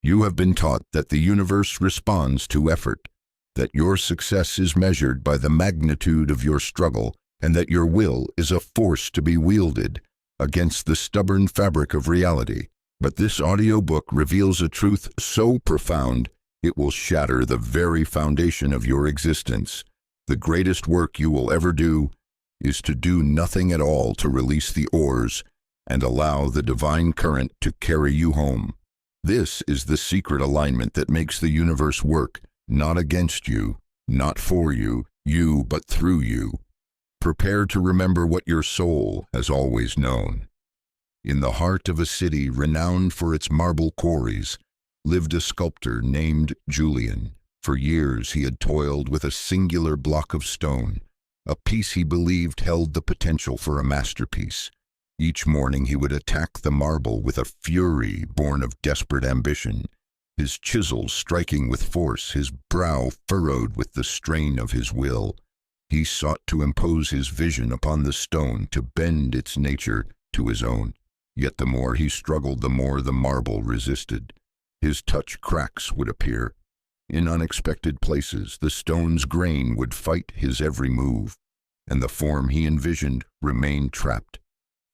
You have been taught that the universe responds to effort, that your success is measured by the magnitude of your struggle, and that your will is a force to be wielded against the stubborn fabric of reality. But this audiobook reveals a truth so profound, it will shatter the very foundation of your existence. The greatest work you will ever do is to do nothing at all, to release the oars and allow the divine current to carry you home. This is the secret alignment that makes the universe work, not against you, not for you, but through you. Prepare to remember what your soul has always known. In the heart of a city renowned for its marble quarries lived a sculptor named Julian. For years he had toiled with a singular block of stone, a piece he believed held the potential for a masterpiece. Each morning he would attack the marble with a fury born of desperate ambition, his chisel striking with force, his brow furrowed with the strain of his will. He sought to impose his vision upon the stone, to bend its nature to his own. Yet the more he struggled, the more the marble resisted. His touch cracks would appear. In unexpected places, the stone's grain would fight his every move, and the form he envisioned remained trapped,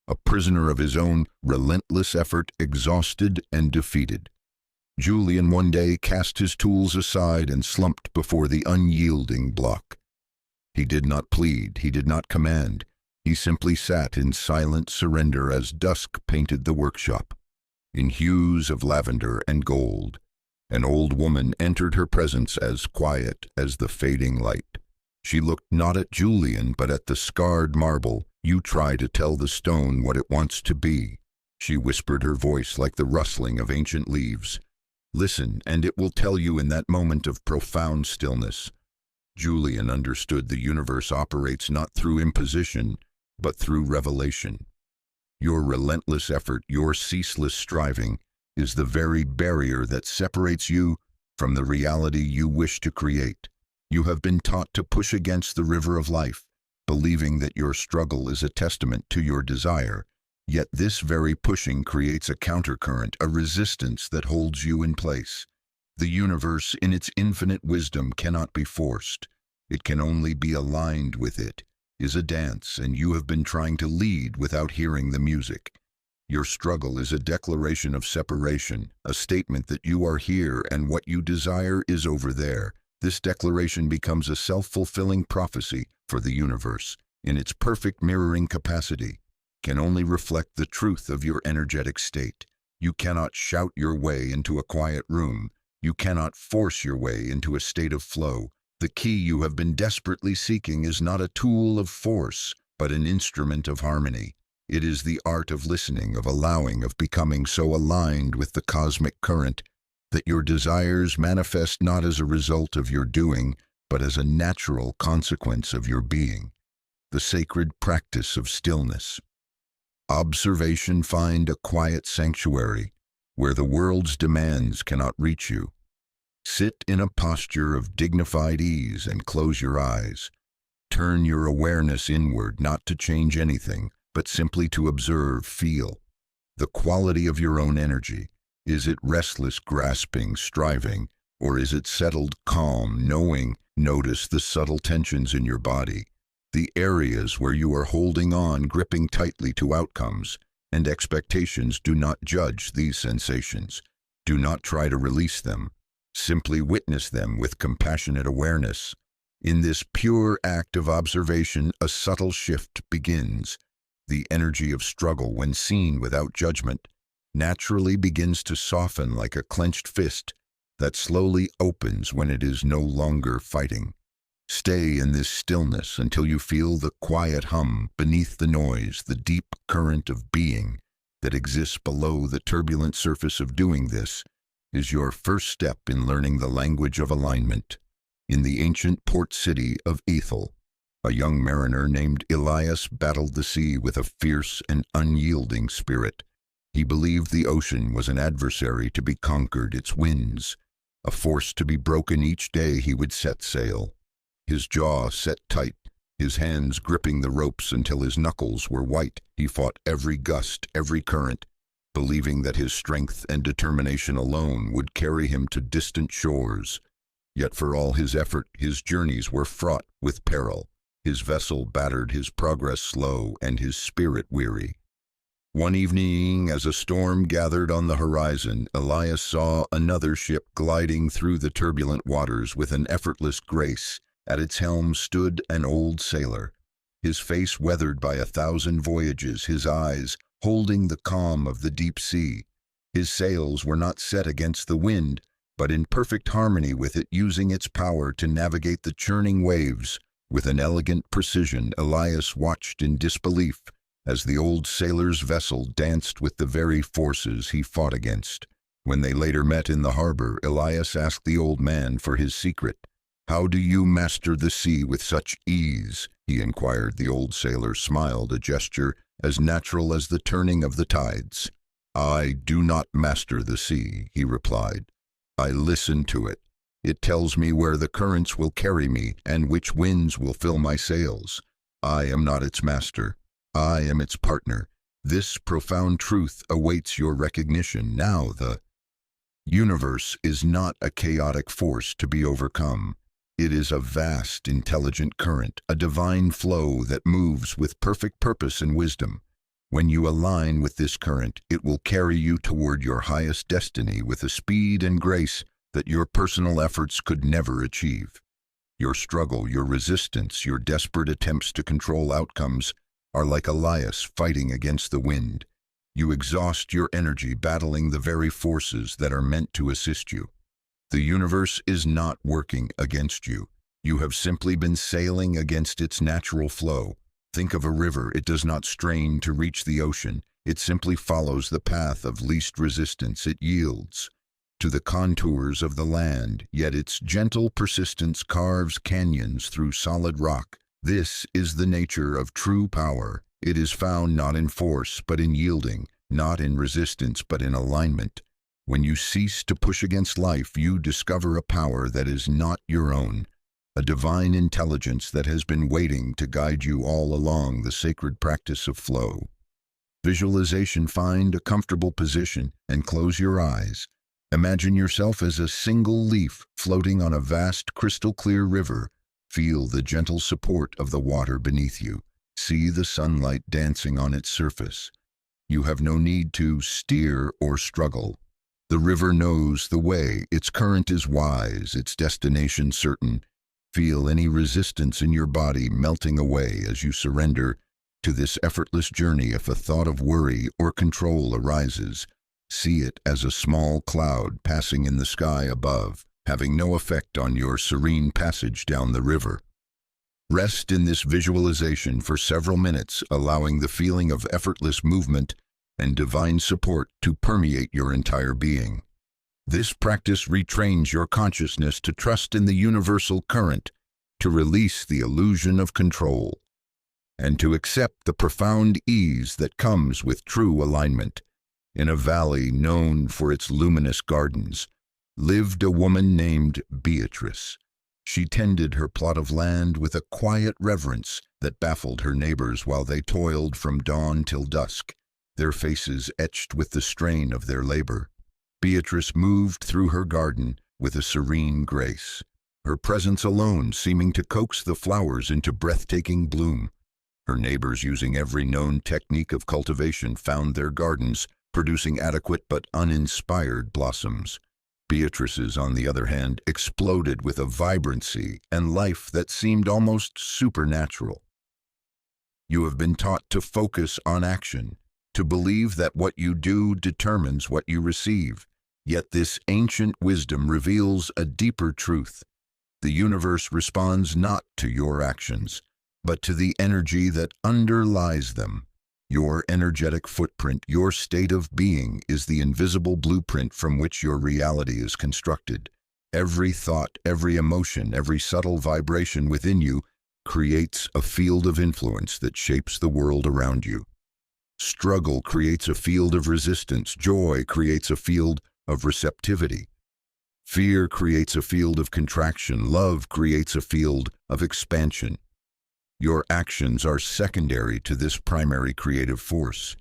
a prisoner of his own relentless effort, exhausted and defeated. Julian one day cast his tools aside and slumped before the unyielding block. He did not plead, he did not command. He simply sat in silent surrender as dusk painted the workshop. In hues of lavender and gold, an old woman entered her presence as quiet as the fading light. She looked not at Julian, but at the scarred marble. "You try to tell the stone what it wants to be," she whispered, her voice like the rustling of ancient leaves. "Listen, and it will tell you." In that moment of profound stillness, Julian understood the universe operates not through imposition, but through revelation. Your relentless effort, your ceaseless striving, is the very barrier that separates you from the reality you wish to create. You have been taught to push against the river of life, believing that your struggle is a testament to your desire. Yet this very pushing creates a countercurrent, a resistance that holds you in place. The universe, in its infinite wisdom, cannot be forced. It can only be aligned with. It is a dance, and you have been trying to lead without hearing the music. Your struggle is a declaration of separation, a statement that you are here and what you desire is over there. This declaration becomes a self-fulfilling prophecy, for the universe, in its perfect mirroring capacity, can only reflect the truth of your energetic state. You cannot shout your way into a quiet room. You cannot force your way into a state of flow. The key you have been desperately seeking is not a tool of force, but an instrument of harmony. It is the art of listening, of allowing, of becoming so aligned with the cosmic current that your desires manifest not as a result of your doing, but as a natural consequence of your being. The sacred practice of stillness. Observation. Find a quiet sanctuary where the world's demands cannot reach you. Sit in a posture of dignified ease and close your eyes. Turn your awareness inward, not to change anything, but simply to observe, feel the quality of your own energy. Is it restless, grasping, striving, or is it settled, calm, knowing? Notice the subtle tensions in your body, the areas where you are holding on, gripping tightly to outcomes and expectations. Do not judge these sensations. Do not try to release them. Simply witness them with compassionate awareness. In this pure act of observation, a subtle shift begins. The energy of struggle, when seen without judgment, naturally begins to soften like a clenched fist that slowly opens when it is no longer fighting. Stay in this stillness until you feel the quiet hum beneath the noise, the deep current of being that exists below the turbulent surface. Of doing this is your first step in learning the language of alignment. In the ancient port city of Ethel, a young mariner named Elias battled the sea with a fierce and unyielding spirit. He believed the ocean was an adversary to be conquered, its winds a force to be broken. Each day he would set sail, his jaw set tight, his hands gripping the ropes until his knuckles were white. He fought every gust, every current, believing that his strength and determination alone would carry him to distant shores. Yet for all his effort, his journeys were fraught with peril. His vessel battered, his progress slow, and his spirit weary. One evening, as a storm gathered on the horizon, Elias saw another ship gliding through the turbulent waters with an effortless grace. At its helm stood an old sailor, his face weathered by 1,000 voyages, his eyes holding the calm of the deep sea. His sails were not set against the wind, but in perfect harmony with it, using its power to navigate the churning waves. With an elegant precision, Elias watched in disbelief as the old sailor's vessel danced with the very forces he fought against. When they later met in the harbor, Elias asked the old man for his secret. "How do you master the sea with such ease?" he inquired. The old sailor smiled, a gesture as natural as the turning of the tides. "I do not master the sea," he replied. "I listen to it. It tells me where the currents will carry me and which winds will fill my sails. I am not its master. I am its partner. This profound truth awaits your recognition now. The universe is not a chaotic force to be overcome. It is a vast, intelligent current, a divine flow that moves with perfect purpose and wisdom. When you align with this current, it will carry you toward your highest destiny with a speed and grace that your personal efforts could never achieve. Your struggle, your resistance, your desperate attempts to control outcomes are like Elias fighting against the wind. You exhaust your energy battling the very forces that are meant to assist you. The universe is not working against you. You have simply been sailing against its natural flow. Think of a river. It does not strain to reach the ocean. It simply follows the path of least resistance. It yields to the contours of the land, yet its gentle persistence carves canyons through solid rock. This is the nature of true power. It is found not in force, but in yielding, not in resistance, but in alignment. When you cease to push against life, you discover a power that is not your own, a divine intelligence that has been waiting to guide you all along the sacred practice of flow. Visualization. Find a comfortable position and close your eyes. Imagine yourself as a single leaf floating on a vast crystal-clear river. Feel the gentle support of the water beneath you. See the sunlight dancing on its surface. You have no need to steer or struggle. The river knows the way. Its current is wise, its destination certain. Feel any resistance in your body melting away as you surrender to this effortless journey. If a thought of worry or control arises, see it as a small cloud passing in the sky above, having no effect on your serene passage down the river. Rest in this visualization for several minutes, allowing the feeling of effortless movement and divine support to permeate your entire being. This practice retrains your consciousness to trust in the universal current, to release the illusion of control, and to accept the profound ease that comes with true alignment. In a valley known for its luminous gardens, lived a woman named Beatrice. She tended her plot of land with a quiet reverence that baffled her neighbors while they toiled from dawn till dusk, their faces etched with the strain of their labor. Beatrice moved through her garden with a serene grace, her presence alone seeming to coax the flowers into breathtaking bloom. Her neighbors, using every known technique of cultivation, found their gardens producing adequate but uninspired blossoms. Beatrice's, on the other hand, exploded with a vibrancy and life that seemed almost supernatural. You have been taught to focus on action, to believe that what you do determines what you receive. Yet this ancient wisdom reveals a deeper truth. The universe responds not to your actions, but to the energy that underlies them. Your energetic footprint, your state of being, is the invisible blueprint from which your reality is constructed. Every thought, every emotion, every subtle vibration within you creates a field of influence that shapes the world around you. Struggle creates a field of resistance. Joy creates a field of receptivity. Fear creates a field of contraction. Love creates a field of expansion. Your actions are secondary to this primary creative force.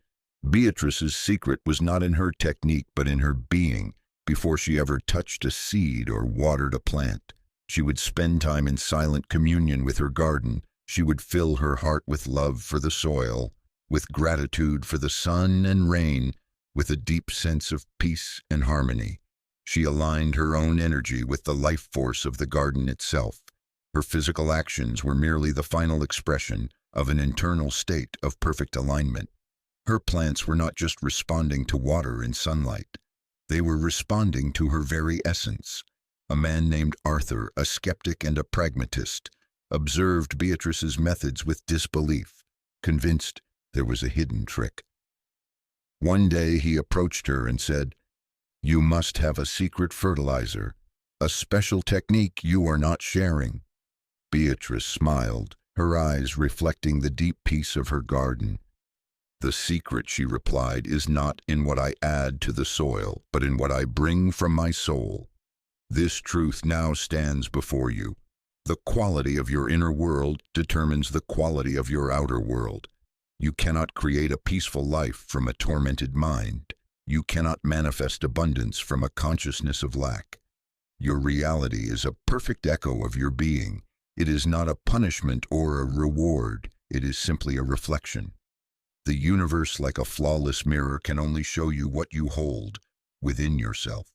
Beatrice's secret was not in her technique but in her being. Before she ever touched a seed or watered a plant, she would spend time in silent communion with her garden. She would fill her heart with love for the soil, with gratitude for the sun and rain, with a deep sense of peace and harmony. She aligned her own energy with the life force of the garden itself. Her physical actions were merely the final expression of an internal state of perfect alignment. Her plants were not just responding to water and sunlight. They were responding to her very essence. A man named Arthur, a skeptic and a pragmatist, observed Beatrice's methods with disbelief, convinced there was a hidden trick. One day he approached her and said, "You must have a secret fertilizer, a special technique you are not sharing." Beatrice smiled, her eyes reflecting the deep peace of her garden. "The secret," she replied, "is not in what I add to the soil, but in what I bring from my soul. This truth now stands before you. The quality of your inner world determines the quality of your outer world. You cannot create a peaceful life from a tormented mind. You cannot manifest abundance from a consciousness of lack. Your reality is a perfect echo of your being. It is not a punishment or a reward. It is simply a reflection. The universe, like a flawless mirror, can only show you what you hold within yourself.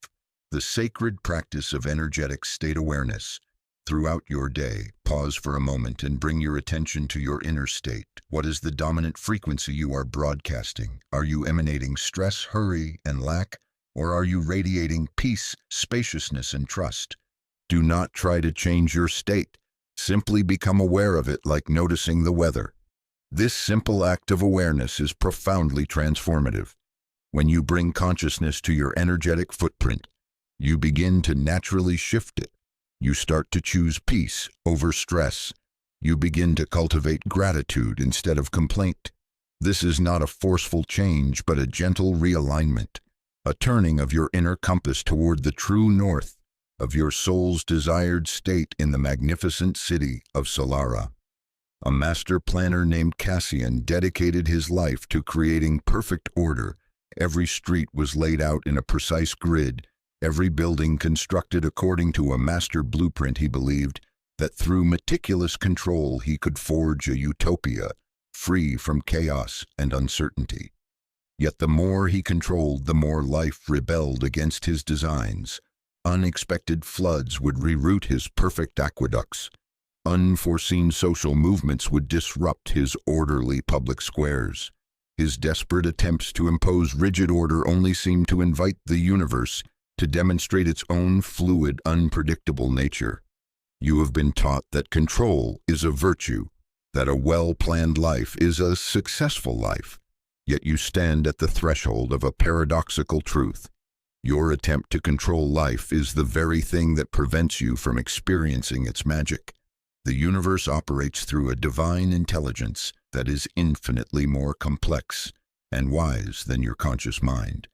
The sacred practice of energetic state awareness. Throughout your day, pause for a moment and bring your attention to your inner state. What is the dominant frequency you are broadcasting? Are you emanating stress, hurry, and lack? Or are you radiating peace, spaciousness, and trust? Do not try to change your state. Simply become aware of it, like noticing the weather. This simple act of awareness is profoundly transformative. When you bring consciousness to your energetic footprint, you begin to naturally shift it. You start to choose peace over stress. You begin to cultivate gratitude instead of complaint. This is not a forceful change, but a gentle realignment, a turning of your inner compass toward the true north of your soul's desired state in the magnificent city of Solara. A master planner named Cassian dedicated his life to creating perfect order. Every street was laid out in a precise grid, every building constructed according to a master blueprint. He believed that through meticulous control he could forge a utopia, free from chaos and uncertainty. Yet the more he controlled, the more life rebelled against his designs. Unexpected floods would reroute his perfect aqueducts. Unforeseen social movements would disrupt his orderly public squares. His desperate attempts to impose rigid order only seemed to invite the universe to demonstrate its own fluid, unpredictable nature. You have been taught that control is a virtue, that a well-planned life is a successful life. Yet you stand at the threshold of a paradoxical truth. Your attempt to control life is the very thing that prevents you from experiencing its magic. The universe operates through a divine intelligence that is infinitely more complex and wise than your conscious mind.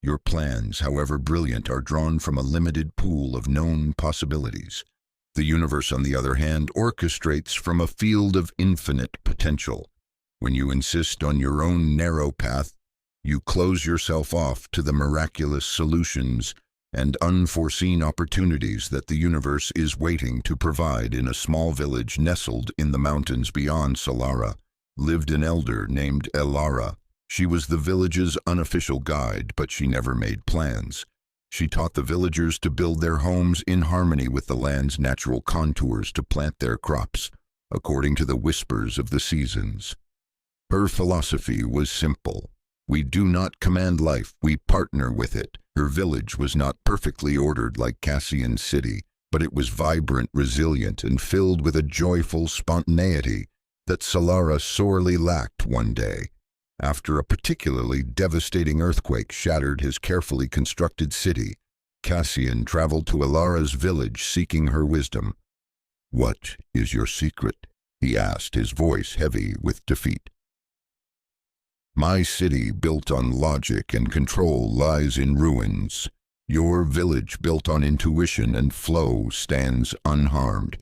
Your plans, however brilliant, are drawn from a limited pool of known possibilities. The universe, on the other hand, orchestrates from a field of infinite potential. When you insist on your own narrow path, you close yourself off to the miraculous solutions and unforeseen opportunities that the universe is waiting to provide. In a small village nestled in the mountains beyond Solara lived an elder named Elara. She was the village's unofficial guide, but she never made plans. She taught the villagers to build their homes in harmony with the land's natural contours, to plant their crops according to the whispers of the seasons. Her philosophy was simple. We do not command life, we partner with it. Her village was not perfectly ordered like Cassian's city, but it was vibrant, resilient, and filled with a joyful spontaneity that Solara sorely lacked one day. After a particularly devastating earthquake shattered his carefully constructed city, Cassian traveled to Elara's village seeking her wisdom. "What is your secret?" he asked, his voice heavy with defeat. "My city, built on logic and control, lies in ruins. Your village, built on intuition and flow, stands unharmed."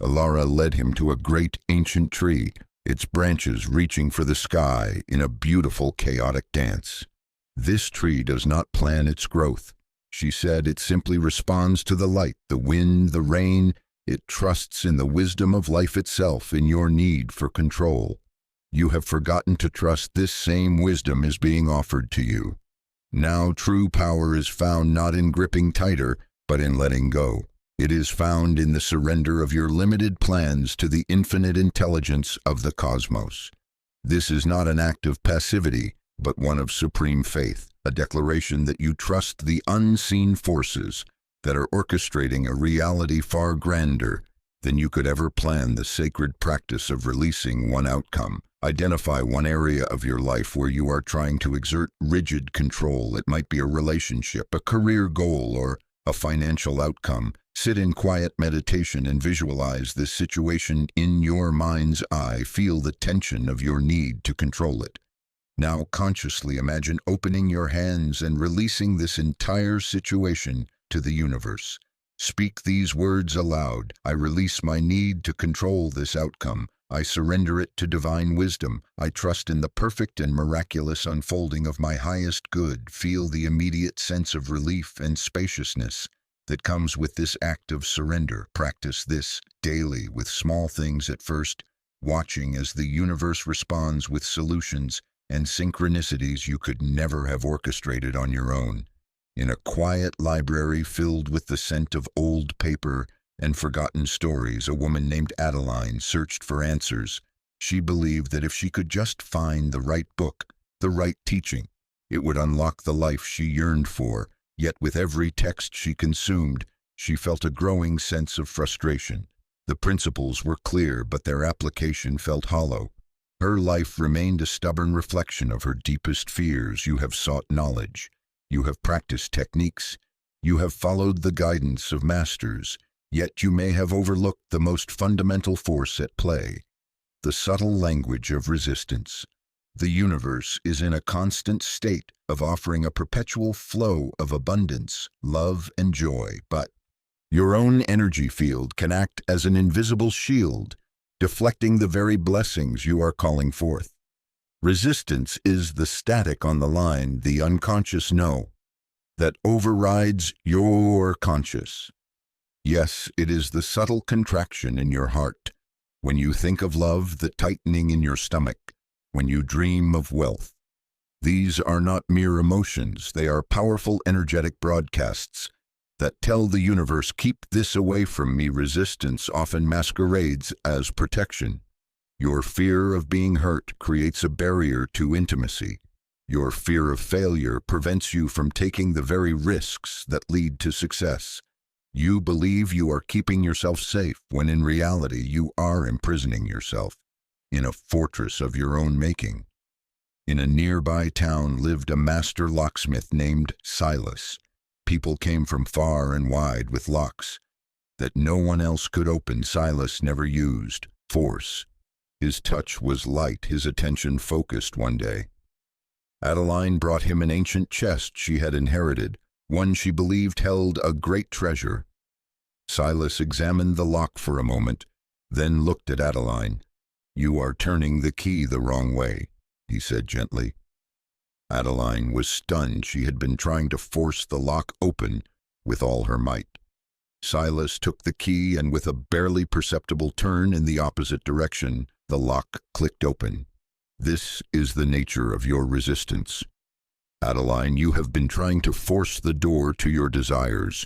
Elara led him to a great ancient tree, its branches reaching for the sky in a beautiful, chaotic dance. "This tree does not plan its growth," she said. "It simply responds to the light, the wind, the rain. It trusts in the wisdom of life itself, in your need for control. You have forgotten to trust. This same wisdom is being offered to you. Now true power is found not in gripping tighter, but in letting go. It is found in the surrender of your limited plans to the infinite intelligence of the cosmos. This is not an act of passivity, but one of supreme faith, a declaration that you trust the unseen forces that are orchestrating a reality far grander than you could ever plan. The sacred practice of releasing one outcome. Identify one area of your life where you are trying to exert rigid control. It might be a relationship, a career goal, or a financial outcome. Sit in quiet meditation and visualize this situation in your mind's eye. Feel the tension of your need to control it. Now consciously imagine opening your hands and releasing this entire situation to the universe. Speak these words aloud. I release my need to control this outcome. I surrender it to divine wisdom. I trust in the perfect and miraculous unfolding of my highest good. Feel the immediate sense of relief and spaciousness that comes with this act of surrender. Practice this daily with small things at first, watching as the universe responds with solutions and synchronicities you could never have orchestrated on your own. In a quiet library filled with the scent of old paper and forgotten stories, a woman named Adeline searched for answers. She believed that if she could just find the right book, the right teaching, it would unlock the life she yearned for. Yet with every text she consumed, she felt a growing sense of frustration. The principles were clear, but their application felt hollow. Her life remained a stubborn reflection of her deepest fears. You have sought knowledge. You have practiced techniques. You have followed the guidance of masters. Yet you may have overlooked the most fundamental force at play, the subtle language of resistance. The universe is in a constant state of offering a perpetual flow of abundance, love, and joy, but your own energy field can act as an invisible shield, deflecting the very blessings you are calling forth. Resistance is the static on the line, the unconscious no, that overrides your conscious. Yes, it is the subtle contraction in your heart. When you think of love, the tightening in your stomach. When you dream of wealth. These are not mere emotions. They are powerful energetic broadcasts that tell the universe, keep this away from me. Resistance often masquerades as protection. Your fear of being hurt creates a barrier to intimacy. Your fear of failure prevents you from taking the very risks that lead to success. You believe you are keeping yourself safe, when in reality you are imprisoning yourself in a fortress of your own making. In a nearby town lived a master locksmith named Silas. People came from far and wide with locks that no one else could open. Silas never used force. His touch was light, his attention focused. One day, Adeline brought him an ancient chest she had inherited, one she believed held a great treasure. Silas examined the lock for a moment, then looked at Adeline. "You are turning the key the wrong way," he said gently. Adeline was stunned. She had been trying to force the lock open with all her might. Silas took the key, and with a barely perceptible turn in the opposite direction, the lock clicked open. This is the nature of your resistance. Adeline, you have been trying to force the door to your desires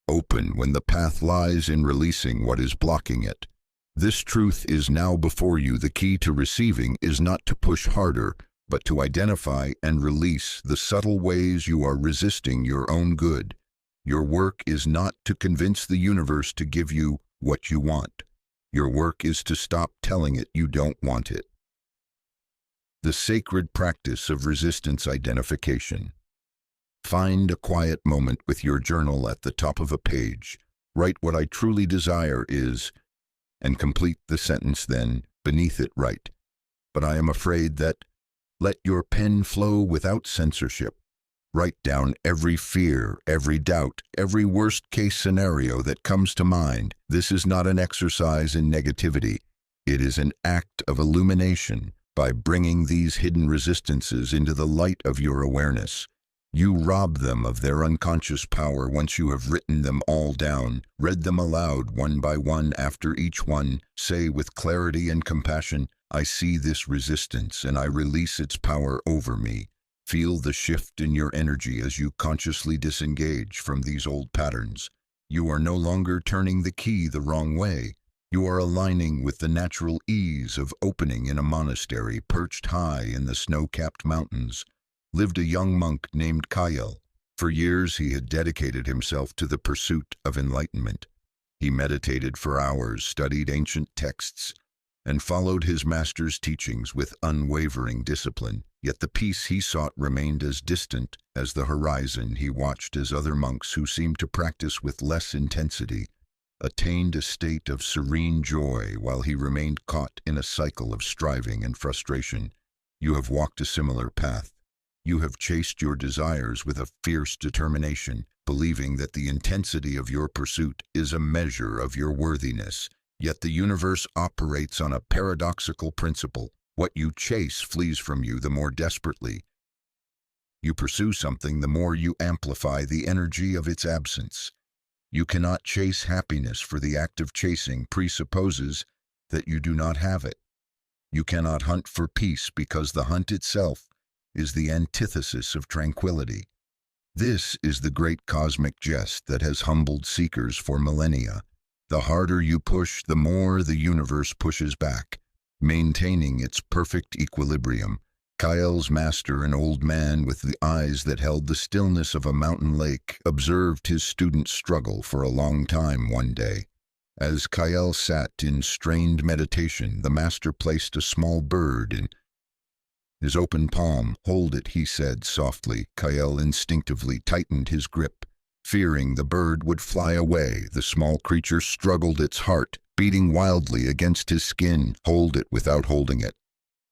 open when the path lies in releasing what is blocking it. This truth is now before you. The key to receiving is not to push harder, but to identify and release the subtle ways you are resisting your own good. Your work is not to convince the universe to give you what you want. Your work is to stop telling it you don't want it. The sacred practice of resistance identification. Find a quiet moment with your journal at the top of a page. Write what I truly desire is, and complete the sentence then beneath it. Write, but I am afraid that. Let your pen flow without censorship. Write down every fear, every doubt, every worst-case scenario that comes to mind. This is not an exercise in negativity. It is an act of illumination. By bringing these hidden resistances into the light of your awareness, you rob them of their unconscious power. Once you have written them all down, read them aloud one by one. After each one, say with clarity and compassion, I see this resistance and I release its power over me. Feel the shift in your energy as you consciously disengage from these old patterns. You are no longer turning the key the wrong way. You are aligning with the natural ease of opening. In a monastery perched high in the snow-capped mountains lived a young monk named Kyle. For years he had dedicated himself to the pursuit of enlightenment. He meditated for hours, studied ancient texts, and followed his master's teachings with unwavering discipline. Yet the peace he sought remained as distant as the horizon. He watched as other monks who seemed to practice with less intensity attained a state of serene joy while he remained caught in a cycle of striving and frustration. You have walked a similar path. You have chased your desires with a fierce determination, believing that the intensity of your pursuit is a measure of your worthiness. Yet the universe operates on a paradoxical principle. What you chase flees from you the more desperately you pursue something, the more you amplify the energy of its absence. You cannot chase happiness, for the act of chasing presupposes that you do not have it. You cannot hunt for peace because the hunt itself is the antithesis of tranquility. This is the great cosmic jest that has humbled seekers for millennia. The harder you push, the more the universe pushes back, maintaining its perfect equilibrium. Kyle's master, an old man with the eyes that held the stillness of a mountain lake, observed his student's struggle for a long time. One day, as Kyle sat in strained meditation, the master placed a small bird in his open palm. Hold it, he said softly. Kyle instinctively tightened his grip, fearing the bird would fly away. The small creature struggled, its heart beating wildly against his skin. Hold it without holding it,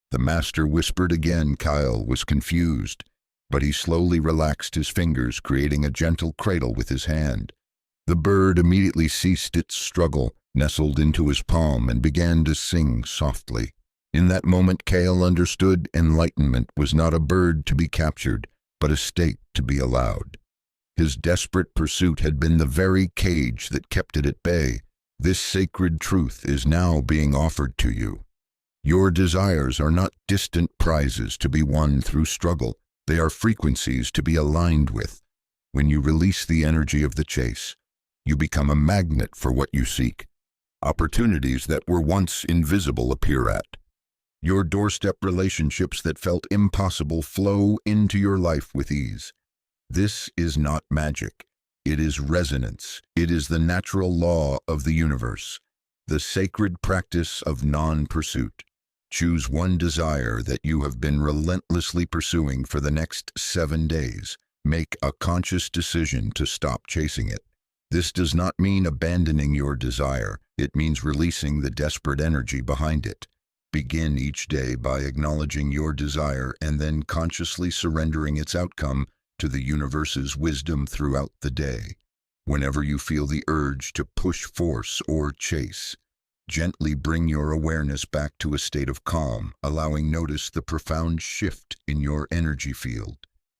the master whispered again. Kyle was confused, but he slowly relaxed his fingers, creating a gentle cradle with his hand. The bird immediately ceased its struggle, nestled into his palm, and began to sing softly. In that moment, Kyle understood enlightenment was not a bird to be captured, but a state to be allowed. His desperate pursuit had been the very cage that kept it at bay. This sacred truth is now being offered to you. Your desires are not distant prizes to be won through struggle. They are frequencies to be aligned with. When you release the energy of the chase, you become a magnet for what you seek. Opportunities that were once invisible appear at your doorstep. Relationships that felt impossible flow into your life with ease. This is not magic. It is resonance. It is the natural law of the universe, the sacred practice of non-pursuit. Choose one desire that you have been relentlessly pursuing for the next 7 days. Make a conscious decision to stop chasing it. This does not mean abandoning your desire. It means releasing the desperate energy behind it. Begin each day by acknowledging your desire and then consciously surrendering its outcome to the universe's wisdom throughout the day. Whenever you feel the urge to push, force, or chase, gently bring your awareness back to a state of calm, allowing notice the profound shift in your energy field.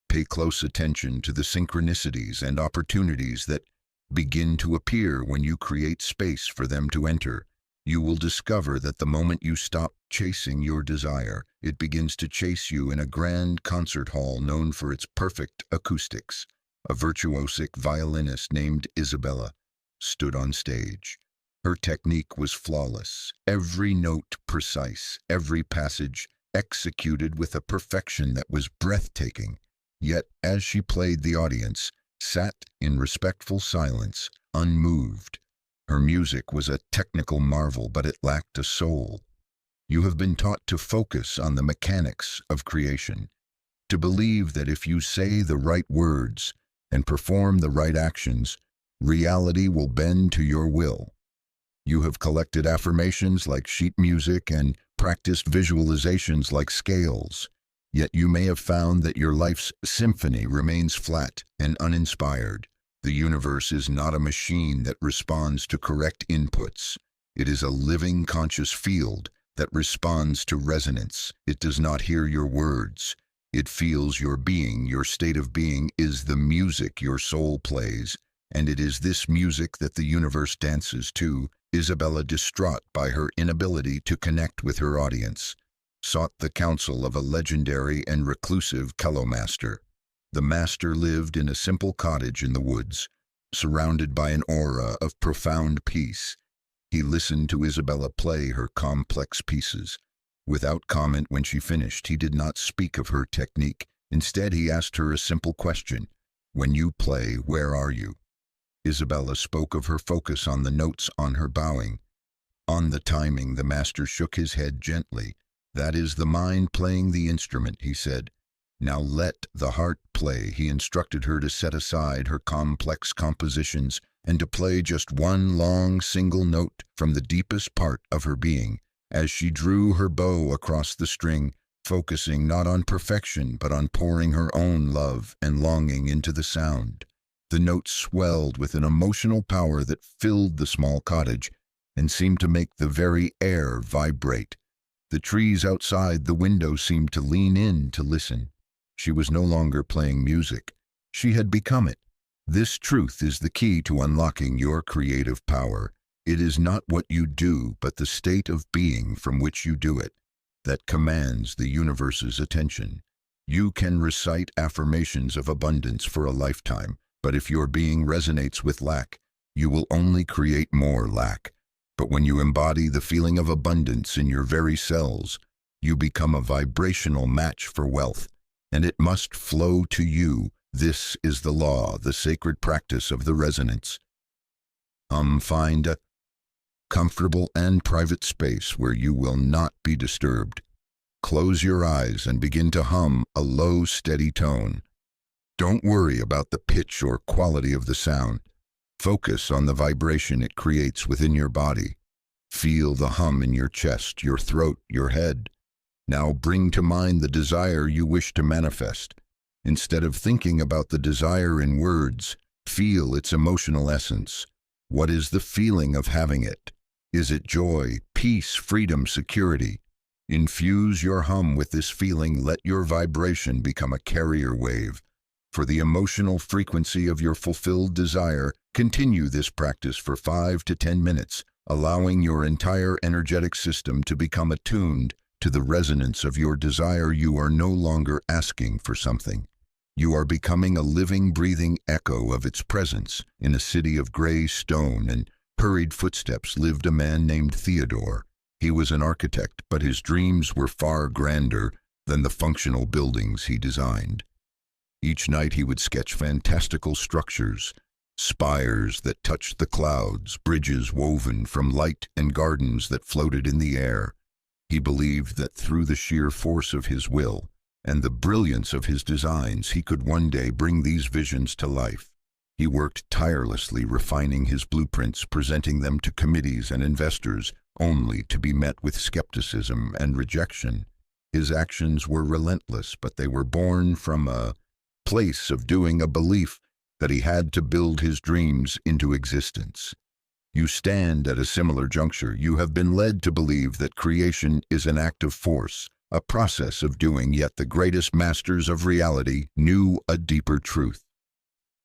Pay close attention to the synchronicities and opportunities that begin to appear when you create space for them to enter. You will discover that the moment you stop chasing your desire, it begins to chase you. In a grand concert hall known for its perfect acoustics, a virtuosic violinist named Isabella stood on stage. Her technique was flawless, every note precise, every passage executed with a perfection that was breathtaking. Yet, as she played, the audience sat in respectful silence, unmoved. Her music was a technical marvel, but it lacked a soul. You have been taught to focus on the mechanics of creation, to believe that if you say the right words and perform the right actions, reality will bend to your will. You have collected affirmations like sheet music and practiced visualizations like scales. Yet you may have found that your life's symphony remains flat and uninspired. The universe is not a machine that responds to correct inputs. It is a living, conscious field that responds to resonance. It does not hear your words. It feels your being. Your state of being is the music your soul plays, and it is this music that the universe dances to. Isabella, distraught by her inability to connect with her audience, sought the counsel of a legendary and reclusive cello master. The master lived in a simple cottage in the woods, surrounded by an aura of profound peace. He listened to Isabella play her complex pieces. Without comment when she finished, he did not speak of her technique. Instead, he asked her a simple question: "When you play, where are you?" Isabella spoke of her focus on the notes, on her bowing, on the timing. The master shook his head gently. "That is the mind playing the instrument," he said. "Now let the heart play." He instructed her to set aside her complex compositions and to play just one long single note from the deepest part of her being. As she drew her bow across the string, focusing not on perfection but on pouring her own love and longing into the sound, the notes swelled with an emotional power that filled the small cottage and seemed to make the very air vibrate. The trees outside the window seemed to lean in to listen. She was no longer playing music. She had become it. This truth is the key to unlocking your creative power. It is not what you do, but the state of being from which you do it, that commands the universe's attention. You can recite affirmations of abundance for a lifetime, but if your being resonates with lack, you will only create more lack. But when you embody the feeling of abundance in your very cells, you become a vibrational match for wealth, and it must flow to you. This is the law, the sacred practice of the resonance. Find a comfortable and private space where you will not be disturbed. Close your eyes and begin to hum a low, steady tone. Don't worry about the pitch or quality of the sound. Focus on the vibration it creates within your body. Feel the hum in your chest, your throat, your head. Now bring to mind the desire you wish to manifest. Instead of thinking about the desire in words, feel its emotional essence. What is the feeling of having it? Is it joy, peace, freedom, security? Infuse your hum with this feeling. Let your vibration become a carrier wave for the emotional frequency of your fulfilled desire. Continue this practice for 5 to 10 minutes, allowing your entire energetic system to become attuned to the resonance of your desire. You are no longer asking for something. You are becoming a living, breathing echo of its presence. In a city of gray stone and hurried footsteps lived a man named Theodore. He was an architect, but his dreams were far grander than the functional buildings he designed. Each night he would sketch fantastical structures, spires that touched the clouds, bridges woven from light, and gardens that floated in the air. He believed that through the sheer force of his will and the brilliance of his designs, he could one day bring these visions to life. He worked tirelessly, refining his blueprints, presenting them to committees and investors, only to be met with skepticism and rejection. His actions were relentless, but they were born from a place of doing, a belief that he had to build his dreams into existence. You stand at a similar juncture. You have been led to believe that creation is an act of force, a process of doing, yet the greatest masters of reality knew a deeper truth.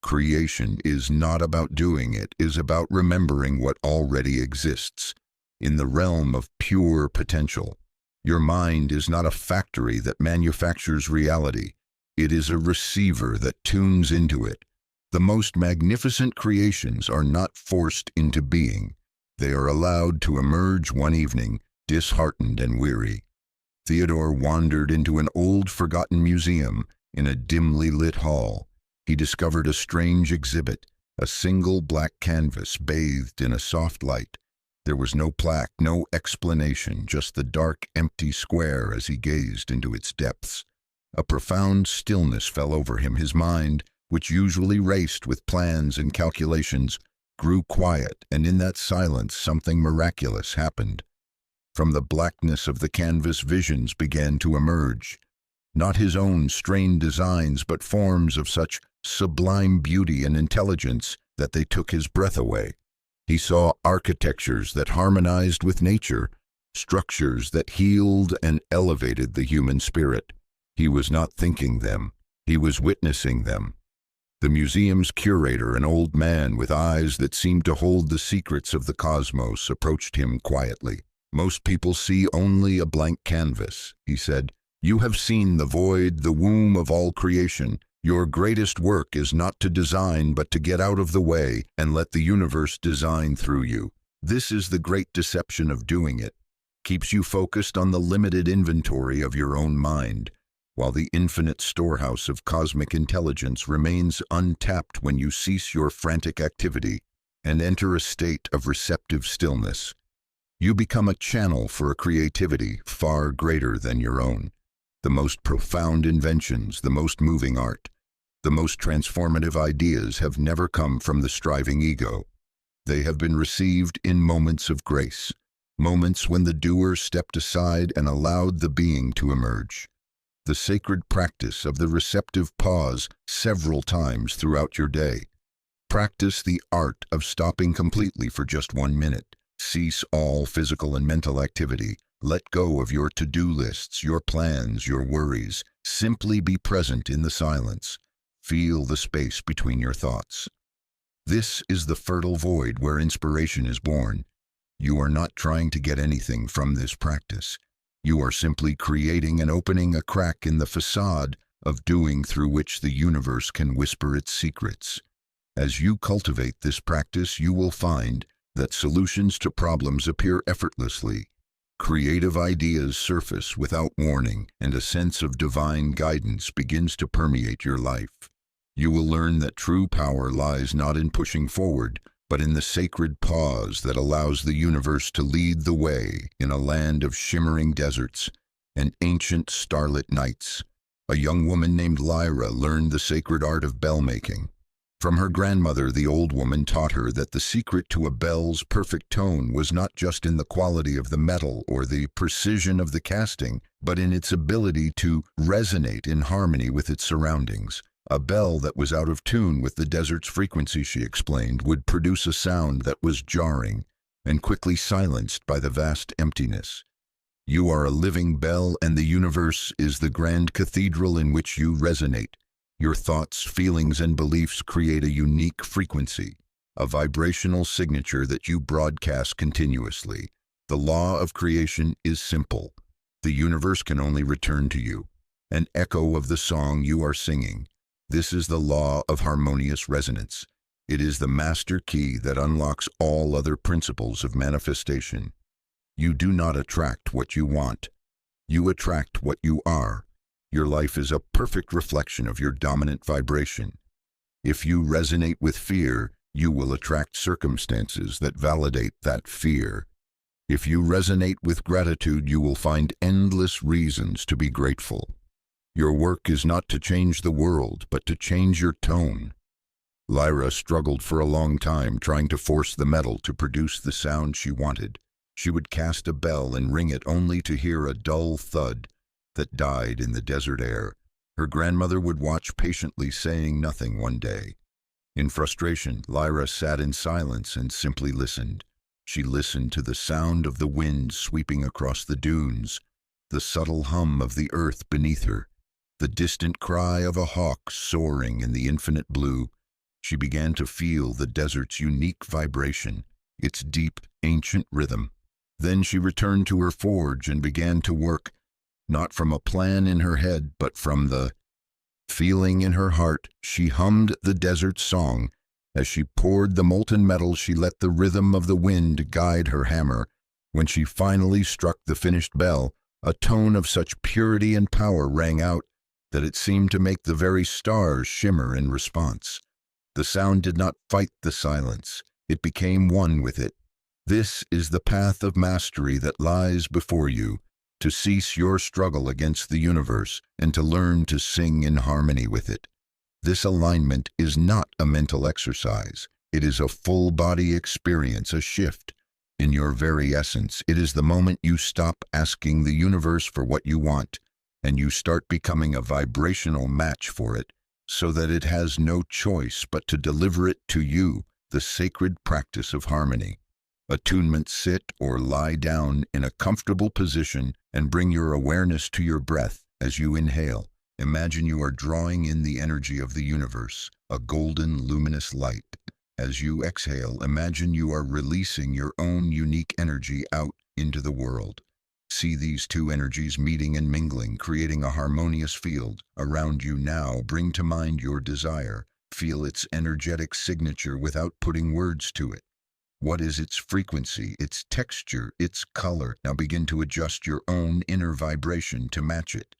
Creation is not about doing, it is about remembering what already exists. In the realm of pure potential, your mind is not a factory that manufactures reality. It is a receiver that tunes into it. The most magnificent creations are not forced into being. They are allowed to emerge one evening, disheartened and weary. Theodore wandered into an old, forgotten museum in a dimly lit hall. He discovered a strange exhibit, a single black canvas bathed in a soft light. There was no plaque, no explanation, just the dark, empty square as he gazed into its depths. A profound stillness fell over him. His mind, which usually raced with plans and calculations, grew quiet, and in that silence something miraculous happened. From the blackness of the canvas, visions began to emerge. Not his own strained designs, but forms of such sublime beauty and intelligence that they took his breath away. He saw architectures that harmonized with nature, structures that healed and elevated the human spirit. He was not thinking them, he was witnessing them. The museum's curator, an old man with eyes that seemed to hold the secrets of the cosmos, approached him quietly. "Most people see only a blank canvas," he said. "You have seen the void, the womb of all creation. Your greatest work is not to design, but to get out of the way and let the universe design through you. This is the great deception of doing it. Keeps you focused on the limited inventory of your own mind, while the infinite storehouse of cosmic intelligence remains untapped when you cease your frantic activity and enter a state of receptive stillness. You become a channel for a creativity far greater than your own. The most profound inventions, the most moving art, the most transformative ideas have never come from the striving ego. They have been received in moments of grace, moments when the doer stepped aside and allowed the being to emerge. The sacred practice of the receptive pause several times throughout your day. Practice the art of stopping completely for just 1 minute. Cease all physical and mental activity. Let go of your to-do lists, your plans, your worries. Simply be present in the silence. Feel the space between your thoughts. This is the fertile void where inspiration is born. You are not trying to get anything from this practice. You are simply creating and opening a crack in the facade of doing through which the universe can whisper its secrets. As you cultivate this practice, you will find that solutions to problems appear effortlessly. Creative ideas surface without warning, and a sense of divine guidance begins to permeate your life. You will learn that true power lies not in pushing forward, but in the sacred pause that allows the universe to lead the way in a land of shimmering deserts and ancient starlit nights. A young woman named Lyra learned the sacred art of bell making. From her grandmother, the old woman taught her that the secret to a bell's perfect tone was not just in the quality of the metal or the precision of the casting, but in its ability to resonate in harmony with its surroundings. A bell that was out of tune with the desert's frequency, she explained, would produce a sound that was jarring and quickly silenced by the vast emptiness. You are a living bell, and the universe is the grand cathedral in which you resonate. Your thoughts, feelings, and beliefs create a unique frequency, a vibrational signature that you broadcast continuously. The law of creation is simple. The universe can only return to you an echo of the song you are singing. This is the law of harmonious resonance. It is the master key that unlocks all other principles of manifestation. You do not attract what you want. You attract what you are. Your life is a perfect reflection of your dominant vibration. If you resonate with fear, you will attract circumstances that validate that fear. If you resonate with gratitude, you will find endless reasons to be grateful. Your work is not to change the world, but to change your tone. Lyra struggled for a long time, trying to force the metal to produce the sound she wanted. She would cast a bell and ring it only to hear a dull thud that died in the desert air. Her grandmother would watch patiently, saying nothing one day. In frustration, Lyra sat in silence and simply listened. She listened to the sound of the wind sweeping across the dunes, the subtle hum of the earth beneath her, the distant cry of a hawk soaring in the infinite blue. She began to feel the desert's unique vibration, its deep, ancient rhythm. Then she returned to her forge and began to work, not from a plan in her head, but from the feeling in her heart. She hummed the desert song. As she poured the molten metal, she let the rhythm of the wind guide her hammer. When she finally struck the finished bell, a tone of such purity and power rang out that it seemed to make the very stars shimmer in response. The sound did not fight the silence. It became one with it. This is the path of mastery that lies before you, to cease your struggle against the universe and to learn to sing in harmony with it. This alignment is not a mental exercise. It is a full-body experience, a shift in your very essence. It is the moment you stop asking the universe for what you want, and you start becoming a vibrational match for it, so that it has no choice but to deliver it to you. the sacred practice of harmony. Attunement. Sit or lie down in a comfortable position and bring your awareness to your breath as you inhale. Imagine you are drawing in the energy of the universe, a golden, luminous light. As you exhale, imagine you are releasing your own unique energy out into the world. See these two energies meeting and mingling, creating a harmonious field around you. Now, bring to mind your desire. Feel its energetic signature without putting words to it. What is its frequency, its texture, its color? Now begin to adjust your own inner vibration to match it.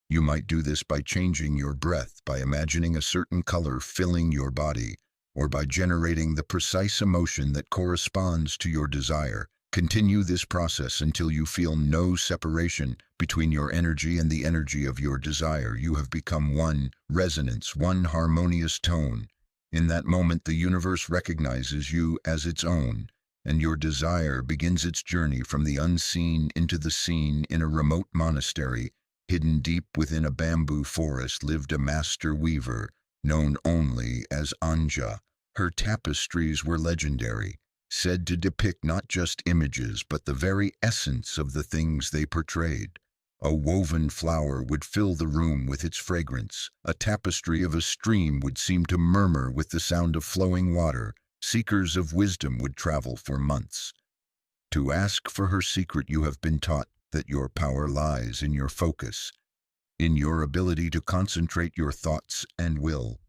You might do this by changing your breath, by imagining a certain color filling your body, or by generating the precise emotion that corresponds to your desire. Continue this process until you feel no separation between your energy and the energy of your desire. You have become one resonance, one harmonious tone. In that moment, the universe recognizes you as its own, and your desire begins its journey from the unseen into the seen. In a remote monastery, hidden deep within a bamboo forest, lived a master weaver, known only as Anja. Her tapestries were legendary, said to depict not just images, but the very essence of the things they portrayed. A woven flower would fill the room with its fragrance. A tapestry of a stream would seem to murmur with the sound of flowing water. Seekers of wisdom would travel for months. To ask for her secret, you have been taught that your power lies in your focus, in your ability to concentrate your thoughts and will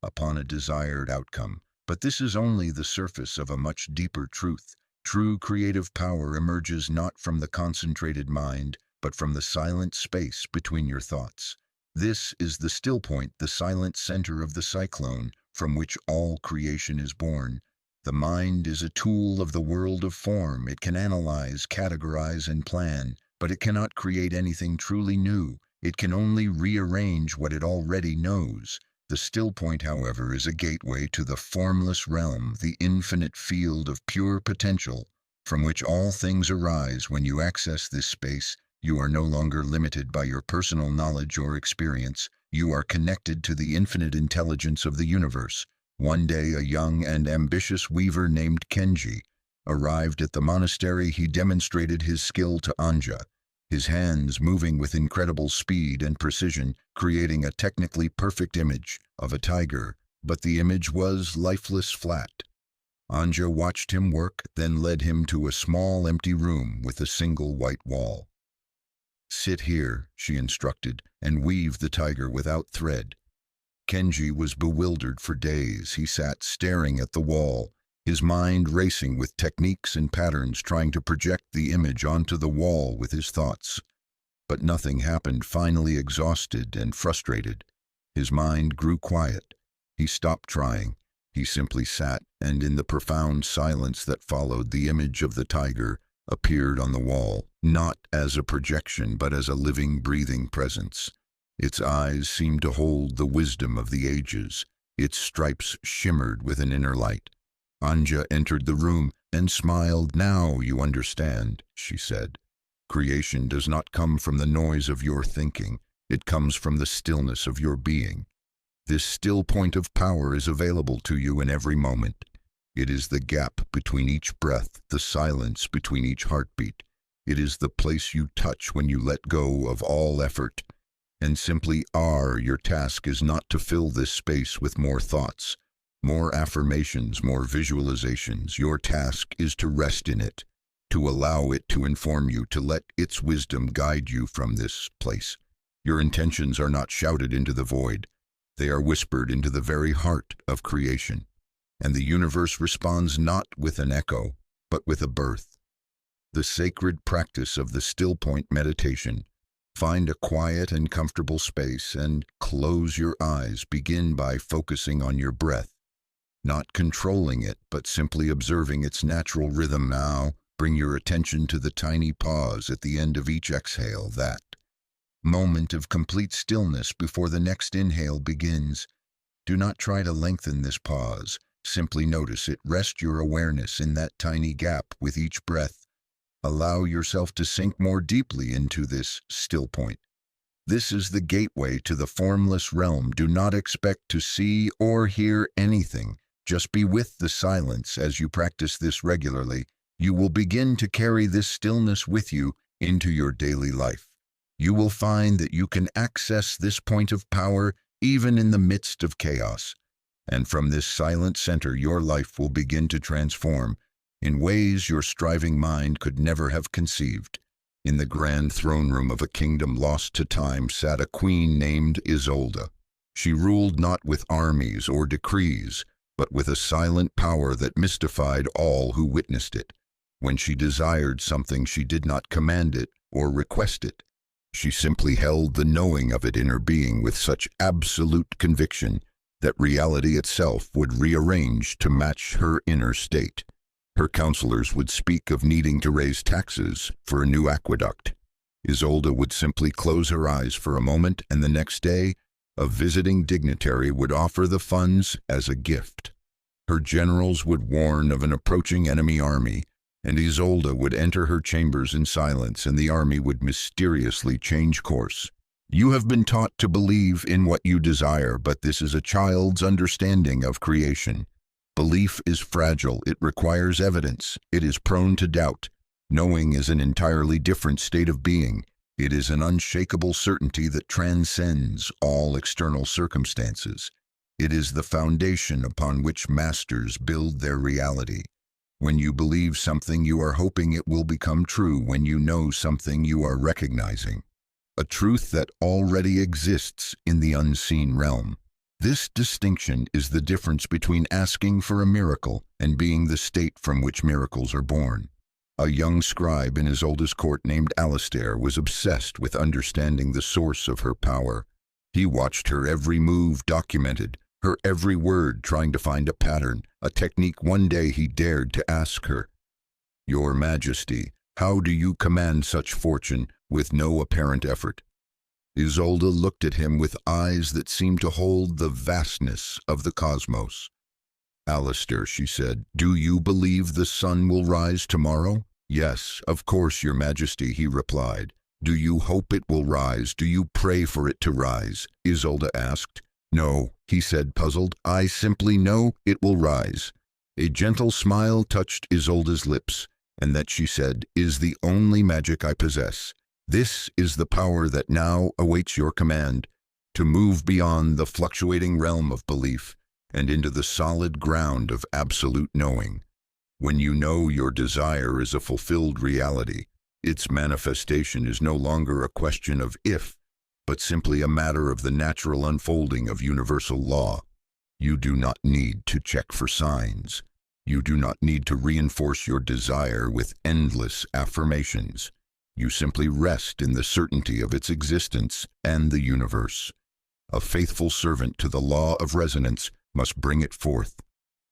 upon a desired outcome. But this is only the surface of a much deeper truth. True creative power emerges not from the concentrated mind, but from the silent space between your thoughts. This is the still point, the silent center of the cyclone from which all creation is born. The mind is a tool of the world of form. It can analyze, categorize, and plan, but it cannot create anything truly new. It can only rearrange what it already knows. The still point, however, is a gateway to the formless realm, the infinite field of pure potential from which all things arise. When you access this space, you are no longer limited by your personal knowledge or experience. You are connected to the infinite intelligence of the universe. One day, a young and ambitious weaver named Kenji arrived at the monastery. He demonstrated his skill to Anja, his hands moving with incredible speed and precision, creating a technically perfect image of a tiger, but the image was lifeless, flat. Anja watched him work, then led him to a small empty room with a single white wall. "Sit here," she instructed, "and weave the tiger without thread." Kenji was bewildered for days. He sat staring at the wall, his mind racing with techniques and patterns, trying to project the image onto the wall with his thoughts. But nothing happened. Finally, exhausted and frustrated, his mind grew quiet. He stopped trying. He simply sat, and in the profound silence that followed, the image of the tiger appeared on the wall, not as a projection, but as a living, breathing presence. Its eyes seemed to hold the wisdom of the ages. Its stripes shimmered with an inner light. Anja entered the room and smiled. "Now you understand," she said. "Creation does not come from the noise of your thinking. It comes from the stillness of your being. This still point of power is available to you in every moment. It is the gap between each breath, the silence between each heartbeat. It is the place you touch when you let go of all effort and simply are. Your task is not to fill this space with more thoughts, more affirmations, more visualizations. Your task is to rest in it, to allow it to inform you, to let its wisdom guide you from this place. Your intentions are not shouted into the void. They are whispered into the very heart of creation. And the universe responds not with an echo, but with a birth. The sacred practice of the still point meditation. Find a quiet and comfortable space and close your eyes. Begin by focusing on your breath, not controlling it, but simply observing its natural rhythm. Now, bring your attention to the tiny pause at the end of each exhale, that moment of complete stillness before the next inhale begins. Do not try to lengthen this pause. Simply notice it. Rest your awareness in that tiny gap with each breath. Allow yourself to sink more deeply into this still point. This is the gateway to the formless realm. Do not expect to see or hear anything. Just be with the silence as you practice this regularly. You will begin to carry this stillness with you into your daily life. You will find that you can access this point of power even in the midst of chaos. And from this silent center, your life will begin to transform in ways your striving mind could never have conceived. In the grand throne room of a kingdom lost to time sat a queen named Isolde. She ruled not with armies or decrees, but with a silent power that mystified all who witnessed it. When she desired something, she did not command it or request it. She simply held the knowing of it in her being with such absolute conviction that reality itself would rearrange to match her inner state. Her counselors would speak of needing to raise taxes for a new aqueduct. Isolde would simply close her eyes for a moment, and the next day, a visiting dignitary would offer the funds as a gift. Her generals would warn of an approaching enemy army, and Isolde would enter her chambers in silence, and the army would mysteriously change course. You have been taught to believe in what you desire, but this is a child's understanding of creation. Belief is fragile. It requires evidence. It is prone to doubt. Knowing is an entirely different state of being. It is an unshakable certainty that transcends all external circumstances. It is the foundation upon which masters build their reality. When you believe something, you are hoping it will become true. When you know something, you are recognizing a truth that already exists in the unseen realm. This distinction is the difference between asking for a miracle and being the state from which miracles are born. A young scribe in Isolde's court named Alistair was obsessed with understanding the source of her power. He watched her every move documented, her every word, trying to find a pattern, a technique. One day he dared to ask her, "Your Majesty, how do you command such fortune with no apparent effort?" Isolde looked at him with eyes that seemed to hold the vastness of the cosmos. "Alistair," she said, "do you believe the sun will rise tomorrow?" "Yes, of course, Your Majesty," he replied. "Do you hope it will rise? Do you pray for it to rise?" Isolde asked. "No," he said, puzzled. "I simply know it will rise." A gentle smile touched Isolde's lips, and that, she said, is the only magic I possess. This is the power that now awaits your command, to move beyond the fluctuating realm of belief and into the solid ground of absolute knowing. When you know your desire is a fulfilled reality, its manifestation is no longer a question of if, but simply a matter of the natural unfolding of universal law. You do not need to check for signs. You do not need to reinforce your desire with endless affirmations. You simply rest in the certainty of its existence and the universe. A faithful servant to the law of resonance must bring it forth.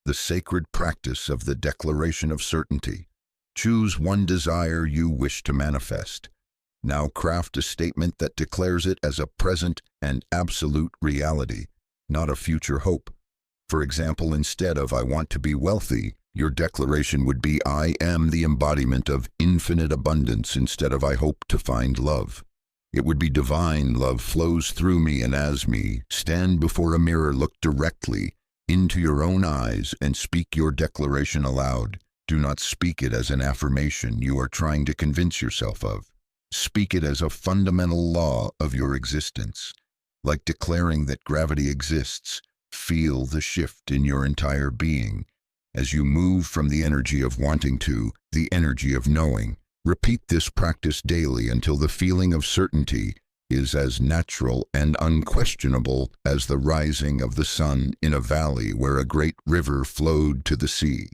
The sacred practice of the declaration of certainty. Choose one desire you wish to manifest. Now craft a statement that declares it as a present and absolute reality, not a future hope. For example, instead of "I want to be wealthy," your declaration would be "I am the embodiment of infinite abundance," instead of "I hope to find love." It would be "Divine love flows through me and as me." Stand before a mirror, look directly into your own eyes, and speak your declaration aloud. Do not speak it as an affirmation you are trying to convince yourself of. Speak it as a fundamental law of your existence. Like declaring that gravity exists, feel the shift in your entire being as you move from the energy of wanting to the energy of knowing. Repeat this practice daily until the feeling of certainty is as natural and unquestionable as the rising of the sun in a valley where a great river flowed to the sea.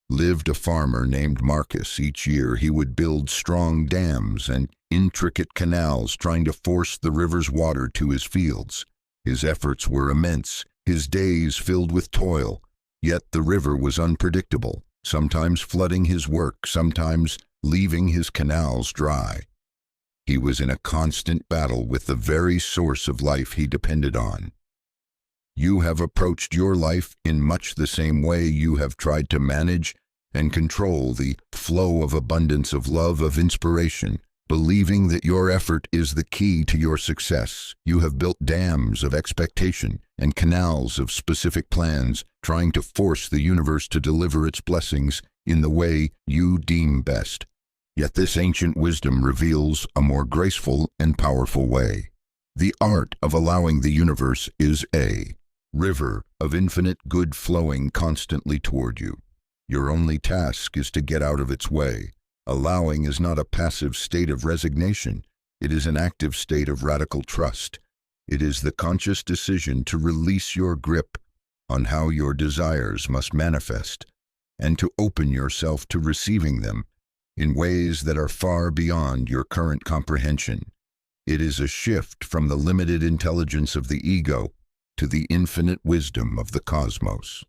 Lived a farmer named Marcus. Each year he would build strong dams and intricate canals, trying to force the river's water to his fields. His efforts were immense, his days filled with toil. Yet the river was unpredictable, sometimes flooding his work, sometimes leaving his canals dry. He was in a constant battle with the very source of life he depended on. You have approached your life in much the same way. You have tried to manage and control the flow of abundance, of love, of inspiration, Believing that your effort is the key to your success, you have built dams of expectation and canals of specific plans, trying to force the universe to deliver its blessings in the way you deem best. Yet this ancient wisdom reveals a more graceful and powerful way. The art of allowing the universe is a river of infinite good flowing constantly toward you. Your only task is to get out of its way. Allowing is not a passive state of resignation. It is an active state of radical trust. It is the conscious decision to release your grip on how your desires must manifest and to open yourself to receiving them in ways that are far beyond your current comprehension. It is a shift from the limited intelligence of the ego to the infinite wisdom of the cosmos.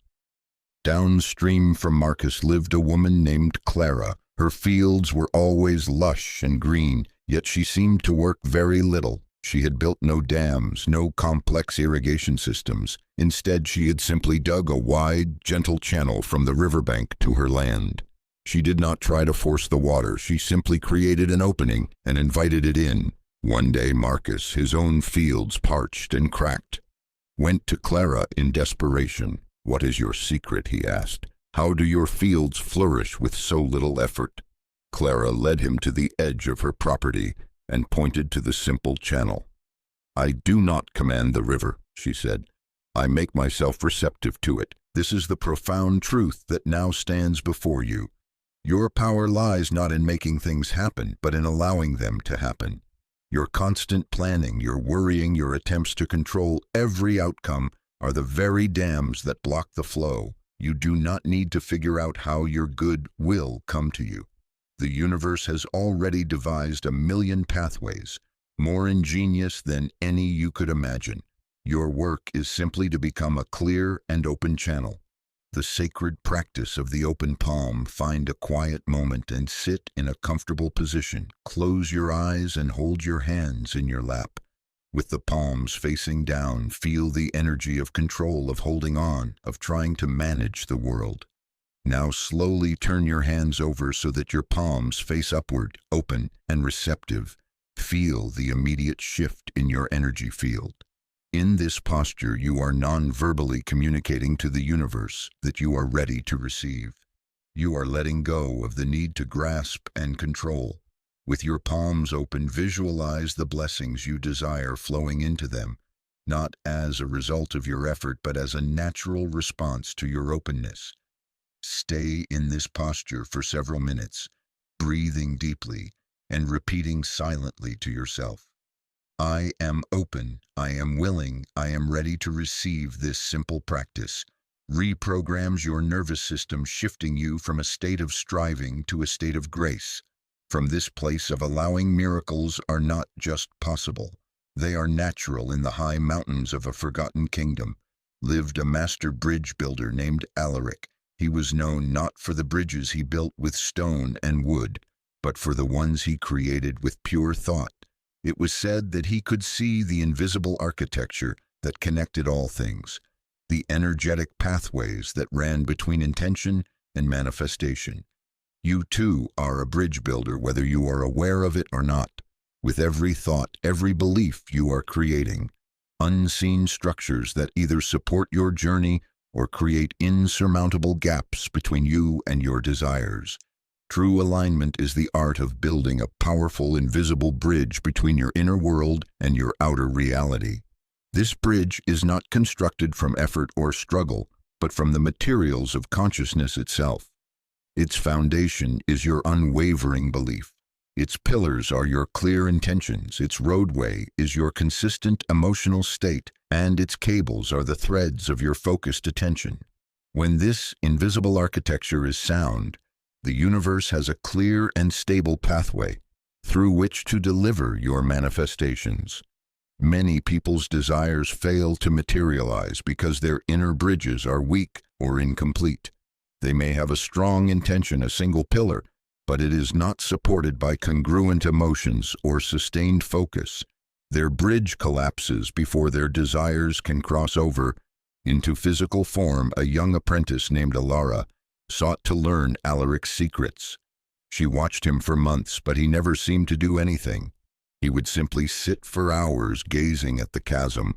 Downstream from Marcus lived a woman named Clara. Her fields were always lush and green, yet she seemed to work very little. She had built no dams, no complex irrigation systems. Instead, she had simply dug a wide, gentle channel from the riverbank to her land. She did not try to force the water. She simply created an opening and invited it in. One day, Marcus, his own fields parched and cracked, went to Clara in desperation. "What is your secret?" he asked. "How do your fields flourish with so little effort?" Clara led him to the edge of her property and pointed to the simple channel. "I do not command the river," she said. "I make myself receptive to it. This is the profound truth that now stands before you. Your power lies not in making things happen, but in allowing them to happen. Your constant planning, your worrying, your attempts to control every outcome are the very dams that block the flow. You do not need to figure out how your good will come to you. The universe has already devised 1,000,000 pathways, more ingenious than any you could imagine. Your work is simply to become a clear and open channel. The sacred practice of the open palm. Find a quiet moment and sit in a comfortable position. Close your eyes and hold your hands in your lap. With the palms facing down, feel the energy of control, of holding on, of trying to manage the world. Now slowly turn your hands over so that your palms face upward, open and receptive. Feel the immediate shift in your energy field. In this posture, you are non-verbally communicating to the universe that you are ready to receive. You are letting go of the need to grasp and control. With your palms open, visualize the blessings you desire flowing into them, not as a result of your effort, but as a natural response to your openness. Stay in this posture for several minutes, breathing deeply and repeating silently to yourself. I am open, I am willing, I am ready to receive this simple practice. Reprograms your nervous system, shifting you from a state of striving to a state of grace. From this place of allowing, miracles are not just possible. They are natural. In the high mountains of a forgotten kingdom lived a master bridge builder named Alaric. He was known not for the bridges he built with stone and wood, but for the ones he created with pure thought. It was said that he could see the invisible architecture that connected all things, the energetic pathways that ran between intention and manifestation. You too are a bridge builder, whether you are aware of it or not. With every thought, every belief, you are creating unseen structures that either support your journey or create insurmountable gaps between you and your desires. True alignment is the art of building a powerful, invisible bridge between your inner world and your outer reality. This bridge is not constructed from effort or struggle, but from the materials of consciousness itself. Its foundation is your unwavering belief. Its pillars are your clear intentions. Its roadway is your consistent emotional state, and its cables are the threads of your focused attention. When this invisible architecture is sound, the universe has a clear and stable pathway through which to deliver your manifestations. Many people's desires fail to materialize because their inner bridges are weak or incomplete. They may have a strong intention, a single pillar, but it is not supported by congruent emotions or sustained focus. Their bridge collapses before their desires can cross over into physical form. A young apprentice named Alara sought to learn Alaric's secrets. She watched him for months, but he never seemed to do anything. He would simply sit for hours gazing at the chasm.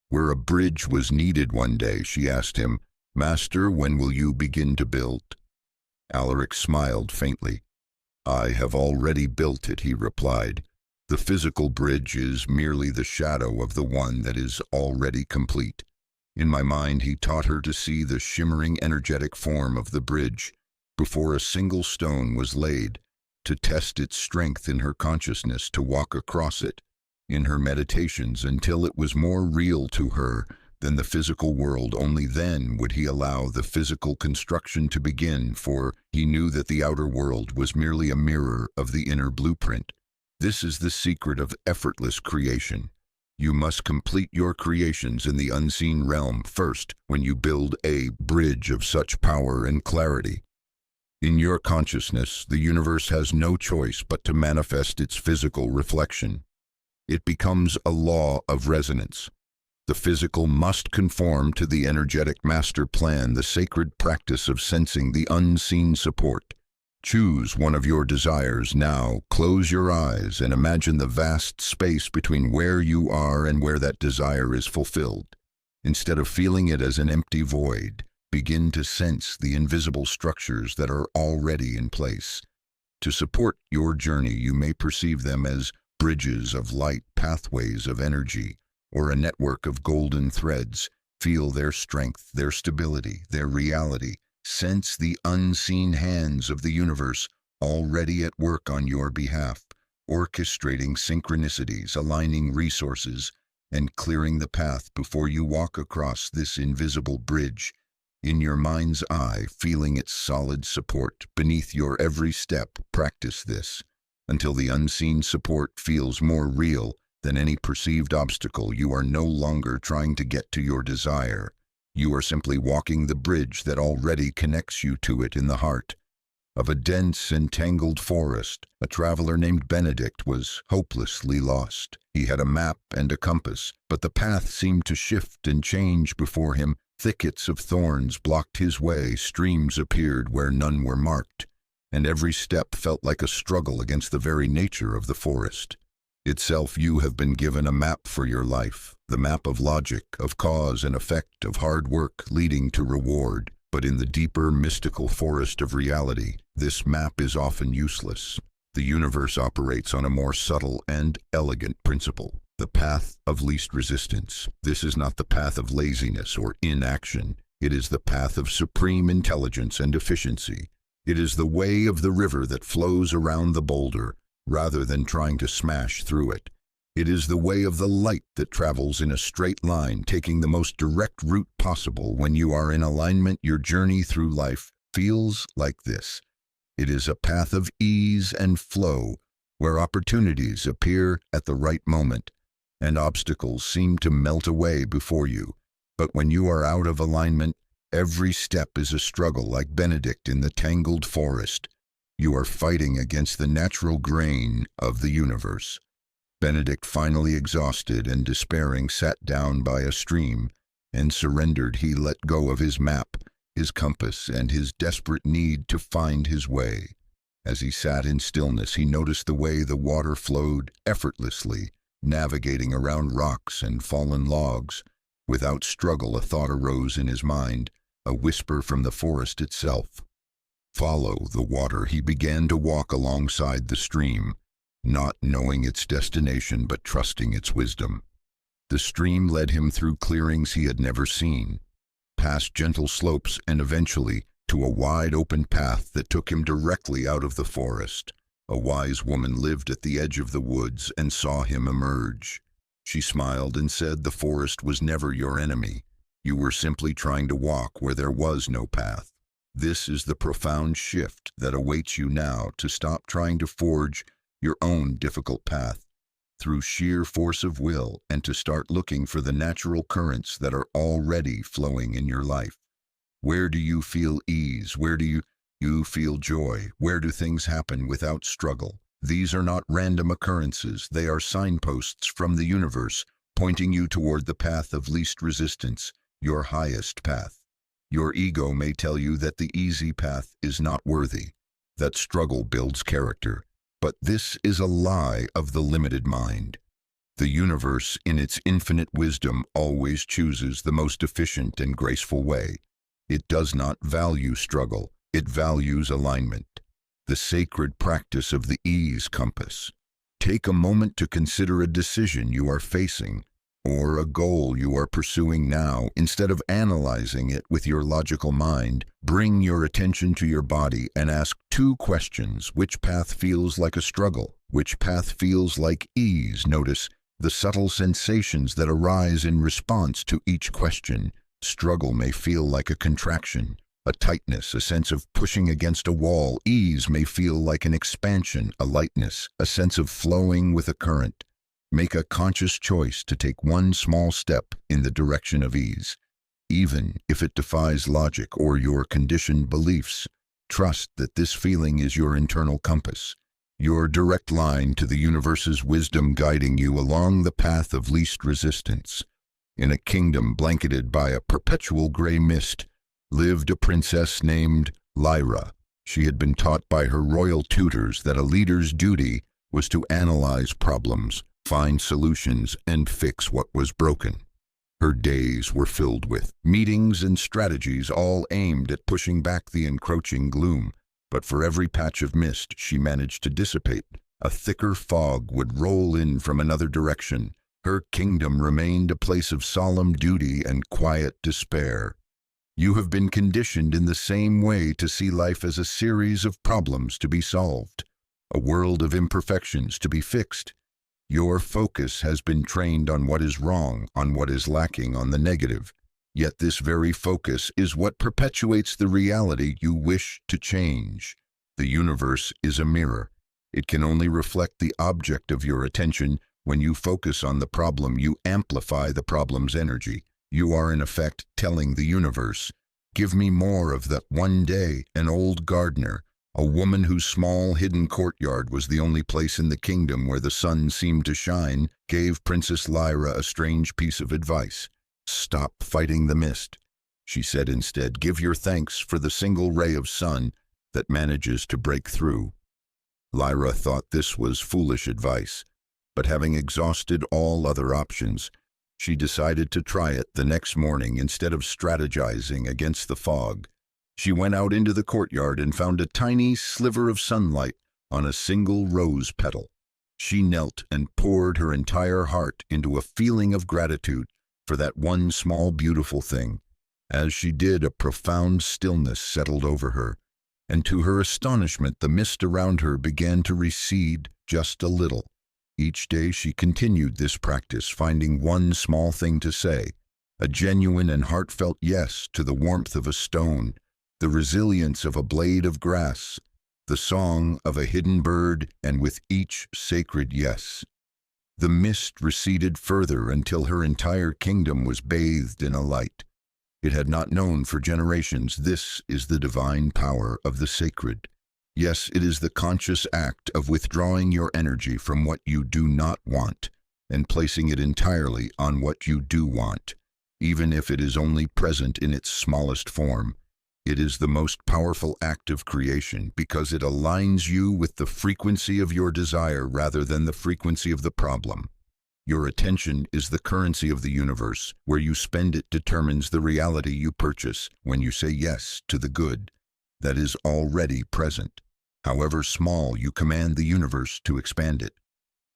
Where a bridge was needed one day, she asked him, "Master, when will you begin to build?" Alaric smiled faintly. "I have already built it," he replied. "The physical bridge is merely the shadow of the one that is already complete." In my mind, he taught her to see the shimmering, energetic form of the bridge before a single stone was laid, to test its strength in her consciousness, to walk across it in her meditations until it was more real to her than the physical world. Only then would he allow the physical construction to begin, for he knew that the outer world was merely a mirror of the inner blueprint. This is the secret of effortless creation. You must complete your creations in the unseen realm first when you build a bridge of such power and clarity. In your consciousness, the universe has no choice but to manifest its physical reflection. It becomes a law of resonance. The physical must conform to the energetic master plan, the sacred practice of sensing the unseen support. Choose one of your desires now. Close your eyes and imagine the vast space between where you are and where that desire is fulfilled. Instead of feeling it as an empty void, begin to sense the invisible structures that are already in place. To support your journey, you may perceive them as bridges of light, pathways of energy, or a network of golden threads. Feel their strength, their stability, their reality. Sense the unseen hands of the universe already at work on your behalf, orchestrating synchronicities, aligning resources, and clearing the path before you walk across this invisible bridge. In your mind's eye, feeling its solid support beneath your every step. Practice this until the unseen support feels more real than any perceived obstacle. You are no longer trying to get to your desire. You are simply walking the bridge that already connects you to it. In the heart of a dense and tangled forest, a traveler named Benedict was hopelessly lost. He had a map and a compass, but the path seemed to shift and change before him. Thickets of thorns blocked his way, streams appeared where none were marked, and every step felt like a struggle against the very nature of the forest itself. You have been given a map for your life, the map of logic, of cause and effect, of hard work leading to reward. But in the deeper, mystical forest of reality, this map is often useless. The universe operates on a more subtle and elegant principle, the path of least resistance. This is not the path of laziness or inaction. It is the path of supreme intelligence and efficiency. It is the way of the river that flows around the boulder, rather than trying to smash through it. It is the way of the light that travels in a straight line, taking the most direct route possible. When you are in alignment, your journey through life feels like this. It is a path of ease and flow, where opportunities appear at the right moment, and obstacles seem to melt away before you. But when you are out of alignment, every step is a struggle. Like Benedict in the tangled forest, you are fighting against the natural grain of the universe. Benedict, finally exhausted and despairing, sat down by a stream and surrendered. He let go of his map, his compass, and his desperate need to find his way. As he sat in stillness, he noticed the way the water flowed effortlessly, navigating around rocks and fallen logs. Without struggle, a thought arose in his mind, a whisper from the forest itself. Follow the water. He began to walk alongside the stream, not knowing its destination but trusting its wisdom. The stream led him through clearings he had never seen, past gentle slopes, and eventually to a wide open path that took him directly out of the forest. A wise woman lived at the edge of the woods and saw him emerge. She smiled and said, "The forest was never your enemy. You were simply trying to walk where there was no path." This is the profound shift that awaits you now, to stop trying to forge your own difficult path through sheer force of will, and to start looking for the natural currents that are already flowing in your life. Where do you feel ease? Where do you feel joy? Where do things happen without struggle? These are not random occurrences. They are signposts from the universe, pointing you toward the path of least resistance, your highest path. Your ego may tell you that the easy path is not worthy, that struggle builds character. But this is a lie of the limited mind. The universe, in its infinite wisdom, always chooses the most efficient and graceful way. It does not value struggle, it values alignment, the sacred practice of the ease compass. Take a moment to consider a decision you are facing, or a goal you are pursuing now. Instead of analyzing it with your logical mind, bring your attention to your body and ask two questions. Which path feels like a struggle? Which path feels like ease? Notice the subtle sensations that arise in response to each question. Struggle may feel like a contraction, a tightness, a sense of pushing against a wall. Ease may feel like an expansion, a lightness, a sense of flowing with a current. Make a conscious choice to take one small step in the direction of ease, even if it defies logic or your conditioned beliefs. Trust that this feeling is your internal compass, your direct line to the universe's wisdom guiding you along the path of least resistance. In a kingdom blanketed by a perpetual gray mist, lived a princess named Lyra. She had been taught by her royal tutors that a leader's duty was to analyze problems, find solutions, and fix what was broken. Her days were filled with meetings and strategies, all aimed at pushing back the encroaching gloom. But for every patch of mist she managed to dissipate, a thicker fog would roll in from another direction. Her kingdom remained a place of solemn duty and quiet despair. You have been conditioned in the same way to see life as a series of problems to be solved, a world of imperfections to be fixed. Your focus has been trained on what is wrong, on what is lacking, on the negative. Yet this very focus is what perpetuates the reality you wish to change. The universe is a mirror. It can only reflect the object of your attention. When you focus on the problem, you amplify the problem's energy. You are in effect telling the universe, "Give me more of that." One day, an old gardener, a woman whose small hidden courtyard was the only place in the kingdom where the sun seemed to shine, gave Princess Lyra a strange piece of advice. "Stop fighting the mist," she said instead. "Give your thanks for the single ray of sun that manages to break through." Lyra thought this was foolish advice, but having exhausted all other options, she decided to try it. The next morning, instead of strategizing against the fog, she went out into the courtyard and found a tiny sliver of sunlight on a single rose petal. She knelt and poured her entire heart into a feeling of gratitude for that one small beautiful thing. As she did, a profound stillness settled over her, and to her astonishment, the mist around her began to recede just a little. Each day she continued this practice, finding one small thing to say, a genuine and heartfelt yes to the warmth of a stone, the resilience of a blade of grass, the song of a hidden bird, and with each sacred yes, the mist receded further until her entire kingdom was bathed in a light it had not known for generations. This is the divine power of the sacred. Yes, it is the conscious act of withdrawing your energy from what you do not want and placing it entirely on what you do want, even if it is only present in its smallest form. It is the most powerful act of creation because it aligns you with the frequency of your desire rather than the frequency of the problem. Your attention is the currency of the universe. Where you spend it determines the reality you purchase. When you say yes to the good that is already present, however small, you command the universe to expand it.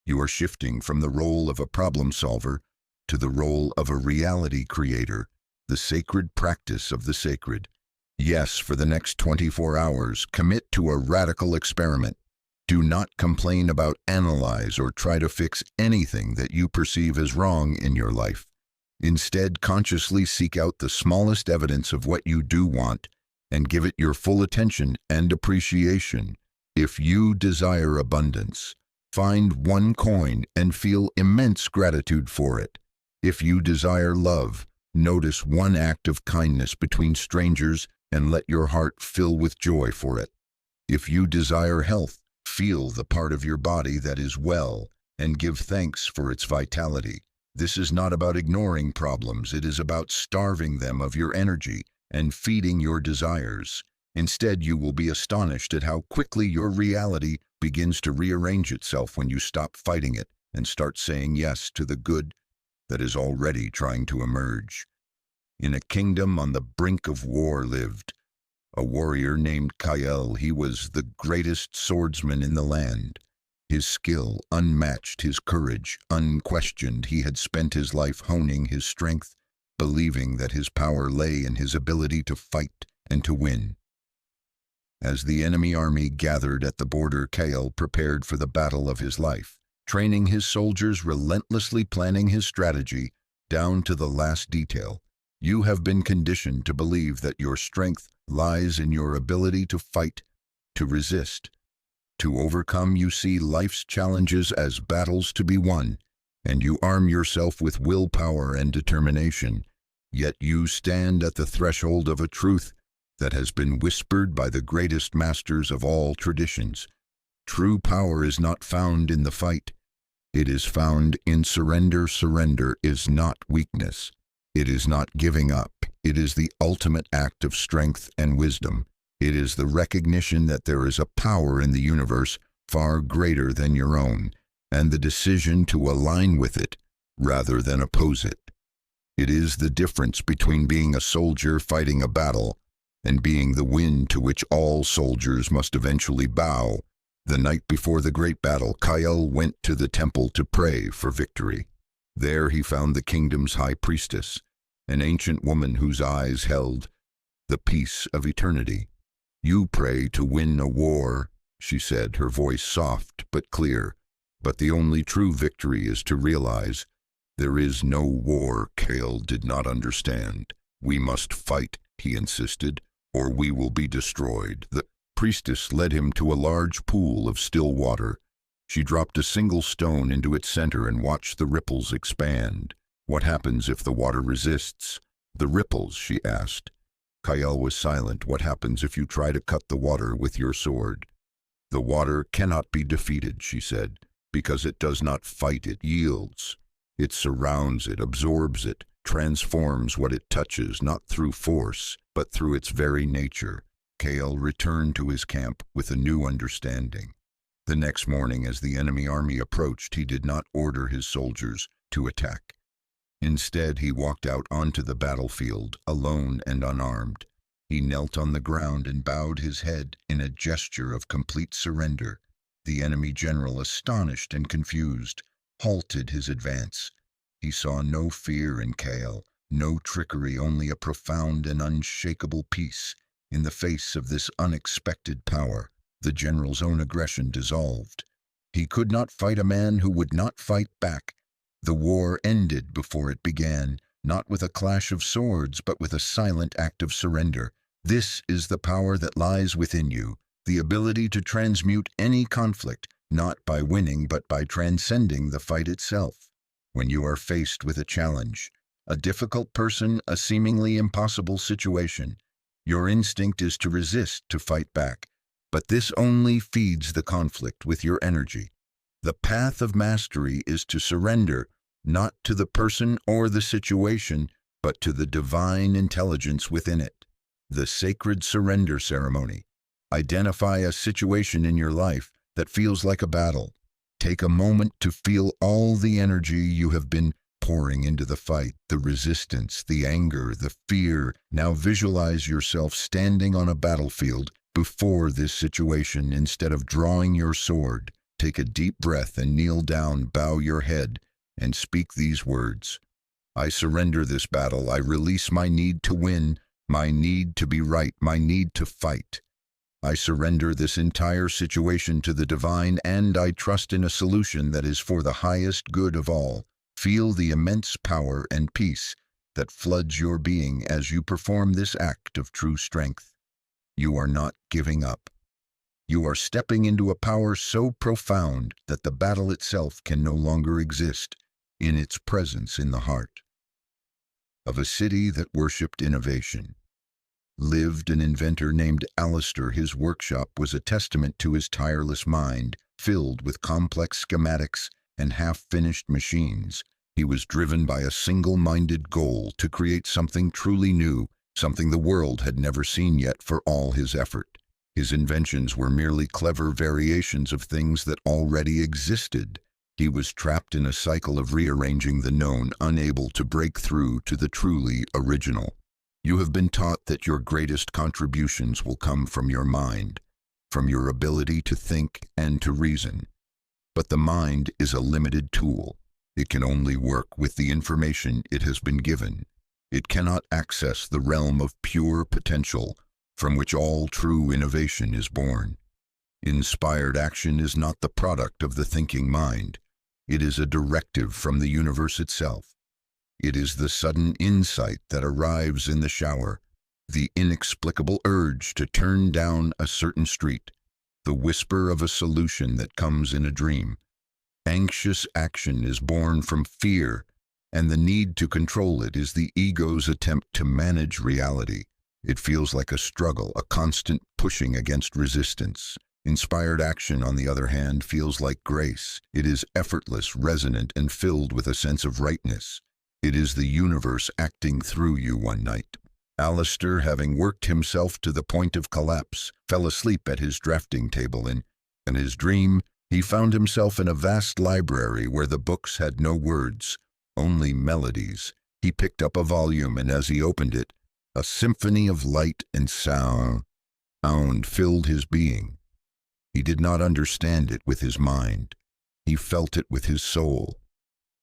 You are shifting from the role of a problem solver to the role of a reality creator, the sacred practice of the sacred. Yes, for the next 24 hours, commit to a radical experiment. Do not complain about, analyze, or try to fix anything that you perceive as wrong in your life. Instead, consciously seek out the smallest evidence of what you do want and give it your full attention and appreciation. If you desire abundance, find one coin and feel immense gratitude for it. If you desire love, notice one act of kindness between strangers and let your heart fill with joy for it. If you desire health, feel the part of your body that is well and give thanks for its vitality. This is not about ignoring problems. It is about starving them of your energy and feeding your desires. Instead, you will be astonished at how quickly your reality begins to rearrange itself when you stop fighting it and start saying yes to the good that is already trying to emerge. In a kingdom on the brink of war lived a warrior named Kael. He was the greatest swordsman in the land. His skill unmatched, his courage unquestioned. He had spent his life honing his strength, believing that his power lay in his ability to fight and to win. As the enemy army gathered at the border, Kael prepared for the battle of his life, training his soldiers, relentlessly planning his strategy down to the last detail. You have been conditioned to believe that your strength lies in your ability to fight, to resist, to overcome. You see life's challenges as battles to be won, and you arm yourself with willpower and determination. Yet you stand at the threshold of a truth that has been whispered by the greatest masters of all traditions. True power is not found in the fight. It is found in surrender. Surrender is not weakness. It is not giving up. It is the ultimate act of strength and wisdom. It is the recognition that there is a power in the universe far greater than your own, and the decision to align with it rather than oppose it. It is the difference between being a soldier fighting a battle and being the wind to which all soldiers must eventually bow. The night before the great battle, Kael went to the temple to pray for victory. There he found the kingdom's high priestess, an ancient woman whose eyes held the peace of eternity. "You pray to win a war," she said, her voice soft but clear. "But the only true victory is to realize there is no war." Kael did not understand. "We must fight," he insisted, "or we will be destroyed." The priestess led him to a large pool of still water. She dropped a single stone into its center and watched the ripples expand. "What happens if the water resists?" "The ripples?" she asked. Kael was silent. "What happens if you try to cut the water with your sword?" "The water cannot be defeated," she said, "because it does not fight, it yields. It surrounds it, absorbs it, transforms what it touches, not through force, but through its very nature." Kael returned to his camp with a new understanding. The next morning, as the enemy army approached, he did not order his soldiers to attack. Instead, he walked out onto the battlefield, alone and unarmed. He knelt on the ground and bowed his head in a gesture of complete surrender. The enemy general, astonished and confused, halted his advance. He saw no fear in Kael, no trickery, only a profound and unshakable peace. In the face of this unexpected power, the general's own aggression dissolved. He could not fight a man who would not fight back. The war ended before it began, not with a clash of swords, but with a silent act of surrender. This is the power that lies within you, the ability to transmute any conflict, not by winning, but by transcending the fight itself. When you are faced with a challenge, a difficult person, a seemingly impossible situation, your instinct is to resist, to fight back. But this only feeds the conflict with your energy. The path of mastery is to surrender, not to the person or the situation, but to the divine intelligence within it. The sacred surrender ceremony. Identify a situation in your life that feels like a battle. Take a moment to feel all the energy you have been pouring into the fight, the resistance, the anger, the fear. Now visualize yourself standing on a battlefield before this situation. Instead of drawing your sword, take a deep breath and kneel down, bow your head, and speak these words. "I surrender this battle. I release my need to win, my need to be right, my need to fight. I surrender this entire situation to the divine, and I trust in a solution that is for the highest good of all." Feel the immense power and peace that floods your being as you perform this act of true strength. You are not giving up. You are stepping into a power so profound that the battle itself can no longer exist in its presence. In the heart of a city that worshipped innovation lived an inventor named Alistair. His workshop was a testament to his tireless mind, filled with complex schematics and half-finished machines. He was driven by a single-minded goal to create something truly new something the world had never seen yet for all his effort. His inventions were merely clever variations of things that already existed. He was trapped in a cycle of rearranging the known, unable to break through to the truly original. You have been taught that your greatest contributions will come from your mind, from your ability to think and to reason. But the mind is a limited tool. It can only work with the information it has been given. It cannot access the realm of pure potential from which all true innovation is born. Inspired action is not the product of the thinking mind. It is a directive from the universe itself. It is the sudden insight that arrives in the shower, the inexplicable urge to turn down a certain street, the whisper of a solution that comes in a dream. Anxious action is born from fear, and the need to control it is the ego's attempt to manage reality. It feels like a struggle, a constant pushing against resistance. Inspired action, on the other hand, feels like grace. It is effortless, resonant, and filled with a sense of rightness. It is the universe acting through you one night. Alistair, having worked himself to the point of collapse, fell asleep at his drafting table. In his dream, he found himself in a vast library where the books had no words, only melodies. He picked up a volume, and as he opened it, a symphony of light and sound filled his being. He did not understand it with his mind. He felt it with his soul.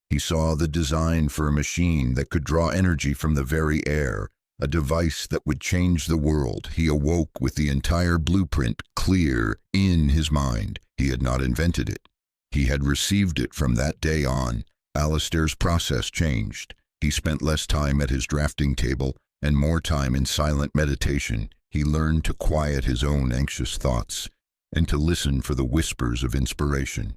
He saw the design for a machine that could draw energy from the very air, a device that would change the world. He awoke with the entire blueprint clear in his mind. He had not invented it. He had received it. From that day on, Alistair's process changed. He spent less time at his drafting table and more time in silent meditation. He learned to quiet his own anxious thoughts and to listen for the whispers of inspiration.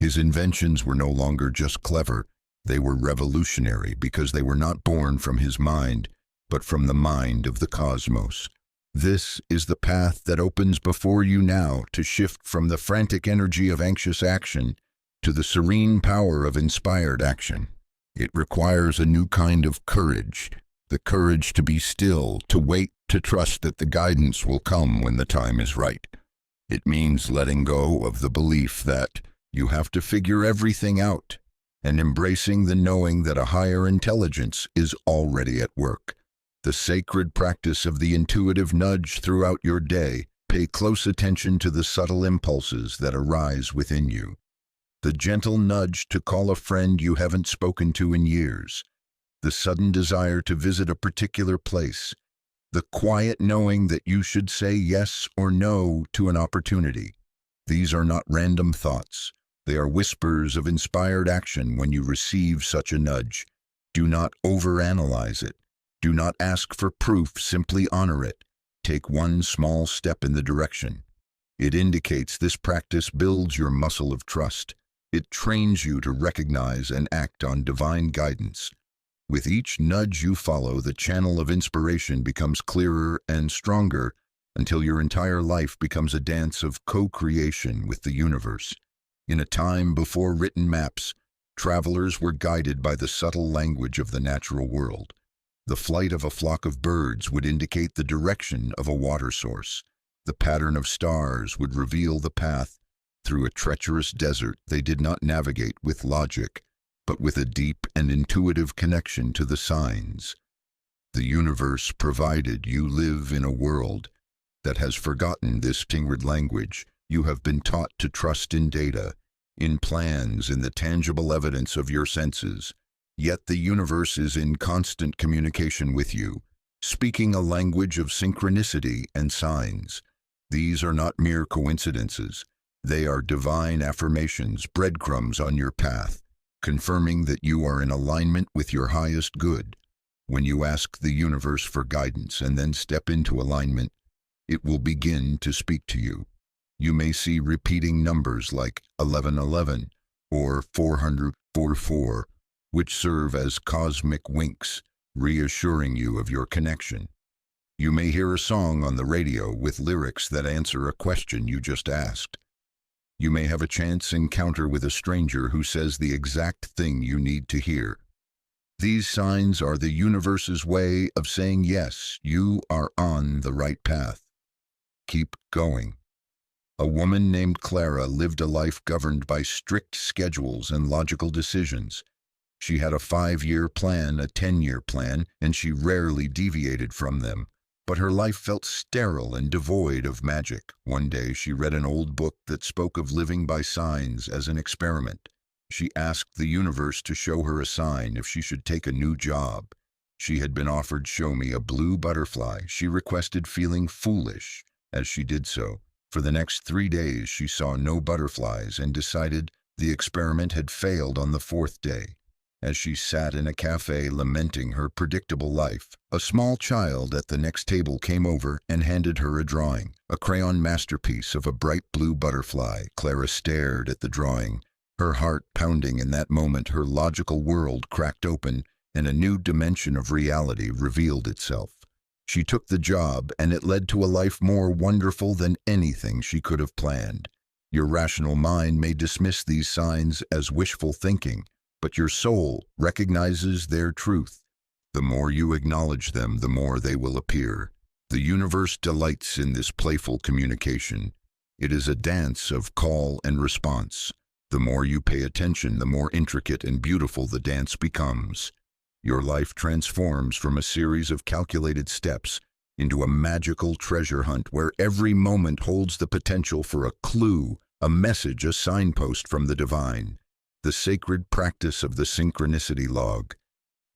His inventions were no longer just clever, they were revolutionary because they were not born from his mind, but from the mind of the cosmos. This is the path that opens before you now to shift from the frantic energy of anxious action to the serene power of inspired action. It requires a new kind of courage, the courage to be still, to wait, to trust that the guidance will come when the time is right. It means letting go of the belief that you have to figure everything out and embracing the knowing that a higher intelligence is already at work. The sacred practice of the intuitive nudge throughout your day. Pay close attention to the subtle impulses that arise within you. The gentle nudge to call a friend you haven't spoken to in years. The sudden desire to visit a particular place. The quiet knowing that you should say yes or no to an opportunity. These are not random thoughts. They are whispers of inspired action when you receive such a nudge. Do not overanalyze it. Do not ask for proof, simply honor it. Take one small step in the direction. It indicates this practice builds your muscle of trust. It trains you to recognize and act on divine guidance. With each nudge you follow, the channel of inspiration becomes clearer and stronger until your entire life becomes a dance of co-creation with the universe. In a time before written maps, travelers were guided by the subtle language of the natural world. The flight of a flock of birds would indicate the direction of a water source. The pattern of stars would reveal the path through a treacherous desert. They did not navigate with logic, but with a deep and intuitive connection to the signs. The universe provided you live in a world that has forgotten this tingered language. You have been taught to trust in data, in plans, in the tangible evidence of your senses. Yet the universe is in constant communication with you, speaking a language of synchronicity and signs. These are not mere coincidences. They are divine affirmations, breadcrumbs on your path, confirming that you are in alignment with your highest good. When you ask the universe for guidance and then step into alignment, it will begin to speak to you. You may see repeating numbers like 1111 or 444, which serve as cosmic winks, reassuring you of your connection. You may hear a song on the radio with lyrics that answer a question you just asked. You may have a chance encounter with a stranger who says the exact thing you need to hear. These signs are the universe's way of saying, yes, you are on the right path. Keep going. A woman named Clara lived a life governed by strict schedules and logical decisions. She had a 5-year plan, a 10-year plan, and she rarely deviated from them. But her life felt sterile and devoid of magic. One day she read an old book that spoke of living by signs as an experiment. She asked the universe to show her a sign if she should take a new job. She had been offered "Show me a blue butterfly." She requested, feeling foolish as she did so. For the next 3 days she saw no butterflies and decided the experiment had failed on the 4th day. As she sat in a cafe lamenting her predictable life, a small child at the next table came over and handed her a drawing, a crayon masterpiece of a bright blue butterfly. Clara stared at the drawing, her heart pounding. In that moment, her logical world cracked open and a new dimension of reality revealed itself. She took the job, and it led to a life more wonderful than anything she could have planned. Your rational mind may dismiss these signs as wishful thinking, but your soul recognizes their truth. The more you acknowledge them, the more they will appear. The universe delights in this playful communication. It is a dance of call and response. The more you pay attention, the more intricate and beautiful the dance becomes. Your life transforms from a series of calculated steps into a magical treasure hunt where every moment holds the potential for a clue, a message, a signpost from the divine. The sacred practice of the synchronicity log.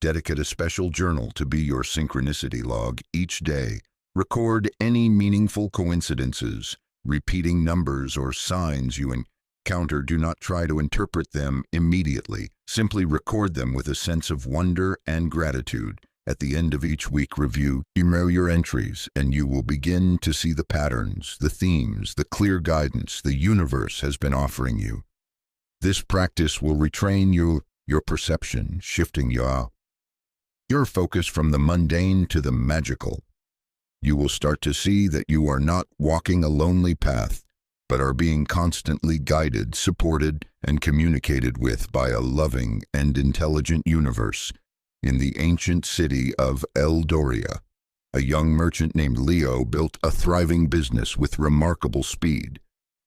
Dedicate a special journal to be your synchronicity log each day. Record any meaningful coincidences, repeating numbers or signs you encounter. Do not try to interpret them immediately. Simply record them with a sense of wonder and gratitude. At the end of each week, review your entries, and you will begin to see the patterns, the themes, the clear guidance the universe has been offering you. This practice will retrain your perception, shifting your focus from the mundane to the magical. You will start to see that you are not walking a lonely path, but are being constantly guided, supported, and communicated with by a loving and intelligent universe. In the ancient city of Eldoria, a young merchant named Leo built a thriving business with remarkable speed.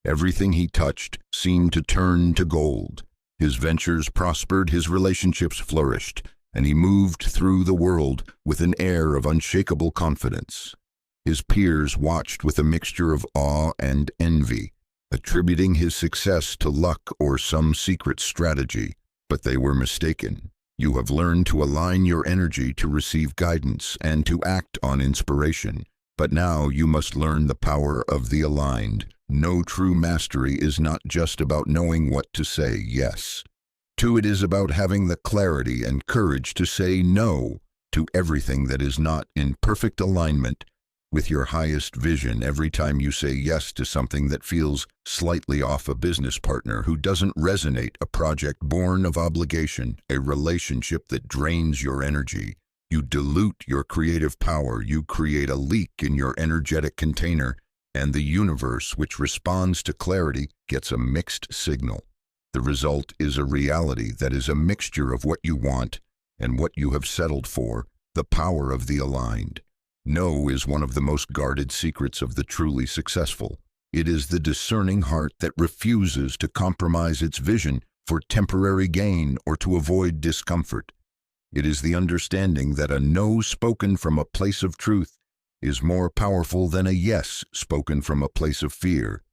Everything he touched seemed to turn to gold. His ventures prospered, his relationships flourished, and he moved through the world with an air of unshakable confidence. His peers watched with a mixture of awe and envy, attributing his success to luck or some secret strategy, but they were mistaken. You have learned to align your energy to receive guidance and to act on inspiration, but now you must learn the power of the aligned. No, true mastery is not just about knowing what to say yes to. It is about having the clarity and courage to say no to everything that is not in perfect alignment with your highest vision. Every time you say yes to something that feels slightly off, a business partner who doesn't resonate, a project born of obligation, a relationship that drains your energy, you dilute your creative power. You create a leak in your energetic container, and the universe, which responds to clarity, gets a mixed signal. The result is a reality that is a mixture of what you want and what you have settled for. The power of the aligned. No is one of the most guarded secrets of the truly successful. It is the discerning heart that refuses to compromise its vision for temporary gain or to avoid discomfort. It is the understanding that a no spoken from a place of truth is more powerful than a yes spoken from a place of fear.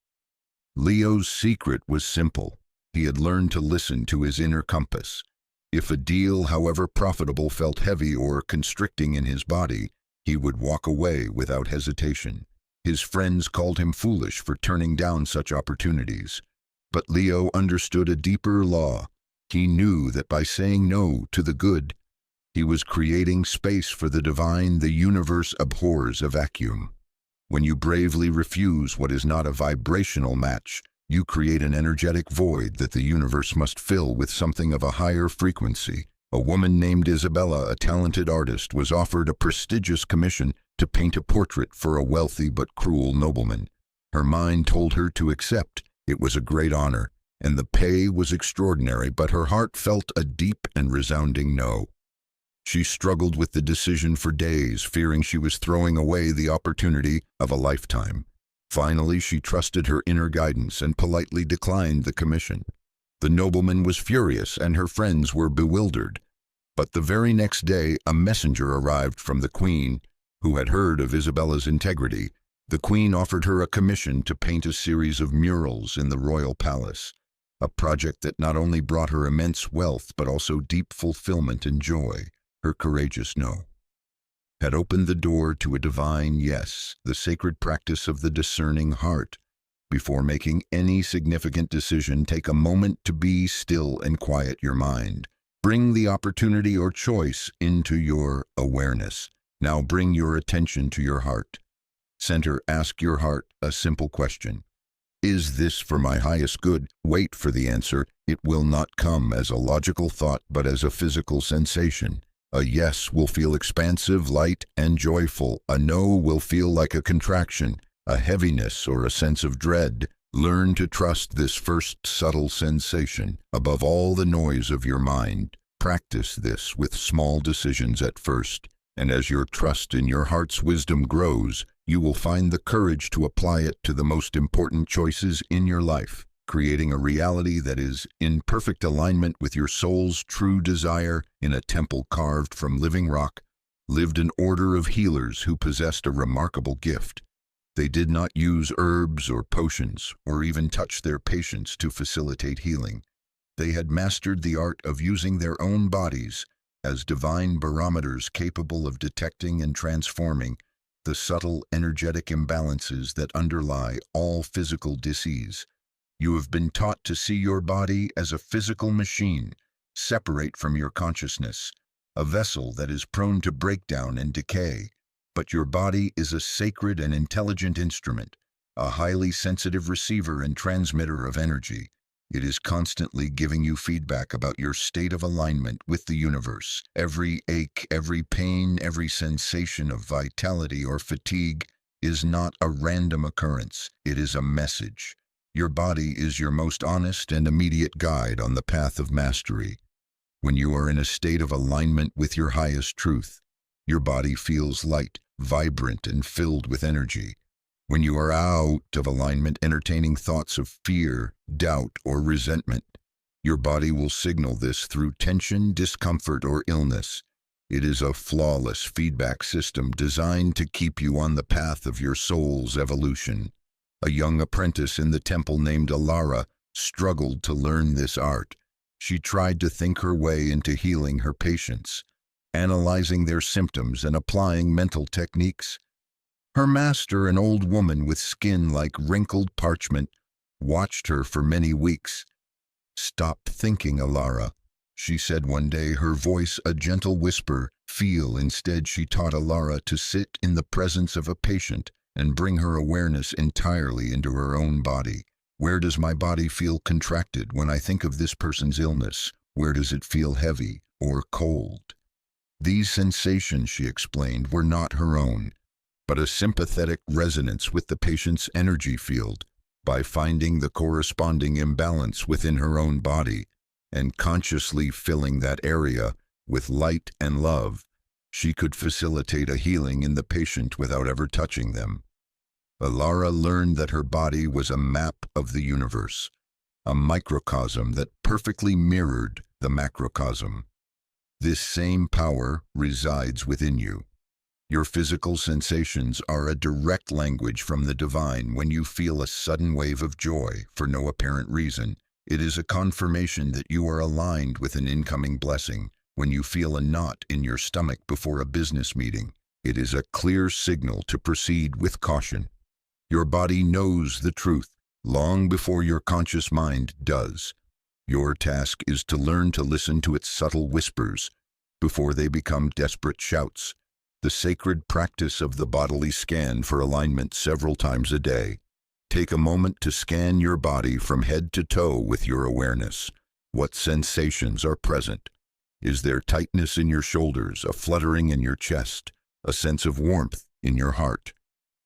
Leo's secret was simple. He had learned to listen to his inner compass. If a deal, however profitable, felt heavy or constricting in his body, he would walk away without hesitation. His friends called him foolish for turning down such opportunities. But Leo understood a deeper law. He knew that by saying no to the good, he was creating space for the divine. The universe abhors a vacuum. When you bravely refuse what is not a vibrational match, you create an energetic void that the universe must fill with something of a higher frequency. A woman named Isabella, a talented artist, was offered a prestigious commission to paint a portrait for a wealthy but cruel nobleman. Her mind told her to accept. It was a great honor, and the pay was extraordinary, but her heart felt a deep and resounding no. She struggled with the decision for days, fearing she was throwing away the opportunity of a lifetime. Finally, she trusted her inner guidance and politely declined the commission. The nobleman was furious, and her friends were bewildered. But the very next day, a messenger arrived from the queen, who had heard of Isabella's integrity. The queen offered her a commission to paint a series of murals in the royal palace, a project that not only brought her immense wealth but also deep fulfillment and joy. Her courageous no had opened the door to a divine yes, the sacred practice of the discerning heart. Before making any significant decision, take a moment to be still and quiet your mind. Bring the opportunity or choice into your awareness. Now bring your attention to your heart. Center, ask your heart a simple question. Is this for my highest good? Wait for the answer. It will not come as a logical thought, but as a physical sensation. A yes will feel expansive, light, and joyful. A no will feel like a contraction, a heaviness, or a sense of dread. Learn to trust this first subtle sensation above all the noise of your mind. Practice this with small decisions at first, and as your trust in your heart's wisdom grows, you will find the courage to apply it to the most important choices in your life, creating a reality that is in perfect alignment with your soul's true desire. In a temple carved from living rock lived an order of healers who possessed a remarkable gift. They did not use herbs or potions, or even touch their patients to facilitate healing. They had mastered the art of using their own bodies as divine barometers capable of detecting and transforming the subtle energetic imbalances that underlie all physical disease. You have been taught to see your body as a physical machine, separate from your consciousness, a vessel that is prone to breakdown and decay. But your body is a sacred and intelligent instrument, a highly sensitive receiver and transmitter of energy. It is constantly giving you feedback about your state of alignment with the universe. Every ache, every pain, every sensation of vitality or fatigue is not a random occurrence. It is a message. Your body is your most honest and immediate guide on the path of mastery. When you are in a state of alignment with your highest truth, your body feels light, vibrant, and filled with energy. When you are out of alignment, entertaining thoughts of fear, doubt, or resentment, your body will signal this through tension, discomfort, or illness. It is a flawless feedback system designed to keep you on the path of your soul's evolution. A young apprentice in the temple named Alara struggled to learn this art. She tried to think her way into healing her patients, analyzing their symptoms and applying mental techniques. Her master, an old woman with skin like wrinkled parchment, watched her for many weeks. "Stop thinking, Alara," she said one day, her voice a gentle whisper. "Feel." Instead, she taught Alara to sit in the presence of a patient and bring her awareness entirely into her own body. Where does my body feel contracted when I think of this person's illness? Where does it feel heavy or cold? These sensations, she explained, were not her own, but a sympathetic resonance with the patient's energy field. By finding the corresponding imbalance within her own body and consciously filling that area with light and love, she could facilitate a healing in the patient without ever touching them. Alara learned that her body was a map of the universe, a microcosm that perfectly mirrored the macrocosm. This same power resides within you. Your physical sensations are a direct language from the divine. When you feel a sudden wave of joy for no apparent reason, it is a confirmation that you are aligned with an incoming blessing. When you feel a knot in your stomach before a business meeting, it is a clear signal to proceed with caution. Your body knows the truth long before your conscious mind does. Your task is to learn to listen to its subtle whispers before they become desperate shouts. The sacred practice of the bodily scan for alignment several times a day. Take a moment to scan your body from head to toe with your awareness. What sensations are present? Is there tightness in your shoulders, a fluttering in your chest, a sense of warmth in your heart?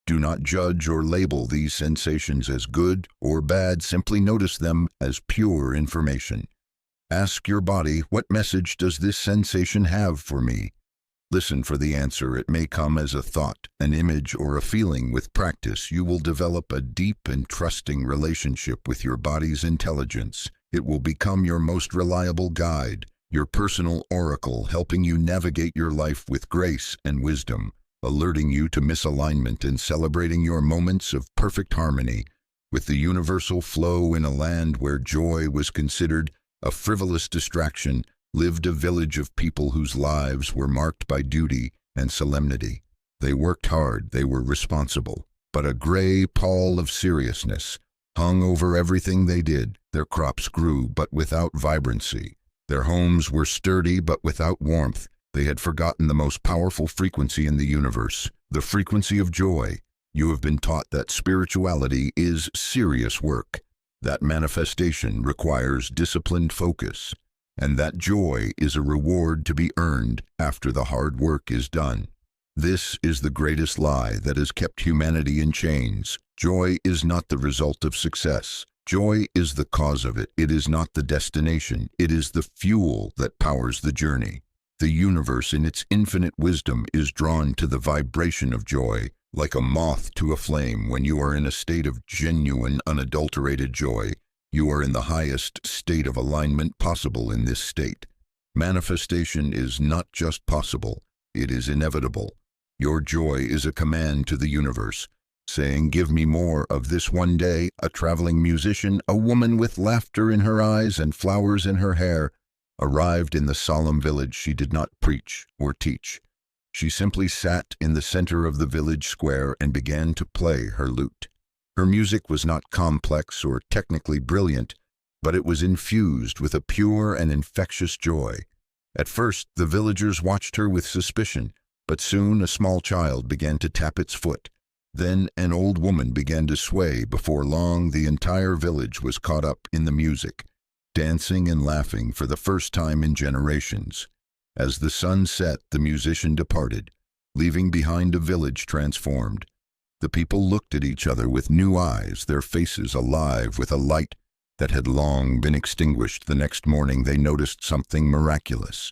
Do not judge or label these sensations as good or bad. Simply notice them as pure information. Ask your body, what message does this sensation have for me? Listen for the answer. It may come as a thought, an image, or a feeling. With practice, you will develop a deep and trusting relationship with your body's intelligence. It will become your most reliable guide, your personal oracle, helping you navigate your life with grace and wisdom, alerting you to misalignment and celebrating your moments of perfect harmony with the universal flow. In a land where joy was considered a frivolous distraction, lived a village of people whose lives were marked by duty and solemnity. They worked hard, they were responsible, but a gray pall of seriousness hung over everything they did. Their crops grew, but without vibrancy. Their homes were sturdy, but without warmth. They had forgotten the most powerful frequency in the universe, the frequency of joy. You have been taught that spirituality is serious work, that manifestation requires disciplined focus, and that joy is a reward to be earned after the hard work is done. This is the greatest lie that has kept humanity in chains. Joy is not the result of success. Joy is the cause of it. It is not the destination. It is the fuel that powers the journey. The universe, in its infinite wisdom, is drawn to the vibration of joy, like a moth to a flame. When you are in a state of genuine, unadulterated joy, you are in the highest state of alignment possible. In this state, manifestation is not just possible, it is inevitable. Your joy is a command to the universe, saying, "Give me more of this." One day, a traveling musician, a woman with laughter in her eyes and flowers in her hair, arrived in the solemn village. She did not preach or teach. She simply sat in the center of the village square and began to play her lute. Her music was not complex or technically brilliant, but it was infused with a pure and infectious joy. At first, the villagers watched her with suspicion, but soon a small child began to tap its foot. Then an old woman began to sway. Before long, the entire village was caught up in the music, dancing and laughing for the first time in generations. As the sun set, the musician departed, leaving behind a village transformed. The people looked at each other with new eyes, their faces alive with a light that had long been extinguished. The next morning they noticed something miraculous.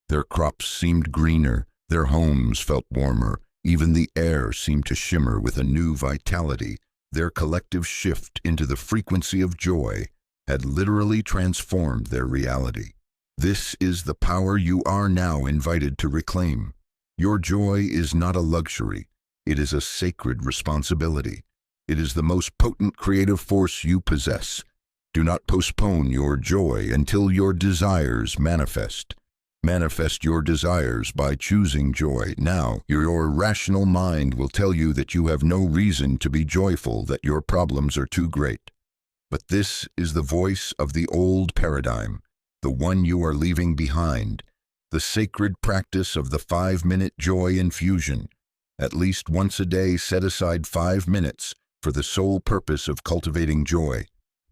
Their crops seemed greener, their homes felt warmer, even the air seemed to shimmer with a new vitality. Their collective shift into the frequency of joy had literally transformed their reality. This is the power you are now invited to reclaim. Your joy is not a luxury. It is a sacred responsibility. It is the most potent creative force you possess. Do not postpone your joy until your desires manifest. Manifest your desires by choosing joy now. Your rational mind will tell you that you have no reason to be joyful, that your problems are too great. But this is the voice of the old paradigm, the one you are leaving behind, the sacred practice of the 5-minute joy infusion. At least once a day, set aside 5 minutes for the sole purpose of cultivating joy.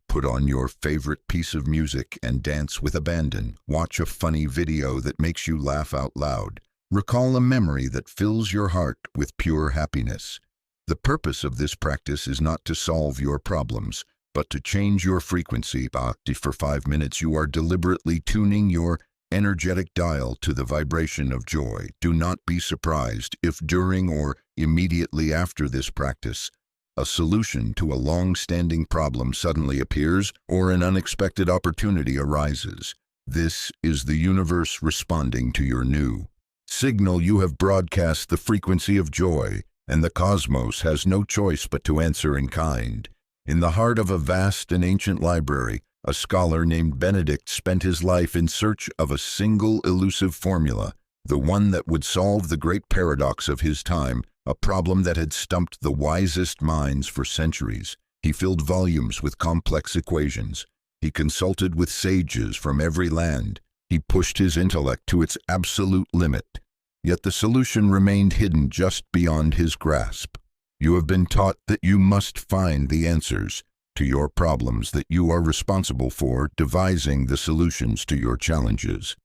Put on your favorite piece of music and dance with abandon. Watch a funny video that makes you laugh out loud. Recall a memory that fills your heart with pure happiness. The purpose of this practice is not to solve your problems, but to change your frequency. For 5 minutes, you are deliberately tuning your energetic dial to the vibration of joy. Do not be surprised if during or immediately after this practice, a solution to a long-standing problem suddenly appears or an unexpected opportunity arises. This is the universe responding to your new signal. You have broadcast the frequency of joy, and the cosmos has no choice but to answer in kind. In the heart of a vast and ancient library, a scholar named Benedict spent his life in search of a single elusive formula, the one that would solve the great paradox of his time, a problem that had stumped the wisest minds for centuries. He filled volumes with complex equations. He consulted with sages from every land. He pushed his intellect to its absolute limit. Yet the solution remained hidden just beyond his grasp. You have been taught that you must find the answers to your problems, that you are responsible for devising the solutions to your challenges.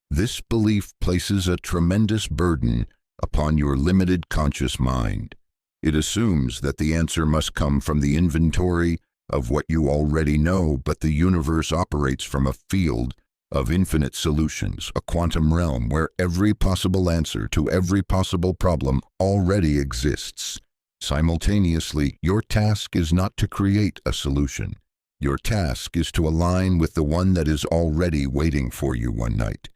This belief places a tremendous burden upon your limited conscious mind. It assumes that the answer must come from the inventory of what you already know, but the universe operates from a field of infinite solutions, a quantum realm where every possible answer to every possible problem already exists. Simultaneously, your task is not to create a solution. Your task is to align with the one that is already waiting for you one night.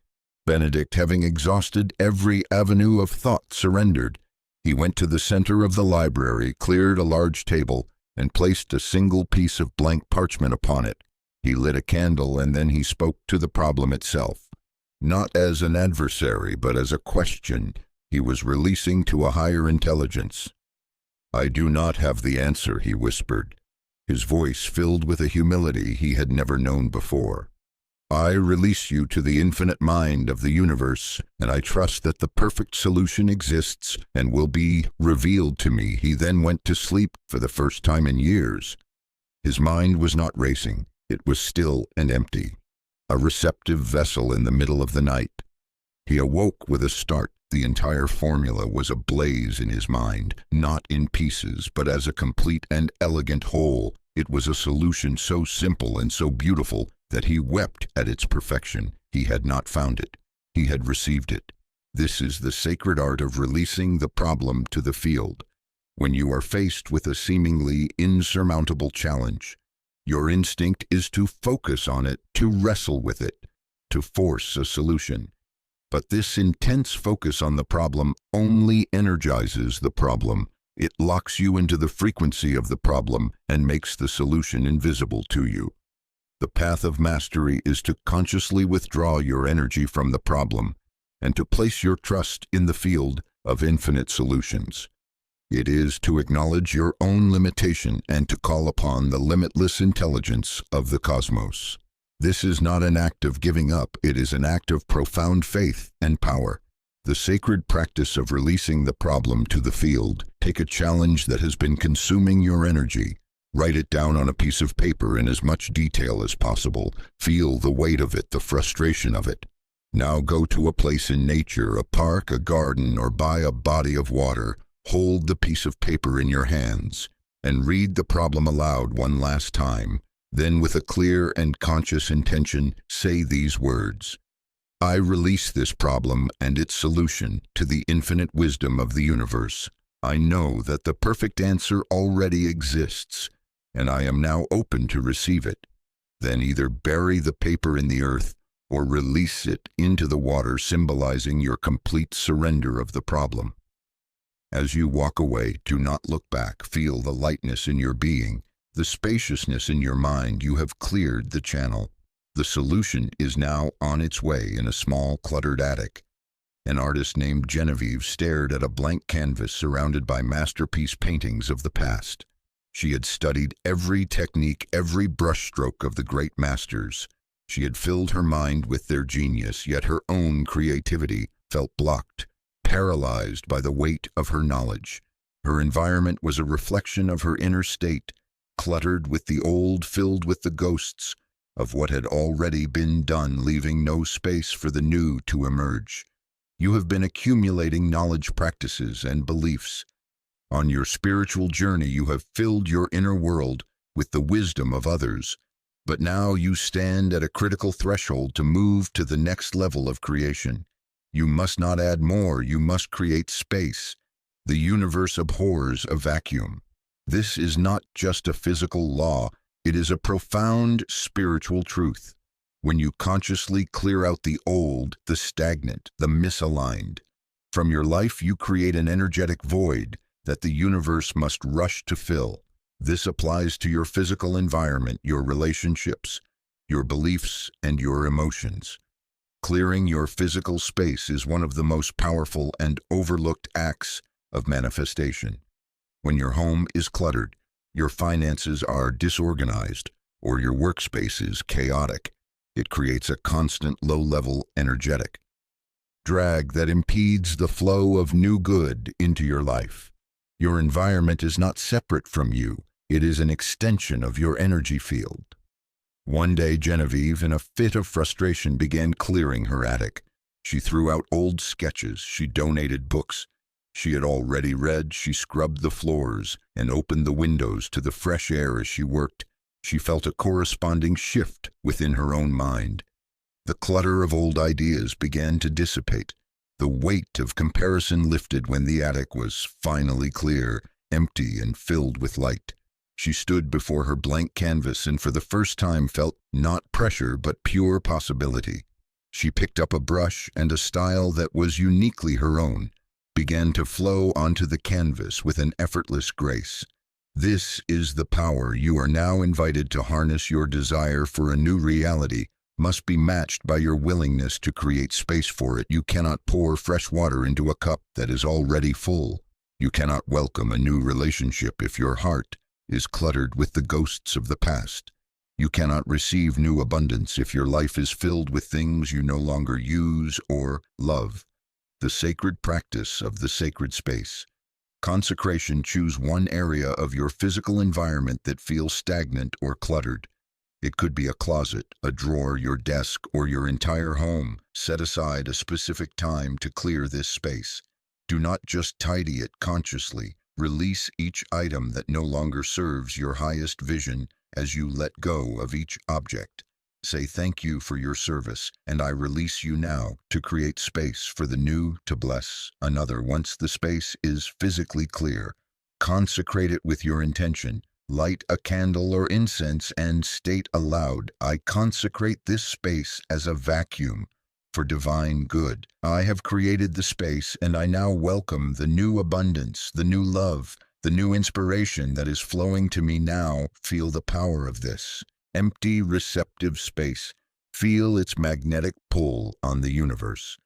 Benedict, having exhausted every avenue of thought, surrendered. He went to the center of the library, cleared a large table, and placed a single piece of blank parchment upon it. He lit a candle, and then he spoke to the problem itself. Not as an adversary, but as a question he was releasing to a higher intelligence. "I do not have the answer," he whispered, his voice filled with a humility he had never known before. "I release you to the infinite mind of the universe, and I trust that the perfect solution exists and will be revealed to me." He then went to sleep for the first time in years. His mind was not racing. It was still and empty, a receptive vessel in the middle of the night. He awoke with a start. The entire formula was ablaze in his mind, not in pieces, but as a complete and elegant whole. It was a solution so simple and so beautiful that he wept at its perfection. He had not found it. He had received it. This is the sacred art of releasing the problem to the field. When you are faced with a seemingly insurmountable challenge, your instinct is to focus on it, to wrestle with it, to force a solution. But this intense focus on the problem only energizes the problem. It locks you into the frequency of the problem and makes the solution invisible to you. The path of mastery is to consciously withdraw your energy from the problem and to place your trust in the field of infinite solutions. It is to acknowledge your own limitation and to call upon the limitless intelligence of the cosmos. This is not an act of giving up, it is an act of profound faith and power. The sacred practice of releasing the problem to the field. Take a challenge that has been consuming your energy. Write it down on a piece of paper in as much detail as possible. Feel the weight of it, the frustration of it. Now go to a place in nature, a park, a garden, or by a body of water. Hold the piece of paper in your hands and read the problem aloud one last time. Then, with a clear and conscious intention, say these words: "I release this problem and its solution to the infinite wisdom of the universe. I know that the perfect answer already exists, and I am now open to receive it." Then either bury the paper in the earth or release it into the water, symbolizing your complete surrender of the problem. As you walk away, do not look back. Feel the lightness in your being, the spaciousness in your mind. You have cleared the channel. The solution is now on its way in a small, cluttered attic. An artist named Genevieve stared at a blank canvas surrounded by masterpiece paintings of the past. She had studied every technique, every brushstroke of the great masters. She had filled her mind with their genius, yet her own creativity felt blocked, paralyzed by the weight of her knowledge. Her environment was a reflection of her inner state, cluttered with the old, filled with the ghosts of what had already been done, leaving no space for the new to emerge. You have been accumulating knowledge, practices, and beliefs. On your spiritual journey, you have filled your inner world with the wisdom of others. But now you stand at a critical threshold to move to the next level of creation. You must not add more, you must create space. The universe abhors a vacuum. This is not just a physical law, it is a profound spiritual truth. When you consciously clear out the old, the stagnant, the misaligned, from your life you create an energetic void that the universe must rush to fill. This applies to your physical environment, your relationships, your beliefs, and your emotions. Clearing your physical space is one of the most powerful and overlooked acts of manifestation. When your home is cluttered, your finances are disorganized, or your workspace is chaotic, it creates a constant low-level energetic drag that impedes the flow of new good into your life. Your environment is not separate from you, it is an extension of your energy field. One day, Genevieve, in a fit of frustration, began clearing her attic. She threw out old sketches, she donated books she had already read, she scrubbed the floors and opened the windows to the fresh air as she worked. She felt a corresponding shift within her own mind. The clutter of old ideas began to dissipate. The weight of comparison lifted when the attic was finally clear, empty and filled with light. She stood before her blank canvas and for the first time felt not pressure but pure possibility. She picked up a brush and a style that was uniquely her own, began to flow onto the canvas with an effortless grace. This is the power you are now invited to harness. Your desire for a new reality must be matched by your willingness to create space for it. You cannot pour fresh water into a cup that is already full. You cannot welcome a new relationship if your heart is cluttered with the ghosts of the past. You cannot receive new abundance if your life is filled with things you no longer use or love. The sacred practice of the sacred space. Consecration. Choose one area of your physical environment that feels stagnant or cluttered. It could be a closet, a drawer, your desk, or your entire home. Set aside a specific time to clear this space. Do not just tidy it consciously. Release each item that no longer serves your highest vision as you let go of each object. Say thank you for your service, and I release you now to create space for the new to bless another. Once the space is physically clear, consecrate it with your intention. Light a candle or incense and state aloud, I consecrate this space as a vacuum for divine good. I have created the space and I now welcome the new abundance, the new love, the new inspiration that is flowing to me now. Feel the power of this empty, receptive space. Feel its magnetic pull on the universe.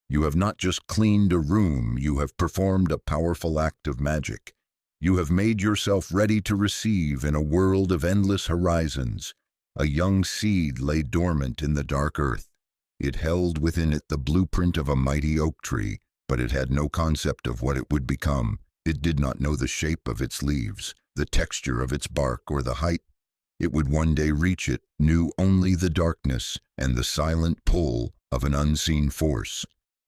You have not just cleaned a room, you have performed a powerful act of magic. You have made yourself ready to receive in a world of endless horizons. A young seed lay dormant in the dark earth. It held within it the blueprint of a mighty oak tree, but it had no concept of what it would become. It did not know the shape of its leaves, the texture of its bark, or the height it would one day reach. It knew only the darkness and the silent pull of an unseen force.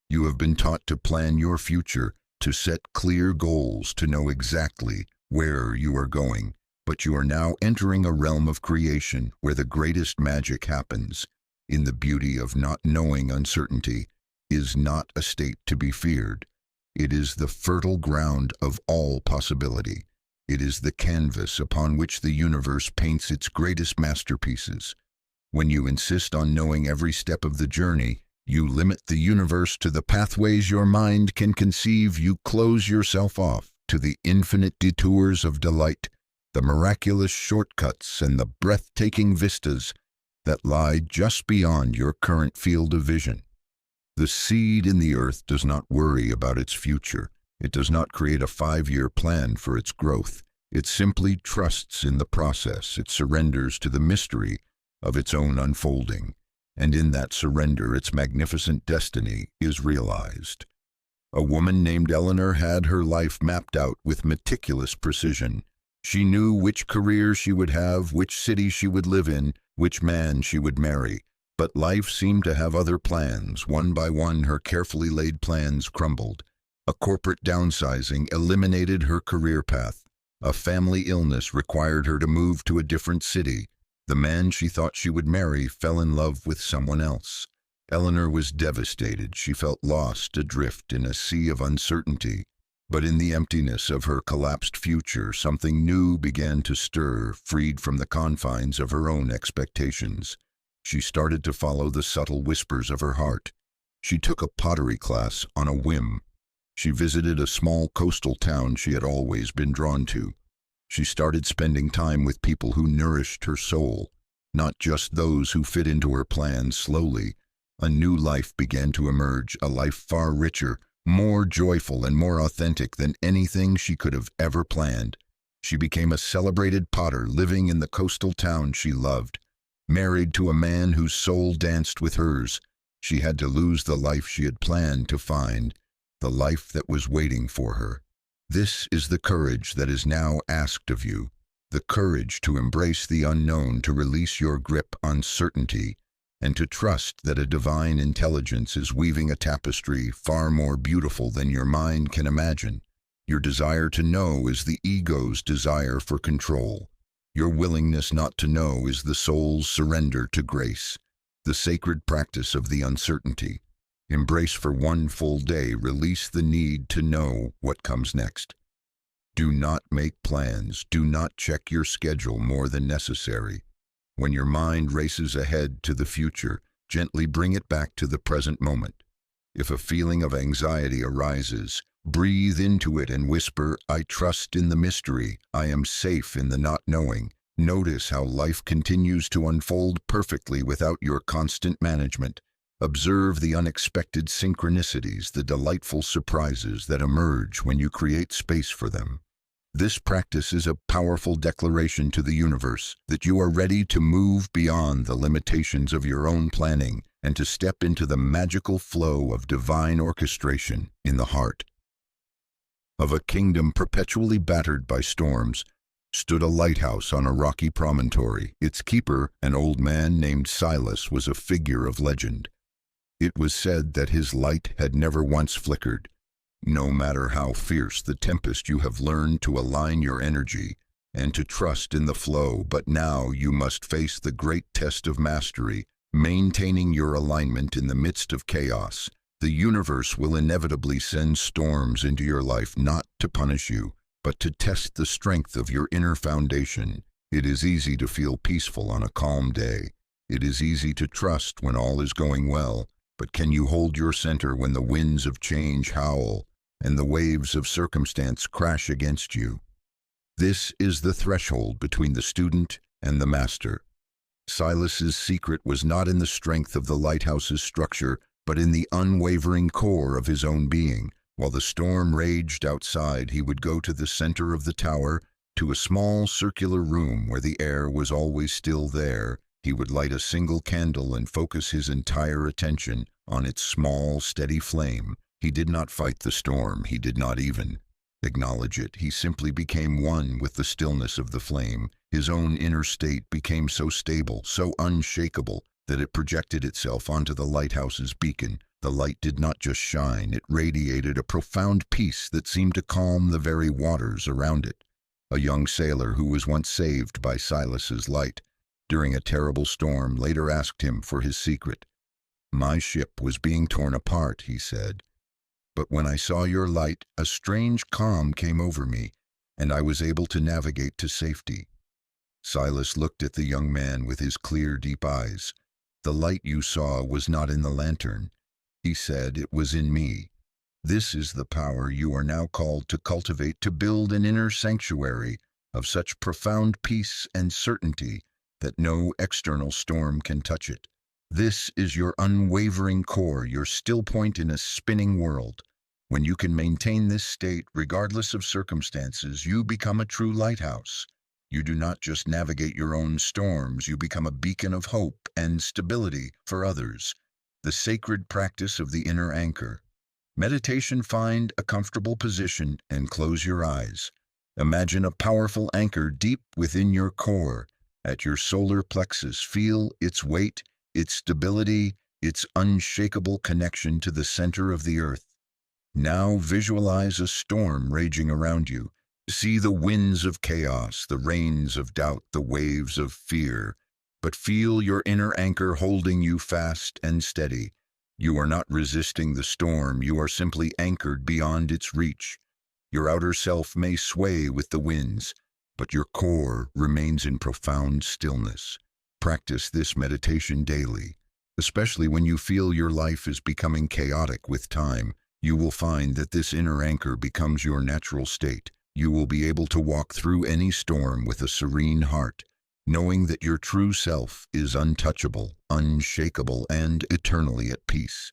You have been taught to plan your future, to set clear goals, to know exactly where you are going. But you are now entering a realm of creation where the greatest magic happens. In the beauty of not knowing, uncertainty is not a state to be feared. It is the fertile ground of all possibility. It is the canvas upon which the universe paints its greatest masterpieces. When you insist on knowing every step of the journey, you limit the universe to the pathways your mind can conceive. You close yourself off to the infinite detours of delight, the miraculous shortcuts and the breathtaking vistas that lie just beyond your current field of vision. The seed in the earth does not worry about its future. It does not create a 5-year plan for its growth. It simply trusts in the process. It surrenders to the mystery of its own unfolding. And in that surrender, its magnificent destiny is realized. A woman named Eleanor had her life mapped out with meticulous precision. She knew which career she would have, which city she would live in, which man she would marry. But life seemed to have other plans. One by one, her carefully laid plans crumbled. A corporate downsizing eliminated her career path. A family illness required her to move to a different city. The man she thought she would marry fell in love with someone else. Eleanor was devastated. She felt lost, adrift in a sea of uncertainty. But in the emptiness of her collapsed future, something new began to stir, freed from the confines of her own expectations. She started to follow the subtle whispers of her heart. She took a pottery class on a whim. She visited a small coastal town she had always been drawn to. She started spending time with people who nourished her soul, not just those who fit into her plans. Slowly, a new life began to emerge, a life far richer, more joyful and more authentic than anything she could have ever planned. She became a celebrated potter living in the coastal town she loved. Married to a man whose soul danced with hers, she had to lose the life she had planned to find, the life that was waiting for her. This is the courage that is now asked of you, the courage to embrace the unknown, to release your grip on certainty, and to trust that a divine intelligence is weaving a tapestry far more beautiful than your mind can imagine. Your desire to know is the ego's desire for control. Your willingness not to know is the soul's surrender to grace. The sacred practice of the uncertainty. Embrace for one full day, release the need to know what comes next. Do not make plans, do not check your schedule more than necessary. When your mind races ahead to the future, gently bring it back to the present moment. If a feeling of anxiety arises, breathe into it and whisper, "I trust in the mystery, I am safe in the not knowing." Notice how life continues to unfold perfectly without your constant management. Observe the unexpected synchronicities, the delightful surprises that emerge when you create space for them. This practice is a powerful declaration to the universe that you are ready to move beyond the limitations of your own planning and to step into the magical flow of divine orchestration in the heart of a kingdom perpetually battered by storms. Stood a lighthouse on a rocky promontory. Its keeper, an old man named Silas, was a figure of legend. It was said that his light had never once flickered. No matter how fierce the tempest, you have learned to align your energy and to trust in the flow, but now you must face the great test of mastery, maintaining your alignment in the midst of chaos. The universe will inevitably send storms into your life, not to punish you, but to test the strength of your inner foundation. It is easy to feel peaceful on a calm day. It is easy to trust when all is going well, but can you hold your center when the winds of change howl and the waves of circumstance crash against you? This is the threshold between the student and the master. Silas's secret was not in the strength of the lighthouse's structure, but in the unwavering core of his own being. While the storm raged outside, he would go to the center of the tower, to a small circular room where the air was always still there. He would light a single candle and focus his entire attention on its small, steady flame. He did not fight the storm. He did not even acknowledge it. He simply became one with the stillness of the flame. His own inner state became so stable, so unshakable, that it projected itself onto the lighthouse's beacon. The light did not just shine, it radiated a profound peace that seemed to calm the very waters around it. A young sailor who was once saved by Silas's light during a terrible storm later asked him for his secret. "My ship was being torn apart," he said, "but when I saw your light, a strange calm came over me, and I was able to navigate to safety." Silas looked at the young man with his clear, deep eyes. "The light you saw was not in the lantern," he said, "it was in me. This is the power you are now called to cultivate, to build an inner sanctuary of such profound peace and certainty that no external storm can touch it. This is your unwavering core, your still point in a spinning world. When you can maintain this state, regardless of circumstances, you become a true lighthouse. You do not just navigate your own storms, you become a beacon of hope and stability for others." The sacred practice of the inner anchor. Meditation. Find a comfortable position and close your eyes. Imagine a powerful anchor deep within your core, at your solar plexus. Feel its weight, its stability, its unshakable connection to the center of the earth. Now visualize a storm raging around you. See the winds of chaos, the rains of doubt, the waves of fear. But feel your inner anchor holding you fast and steady. You are not resisting the storm, you are simply anchored beyond its reach. Your outer self may sway with the winds, but your core remains in profound stillness. Practice this meditation daily, especially when you feel your life is becoming chaotic with time. You will find that this inner anchor becomes your natural state. You will be able to walk through any storm with a serene heart, knowing that your true self is untouchable, unshakable, and eternally at peace.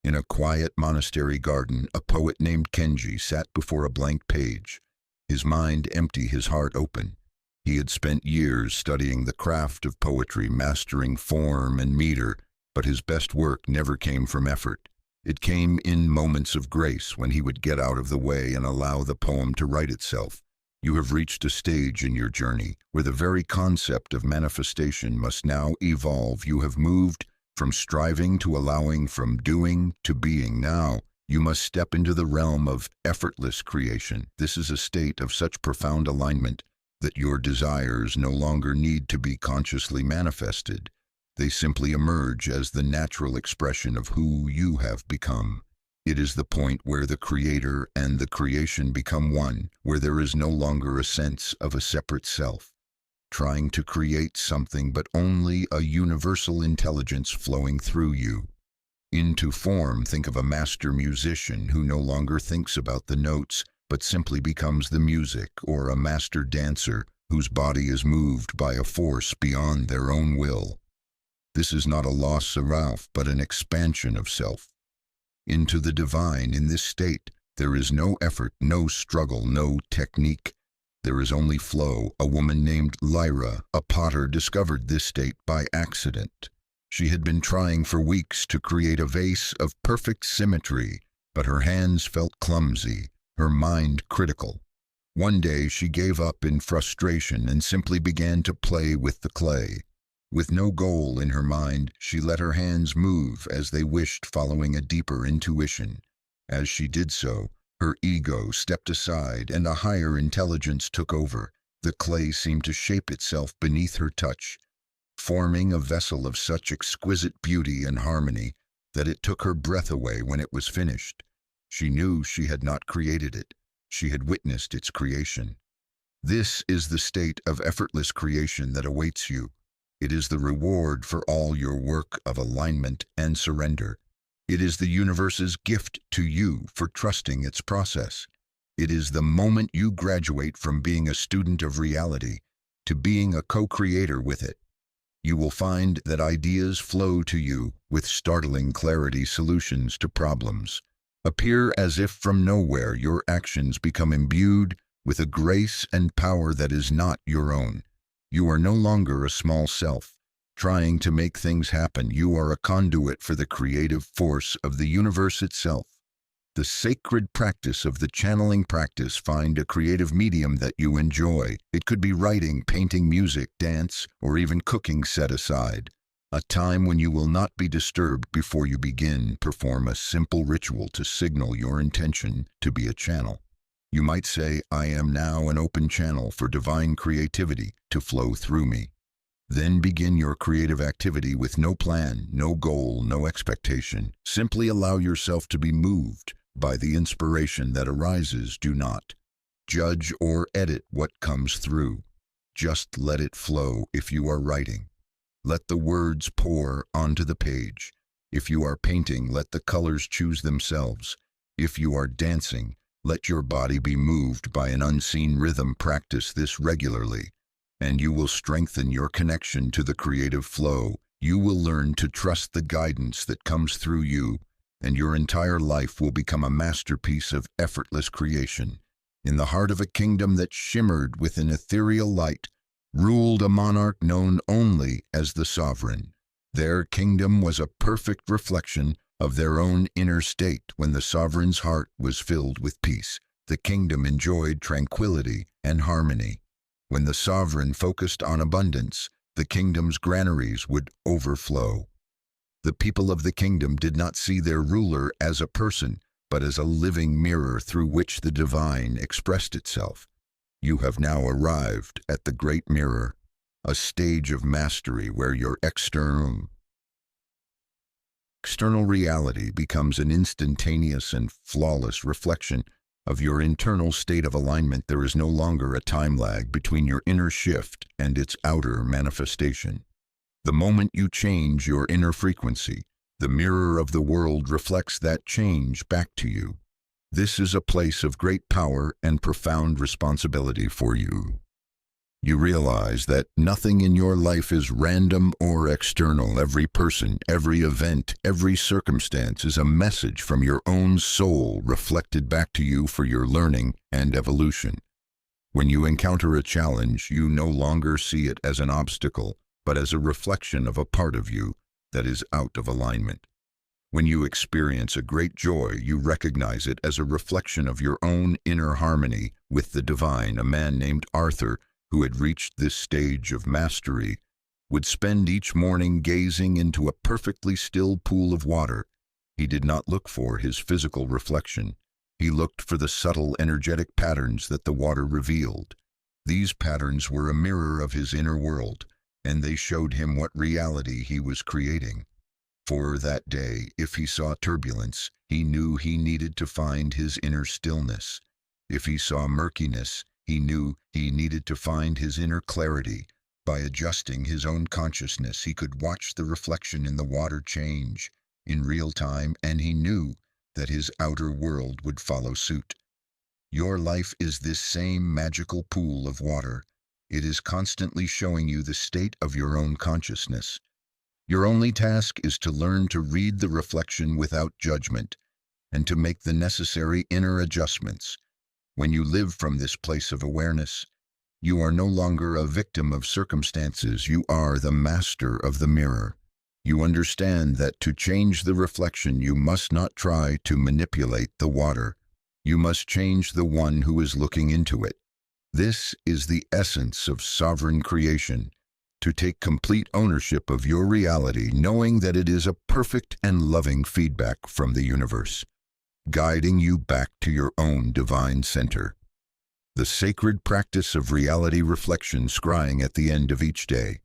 In a quiet monastery garden, a poet named Kenji sat before a blank page, his mind empty, his heart open. He had spent years studying the craft of poetry, mastering form and meter, but his best work never came from effort. It came in moments of grace, when he would get out of the way and allow the poem to write itself. You have reached a stage in your journey where the very concept of manifestation must now evolve. You have moved from striving to allowing, from doing to being. Now, you must step into the realm of effortless creation. This is a state of such profound alignment that your desires no longer need to be consciously manifested. They simply emerge as the natural expression of who you have become. It is the point where the creator and the creation become one, where there is no longer a sense of a separate self, trying to create something, but only a universal intelligence flowing through you. Into form, think of a master musician who no longer thinks about the notes, but simply becomes the music, or a master dancer whose body is moved by a force beyond their own will. This is not a loss of self, but an expansion of self. Into the divine, in this state, there is no effort, no struggle, no technique. There is only flow. A woman named Lyra, a potter, discovered this state by accident. She had been trying for weeks to create a vase of perfect symmetry, but her hands felt clumsy, her mind critical. One day she gave up in frustration and simply began to play with the clay. With no goal in her mind, she let her hands move as they wished, following a deeper intuition. As she did so, her ego stepped aside and a higher intelligence took over. The clay seemed to shape itself beneath her touch, forming a vessel of such exquisite beauty and harmony that it took her breath away when it was finished. She knew she had not created it. She had witnessed its creation. This is the state of effortless creation that awaits you. It is the reward for all your work of alignment and surrender. It is the universe's gift to you for trusting its process. It is the moment you graduate from being a student of reality to being a co-creator with it. You will find that ideas flow to you with startling clarity. Solutions to problems appear as if from nowhere. Your actions become imbued with a grace and power that is not your own. You are no longer a small self, trying to make things happen. You are a conduit for the creative force of the universe itself. The sacred practice of the channeling practice. Find a creative medium that you enjoy. It could be writing, painting, music, dance, or even cooking. Set aside a time when you will not be disturbed before you begin. Perform a simple ritual to signal your intention to be a channel. You might say, I am now an open channel for divine creativity to flow through me. Then begin your creative activity with no plan, no goal, no expectation. Simply allow yourself to be moved by the inspiration that arises. Do not judge or edit what comes through. Just let it flow. If you are writing, let the words pour onto the page. If you are painting, let the colors choose themselves. If you are dancing, let your body be moved by an unseen rhythm. Practice this regularly, and you will strengthen your connection to the creative flow. You will learn to trust the guidance that comes through you, and your entire life will become a masterpiece of effortless creation. In the heart of a kingdom that shimmered with an ethereal light, ruled a monarch known only as the sovereign. Their kingdom was a perfect reflection of their own inner state. When the sovereign's heart was filled with peace, the kingdom enjoyed tranquility and harmony. When the sovereign focused on abundance, the kingdom's granaries would overflow. The people of the kingdom did not see their ruler as a person, but as a living mirror through which the divine expressed itself. You have now arrived at the great mirror, a stage of mastery where your external reality becomes an instantaneous and flawless reflection of your internal state of alignment. There is no longer a time lag between your inner shift and its outer manifestation. The moment you change your inner frequency, the mirror of the world reflects that change back to you. This is a place of great power and profound responsibility for you. You realize that nothing in your life is random or external. Every person, every event, every circumstance is a message from your own soul reflected back to you for your learning and evolution. When you encounter a challenge, you no longer see it as an obstacle, but as a reflection of a part of you that is out of alignment. When you experience a great joy, you recognize it as a reflection of your own inner harmony with the divine. A man named Arthur, who had reached this stage of mastery, would spend each morning gazing into a perfectly still pool of water. He did not look for his physical reflection. He looked for the subtle energetic patterns that the water revealed. These patterns were a mirror of his inner world, and they showed him what reality he was creating. For that day, if he saw turbulence, he knew he needed to find his inner stillness. If he saw murkiness, he knew he needed to find his inner clarity. By adjusting his own consciousness, he could watch the reflection in the water change in real time, and he knew that his outer world would follow suit. Your life is this same magical pool of water. It is constantly showing you the state of your own consciousness. Your only task is to learn to read the reflection without judgment and to make the necessary inner adjustments. When you live from this place of awareness, you are no longer a victim of circumstances. You are the master of the mirror. You understand that to change the reflection, you must not try to manipulate the water. You must change the one who is looking into it. This is the essence of sovereign creation. To take complete ownership of your reality, knowing that it is a perfect and loving feedback from the universe, guiding you back to your own divine center. The sacred practice of reality reflection scrying at the end of each day.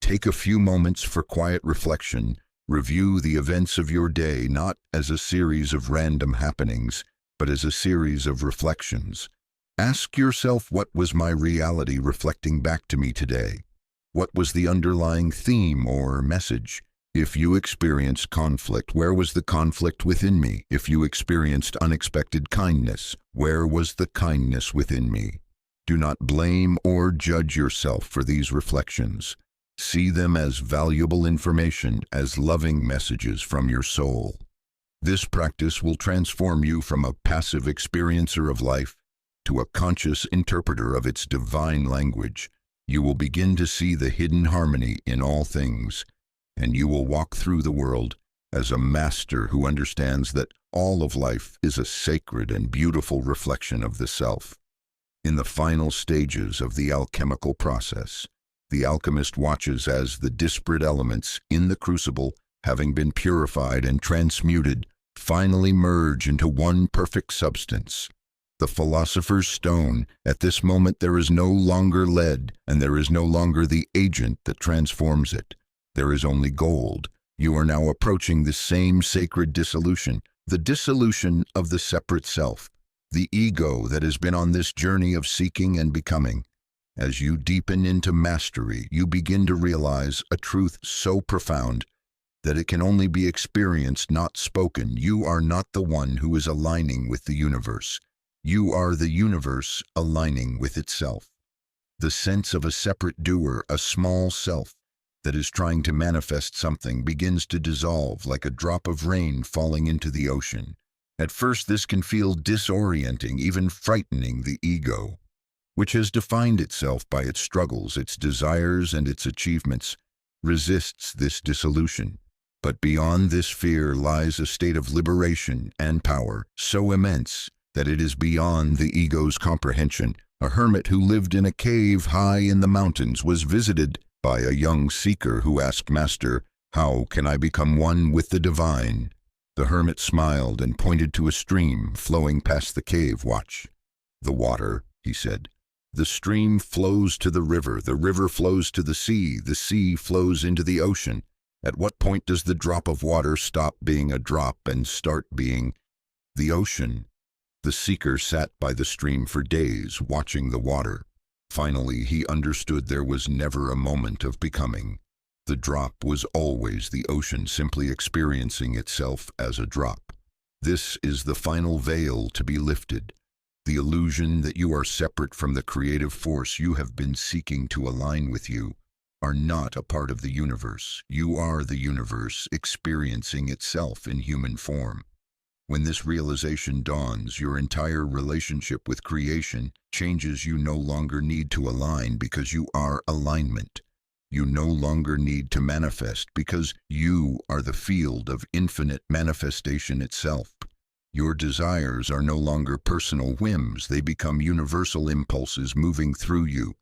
Take a few moments for quiet reflection. Review the events of your day not as a series of random happenings, but as a series of reflections. Ask yourself, what was my reality reflecting back to me today? What was the underlying theme or message? If you experienced conflict, where was the conflict within me? If you experienced unexpected kindness, where was the kindness within me? Do not blame or judge yourself for these reflections. See them as valuable information, as loving messages from your soul. This practice will transform you from a passive experiencer of life to a conscious interpreter of its divine language. You will begin to see the hidden harmony in all things, and you will walk through the world as a master who understands that all of life is a sacred and beautiful reflection of the self. In the final stages of the alchemical process, the alchemist watches as the disparate elements in the crucible, having been purified and transmuted, finally merge into one perfect substance. The philosopher's stone. At this moment there is no longer lead, and there is no longer the agent that transforms it. There is only gold. You are now approaching the same sacred dissolution, the dissolution of the separate self, the ego that has been on this journey of seeking and becoming. As you deepen into mastery, you begin to realize a truth so profound that it can only be experienced, not spoken. You are not the one who is aligning with the universe. You are the universe aligning with itself. The sense of a separate doer, a small self that is trying to manifest something, begins to dissolve like a drop of rain falling into the ocean. At first this can feel disorienting, even frightening. The ego, which has defined itself by its struggles, its desires, and its achievements, resists this dissolution. But beyond this fear lies a state of liberation and power so immense that it is beyond the ego's comprehension. A hermit who lived in a cave high in the mountains was visited by a young seeker who asked, "Master, how can I become one with the divine?" The hermit smiled and pointed to a stream flowing past the cave. "Watch the water," he said. "The stream flows to the river flows to the sea flows into the ocean. At what point does the drop of water stop being a drop and start being the ocean?" The seeker sat by the stream for days, watching the water. Finally, he understood there was never a moment of becoming. The drop was always the ocean, simply experiencing itself as a drop. This is the final veil to be lifted. The illusion that you are separate from the creative force you have been seeking to align with you are not a part of the universe. You are the universe experiencing itself in human form. When this realization dawns, your entire relationship with creation changes. You no longer need to align because you are alignment. You no longer need to manifest because you are the field of infinite manifestation itself. Your desires are no longer personal whims. They become universal impulses moving through you.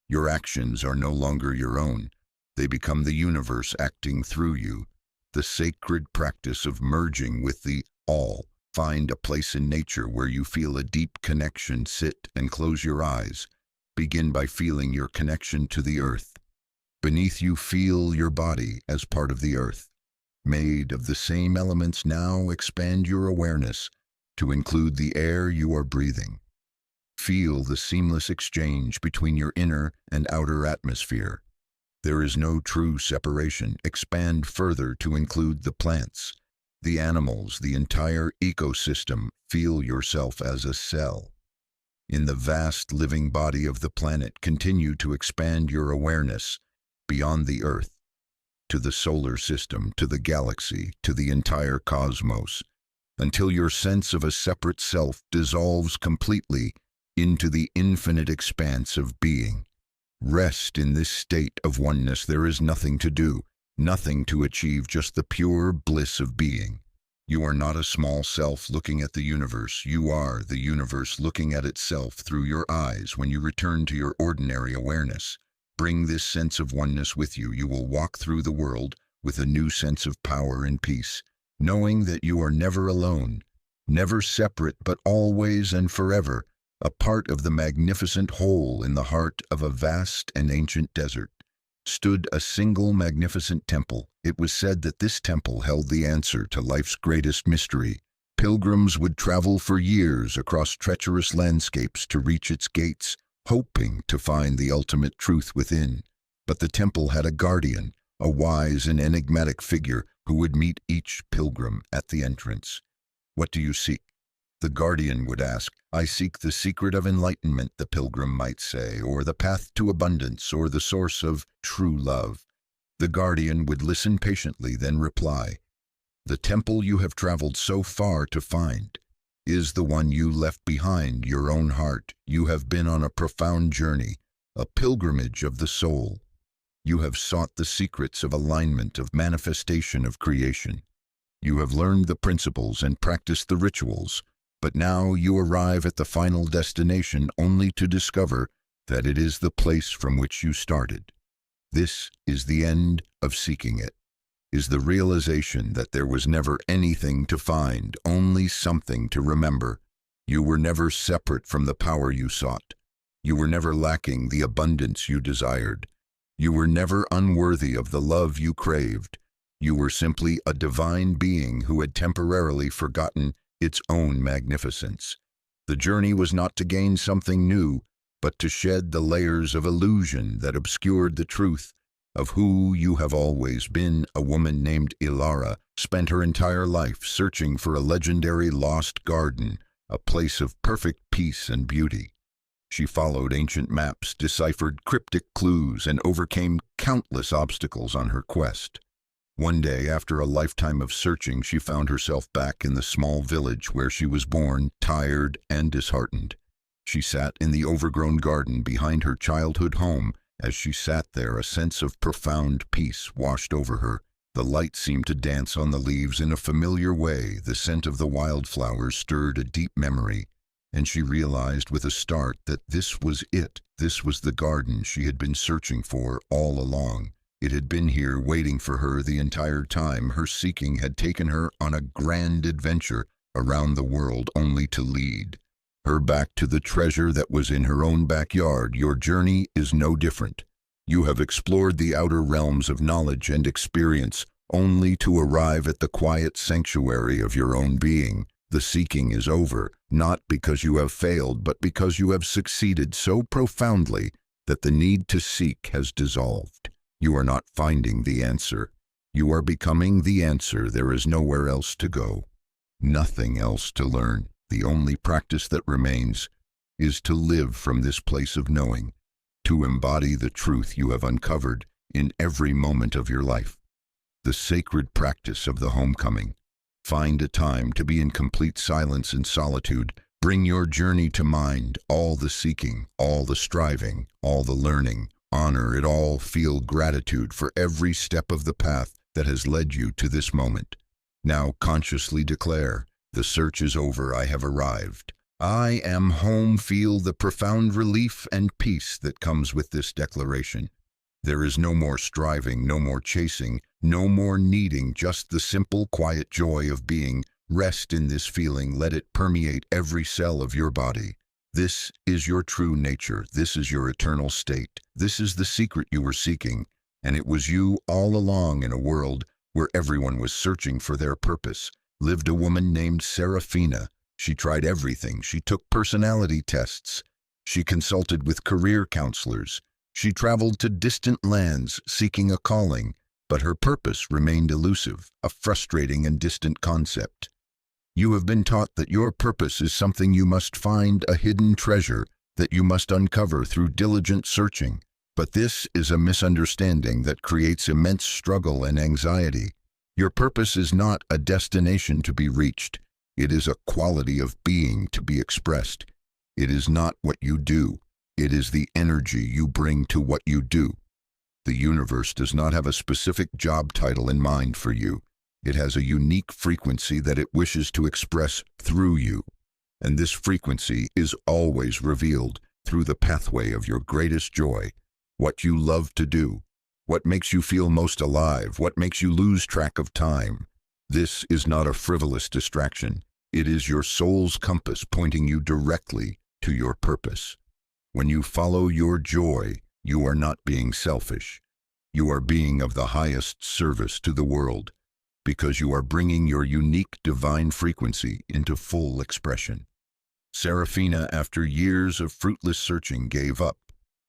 Your actions are no longer your own. They become the universe acting through you. The sacred practice of merging with the all. Find a place in nature where you feel a deep connection. Sit and close your eyes. Begin by feeling your connection to the earth. Beneath you feel your body as part of the earth. Made of the same elements, now expand your awareness to include the air you are breathing. Feel the seamless exchange between your inner and outer atmosphere. There is no true separation. Expand further to include the plants, the animals, the entire ecosystem. Feel yourself as a cell. In the vast living body of the planet, continue to expand your awareness beyond the Earth, to the solar system, to the galaxy, to the entire cosmos, until your sense of a separate self dissolves completely into the infinite expanse of being. Rest in this state of oneness. There is nothing to do, nothing to achieve, just the pure bliss of being. You are not a small self looking at the universe. You are the universe looking at itself through your eyes. When you return to your ordinary awareness, bring this sense of oneness with you. You will walk through the world with a new sense of power and peace, knowing that you are never alone, never separate, but always and forever a part of the magnificent whole. In the heart of a vast and ancient desert stood a single magnificent temple. It was said that this temple held the answer to life's greatest mystery. Pilgrims would travel for years across treacherous landscapes to reach its gates, hoping to find the ultimate truth within. But the temple had a guardian, a wise and enigmatic figure who would meet each pilgrim at the entrance. "What do you seek?" the guardian would ask. "I seek the secret of enlightenment," the pilgrim might say, "or the path to abundance, or the source of true love." The guardian would listen patiently, then reply, "The temple you have traveled so far to find is the one you left behind, your own heart. You have been on a profound journey, a pilgrimage of the soul. You have sought the secrets of alignment, of manifestation, of creation. You have learned the principles and practiced the rituals, but now you arrive at the final destination only to discover that it is the place from which you started. This is the end of seeking it, is the realization that there was never anything to find, only something to remember. You were never separate from the power you sought. You were never lacking the abundance you desired. You were never unworthy of the love you craved. You were simply a divine being who had temporarily forgotten its own magnificence. The journey was not to gain something new, but to shed the layers of illusion that obscured the truth of who you have always been. A woman named Ilara spent her entire life searching for a legendary lost garden, a place of perfect peace and beauty. She followed ancient maps, deciphered cryptic clues, and overcame countless obstacles on her quest. One day, after a lifetime of searching, she found herself back in the small village where she was born, tired and disheartened. She sat in the overgrown garden behind her childhood home. As she sat there, a sense of profound peace washed over her. The light seemed to dance on the leaves in a familiar way. The scent of the wildflowers stirred a deep memory, and she realized with a start that this was it. This was the garden she had been searching for all along. It had been here waiting for her the entire time. Her seeking had taken her on a grand adventure around the world, only to lead her back to the treasure that was in her own backyard. Your journey is no different. You have explored the outer realms of knowledge and experience, only to arrive at the quiet sanctuary of your own being. The seeking is over, not because you have failed, but because you have succeeded so profoundly that the need to seek has dissolved. You are not finding the answer. You are becoming the answer. There is nowhere else to go, nothing else to learn. The only practice that remains is to live from this place of knowing, to embody the truth you have uncovered in every moment of your life. The sacred practice of the homecoming. Find a time to be in complete silence and solitude. Bring your journey to mind, all the seeking, all the striving, all the learning. Honor it all. Feel gratitude for every step of the path that has led you to this moment. Now consciously declare, "The search is over. I have arrived. I am home." Feel the profound relief and peace that comes with this declaration. There is no more striving, no more chasing, no more needing, just the simple, quiet joy of being. Rest in this feeling. Let it permeate every cell of your body. This is your true nature. This is your eternal state. This is the secret you were seeking. And it was you all along in a world where everyone was searching for their purpose. Lived a woman named Serafina. She tried everything. She took personality tests. She consulted with career counselors. She traveled to distant lands seeking a calling, but her purpose remained elusive, a frustrating and distant concept. You have been taught that your purpose is something you must find, a hidden treasure that you must uncover through diligent searching. But this is a misunderstanding that creates immense struggle and anxiety. Your purpose is not a destination to be reached. It is a quality of being to be expressed. It is not what you do. It is the energy you bring to what you do. The universe does not have a specific job title in mind for you. It has a unique frequency that it wishes to express through you. And this frequency is always revealed through the pathway of your greatest joy, what you love to do, what makes you feel most alive, what makes you lose track of time. This is not a frivolous distraction. It is your soul's compass pointing you directly to your purpose. When you follow your joy, you are not being selfish. You are being of the highest service to the world, because you are bringing your unique divine frequency into full expression. Serafina, after years of fruitless searching, gave up.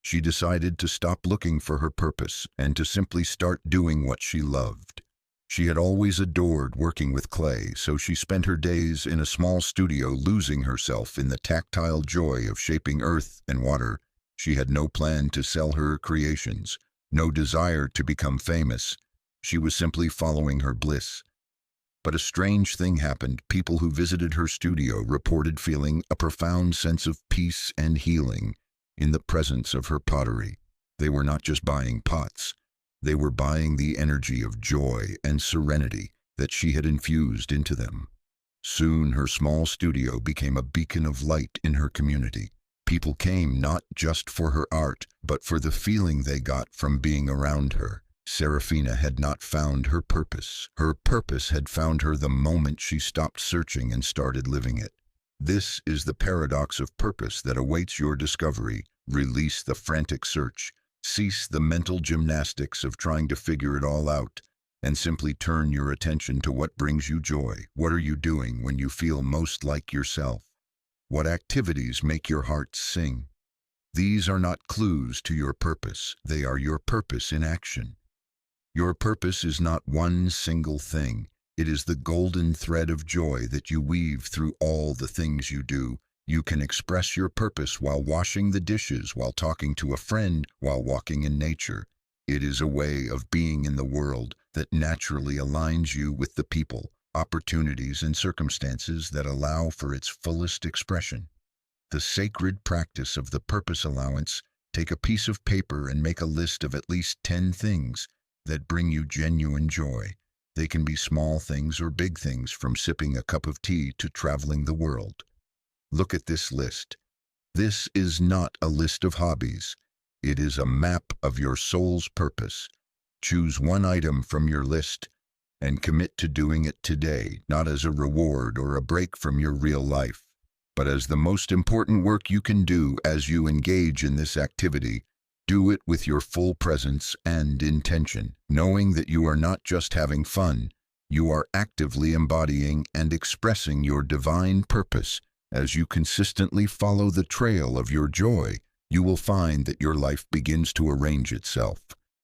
She decided to stop looking for her purpose and to simply start doing what she loved. She had always adored working with clay, so she spent her days in a small studio losing herself in the tactile joy of shaping earth and water. She had no plan to sell her creations, no desire to become famous. She was simply following her bliss. But a strange thing happened. People who visited her studio reported feeling a profound sense of peace and healing in the presence of her pottery. They were not just buying pots. They were buying the energy of joy and serenity that she had infused into them. Soon her small studio became a beacon of light in her community. People came not just for her art, but for the feeling they got from being around her. Serafina had not found her purpose. Her purpose had found her the moment she stopped searching and started living it. This is the paradox of purpose that awaits your discovery. Release the frantic search. Cease the mental gymnastics of trying to figure it all out, and simply turn your attention to what brings you joy. What are you doing when you feel most like yourself? What activities make your heart sing? These are not clues to your purpose. They are your purpose in action. Your purpose is not one single thing. It is the golden thread of joy that you weave through all the things you do. You can express your purpose while washing the dishes, while talking to a friend, while walking in nature. It is a way of being in the world that naturally aligns you with the people, opportunities, and circumstances that allow for its fullest expression. The sacred practice of the purpose allowance. Take a piece of paper and make a list of at least 10 things that bring you genuine joy. They can be small things or big things, from sipping a cup of tea to traveling the world. Look at this list. This is not a list of hobbies. It is a map of your soul's purpose. Choose one item from your list and commit to doing it today, not as a reward or a break from your real life, but as the most important work you can do. As you engage in this activity, do it with your full presence and intention, knowing that you are not just having fun, you are actively embodying and expressing your divine purpose. As you consistently follow the trail of your joy, you will find that your life begins to arrange itself.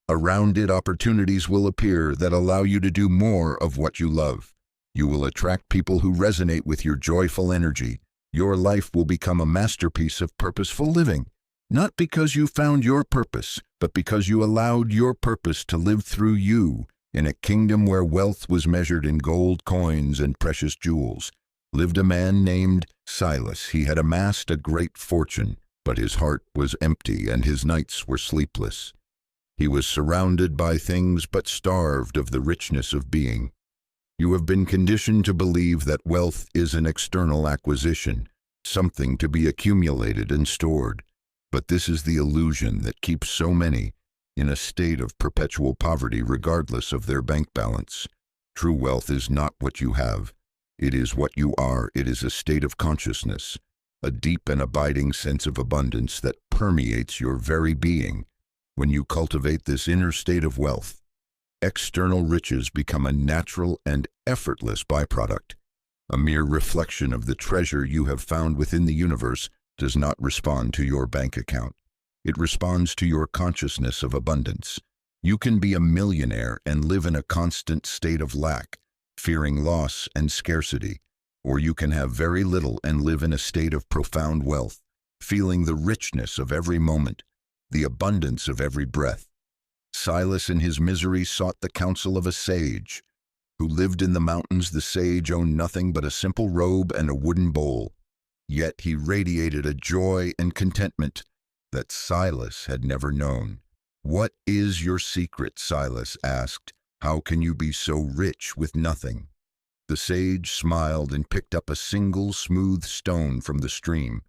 Around it, opportunities will appear that allow you to do more of what you love. You will attract people who resonate with your joyful energy. Your life will become a masterpiece of purposeful living, not because you found your purpose, but because you allowed your purpose to live through you in a kingdom where wealth was measured in gold coins and precious jewels. Lived a man named Silas. He had amassed a great fortune, but his heart was empty and his nights were sleepless. He was surrounded by things but starved of the richness of being. You have been conditioned to believe that wealth is an external acquisition, something to be accumulated and stored. But this is the illusion that keeps so many in a state of perpetual poverty regardless of their bank balance. True wealth is not what you have. It is what you are. It is a state of consciousness, a deep and abiding sense of abundance that permeates your very being. When you cultivate this inner state of wealth, external riches become a natural and effortless byproduct. A mere reflection of the treasure you have found within the universe does not respond to your bank account. It responds to your consciousness of abundance. You can be a millionaire and live in a constant state of lack, fearing loss and scarcity, or you can have very little and live in a state of profound wealth, feeling the richness of every moment, the abundance of every breath. Silas in his misery sought the counsel of a sage. Who lived in the mountains. The sage owned nothing but a simple robe and a wooden bowl. Yet he radiated a joy and contentment that Silas had never known. "What is your secret?" Silas asked. "How can you be so rich with nothing?" The sage smiled and picked up a single smooth stone from the stream.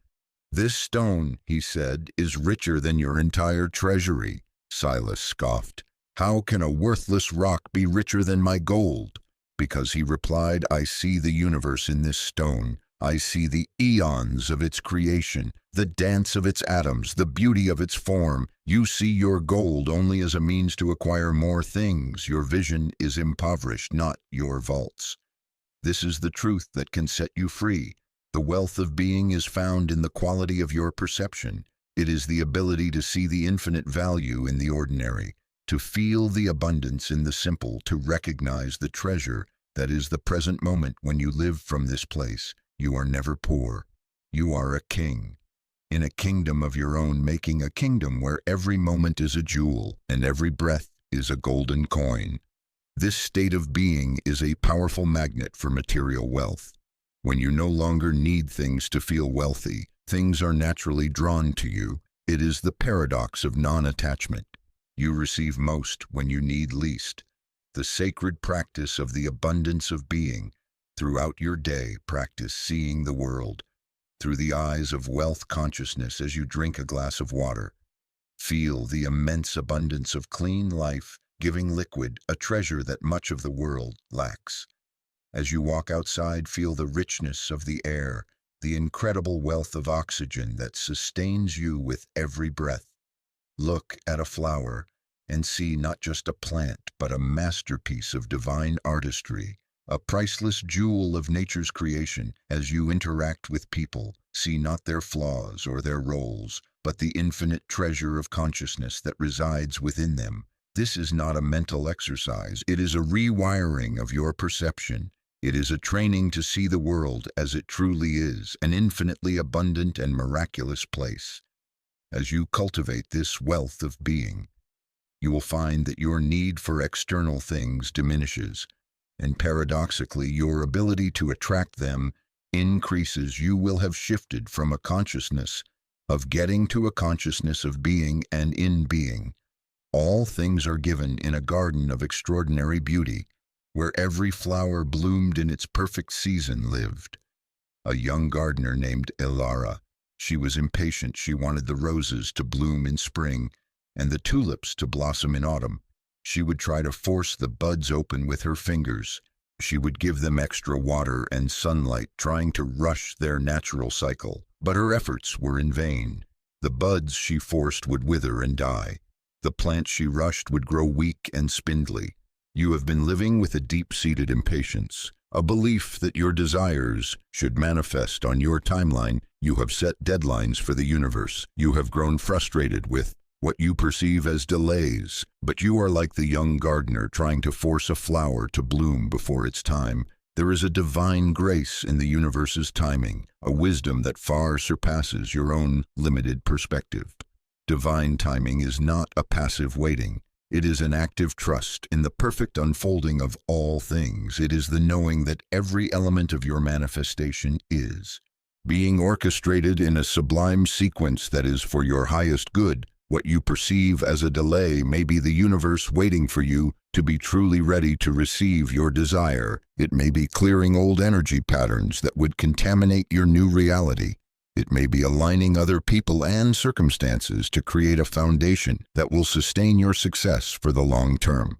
"This stone," he said, "is richer than your entire treasury." Silas scoffed. "How can a worthless rock be richer than my gold?" "Because," he replied, "I see the universe in this stone. I see the eons of its creation, the dance of its atoms, the beauty of its form. You see your gold only as a means to acquire more things. Your vision is impoverished, not your vaults. This is the truth that can set you free. The wealth of being is found in the quality of your perception. It is the ability to see the infinite value in the ordinary, to feel the abundance in the simple, to recognize the treasure that is the present moment. When you live from this place, you are never poor. You are a king, in a kingdom of your own, making a kingdom where every moment is a jewel and every breath is a golden coin. This state of being is a powerful magnet for material wealth. When you no longer need things to feel wealthy, things are naturally drawn to you. It is the paradox of non-attachment. You receive most when you need least. The sacred practice of the abundance of being. Throughout your day, practice seeing the world through the eyes of wealth consciousness. As you drink a glass of water, feel the immense abundance of clean life-giving liquid, a treasure that much of the world lacks. As you walk outside, feel the richness of the air, the incredible wealth of oxygen that sustains you with every breath. Look at a flower and see not just a plant, but a masterpiece of divine artistry, a priceless jewel of nature's creation. As you interact with people, see not their flaws or their roles, but the infinite treasure of consciousness that resides within them. This is not a mental exercise. It is a rewiring of your perception. It is a training to see the world as it truly is, an infinitely abundant and miraculous place. As you cultivate this wealth of being, you will find that your need for external things diminishes, and paradoxically, your ability to attract them increases. You will have shifted from a consciousness of getting to a consciousness of being and in being. All things are given in a garden of extraordinary beauty, where every flower bloomed in its perfect season. Lived a young gardener named Ilara. She was impatient. She wanted the roses to bloom in spring and the tulips to blossom in autumn. She would try to force the buds open with her fingers. She would give them extra water and sunlight, trying to rush their natural cycle. But her efforts were in vain. The buds she forced would wither and die. The plants she rushed would grow weak and spindly. You have been living with a deep-seated impatience, a belief that your desires should manifest on your timeline. You have set deadlines for the universe. You have grown frustrated with what you perceive as delays, but you are like the young gardener trying to force a flower to bloom before its time. There is a divine grace in the universe's timing, a wisdom that far surpasses your own limited perspective. Divine timing is not a passive waiting. It is an active trust in the perfect unfolding of all things. It is the knowing that every element of your manifestation is being orchestrated in a sublime sequence that is for your highest good. What you perceive as a delay may be the universe waiting for you to be truly ready to receive your desire. It may be clearing old energy patterns that would contaminate your new reality. It may be aligning other people and circumstances to create a foundation that will sustain your success for the long term.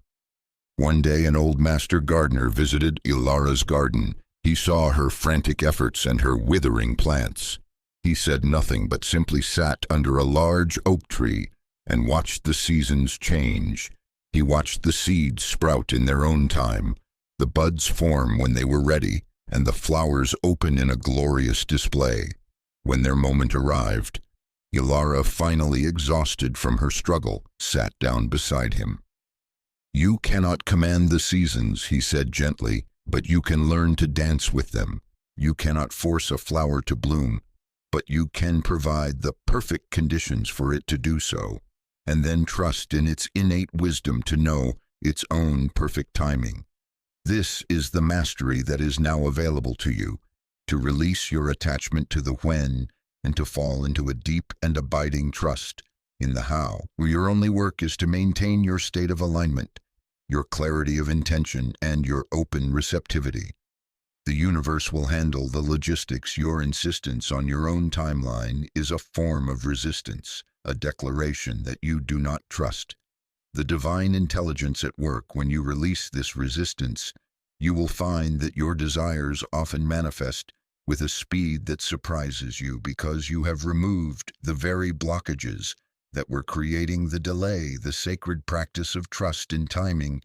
One day, an old master gardener visited Ilara's garden. He saw her frantic efforts and her withering plants. He said nothing but simply sat under a large oak tree and watched the seasons change. He watched the seeds sprout in their own time, the buds form when they were ready, and the flowers open in a glorious display. When their moment arrived, Ilara, finally exhausted from her struggle, sat down beside him. "You cannot command the seasons," he said gently, "but you can learn to dance with them. You cannot force a flower to bloom, but you can provide the perfect conditions for it to do so, and then trust in its innate wisdom to know its own perfect timing. This is the mastery that is now available to you, to release your attachment to the when and to fall into a deep and abiding trust in the how, where your only work is to maintain your state of alignment, your clarity of intention, and your open receptivity. The universe will handle the logistics. Your insistence on your own timeline is a form of resistance, a declaration that you do not trust the divine intelligence at work. When you release this resistance, you will find that your desires often manifest with a speed that surprises you, because you have removed the very blockages that were creating the delay. The sacred practice of trust in timing.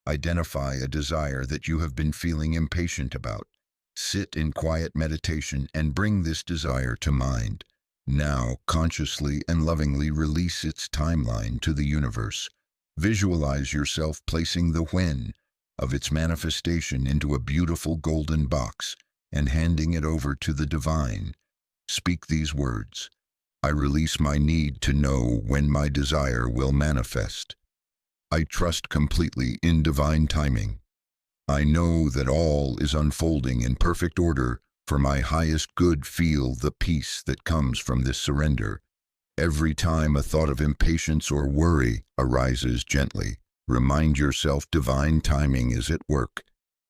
Identify a desire that you have been feeling impatient about. Sit in quiet meditation and bring this desire to mind. Now, consciously and lovingly release its timeline to the universe. Visualize yourself placing the when of its manifestation into a beautiful golden box and handing it over to the divine. Speak these words: "I release my need to know when my desire will manifest. I trust completely in divine timing. I know that all is unfolding in perfect order for my highest good." Feel the peace that comes from this surrender. Every time a thought of impatience or worry arises, gently remind yourself divine timing is at work,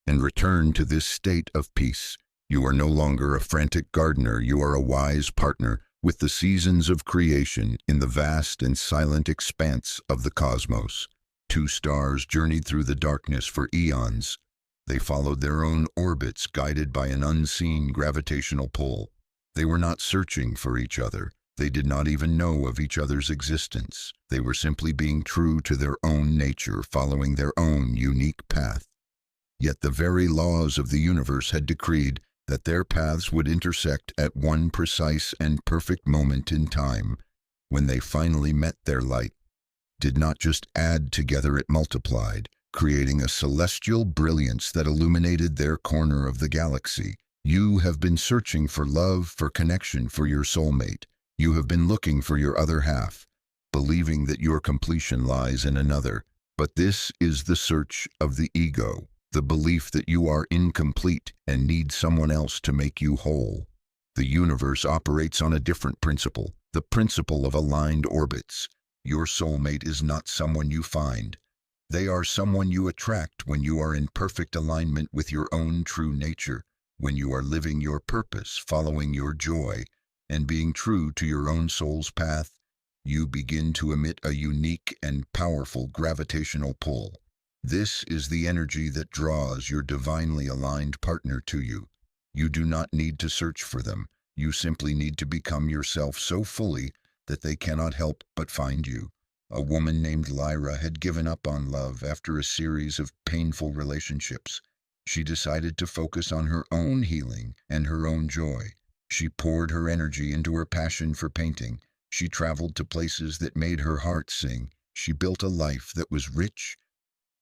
and return to this state of peace. You are no longer a frantic gardener. You are a wise partner with the seasons of creation in the vast and silent expanse of the cosmos. Two stars journeyed through the darkness for eons. They followed their own orbits, guided by an unseen gravitational pull. They were not searching for each other. They did not even know of each other's existence. They were simply being true to their own nature, following their own unique path. Yet the very laws of the universe had decreed that their paths would intersect at one precise and perfect moment in time. When they finally met, their light did not just add together, it multiplied, creating a celestial brilliance that illuminated their corner of the galaxy. You have been searching for love, for connection, for your soulmate. You have been looking for your other half, believing that your completion lies in another. But this is the search of the ego, the belief that you are incomplete and need someone else to make you whole. The universe operates on a different principle, the principle of aligned orbits. Your soulmate is not someone you find. They are someone you attract when you are in perfect alignment with your own true nature, when you are living your purpose, following your joy, and being true to your own soul's path. You begin to emit a unique and powerful gravitational pull. This is the energy that draws your divinely aligned partner to you. You do not need to search for them. You simply need to become yourself so fully that they cannot help but find you. A woman named Lyra had given up on love after a series of painful relationships. She decided to focus on her own healing and her own joy. She poured her energy into her passion for painting. She traveled to places that made her heart sing. She built a life that was rich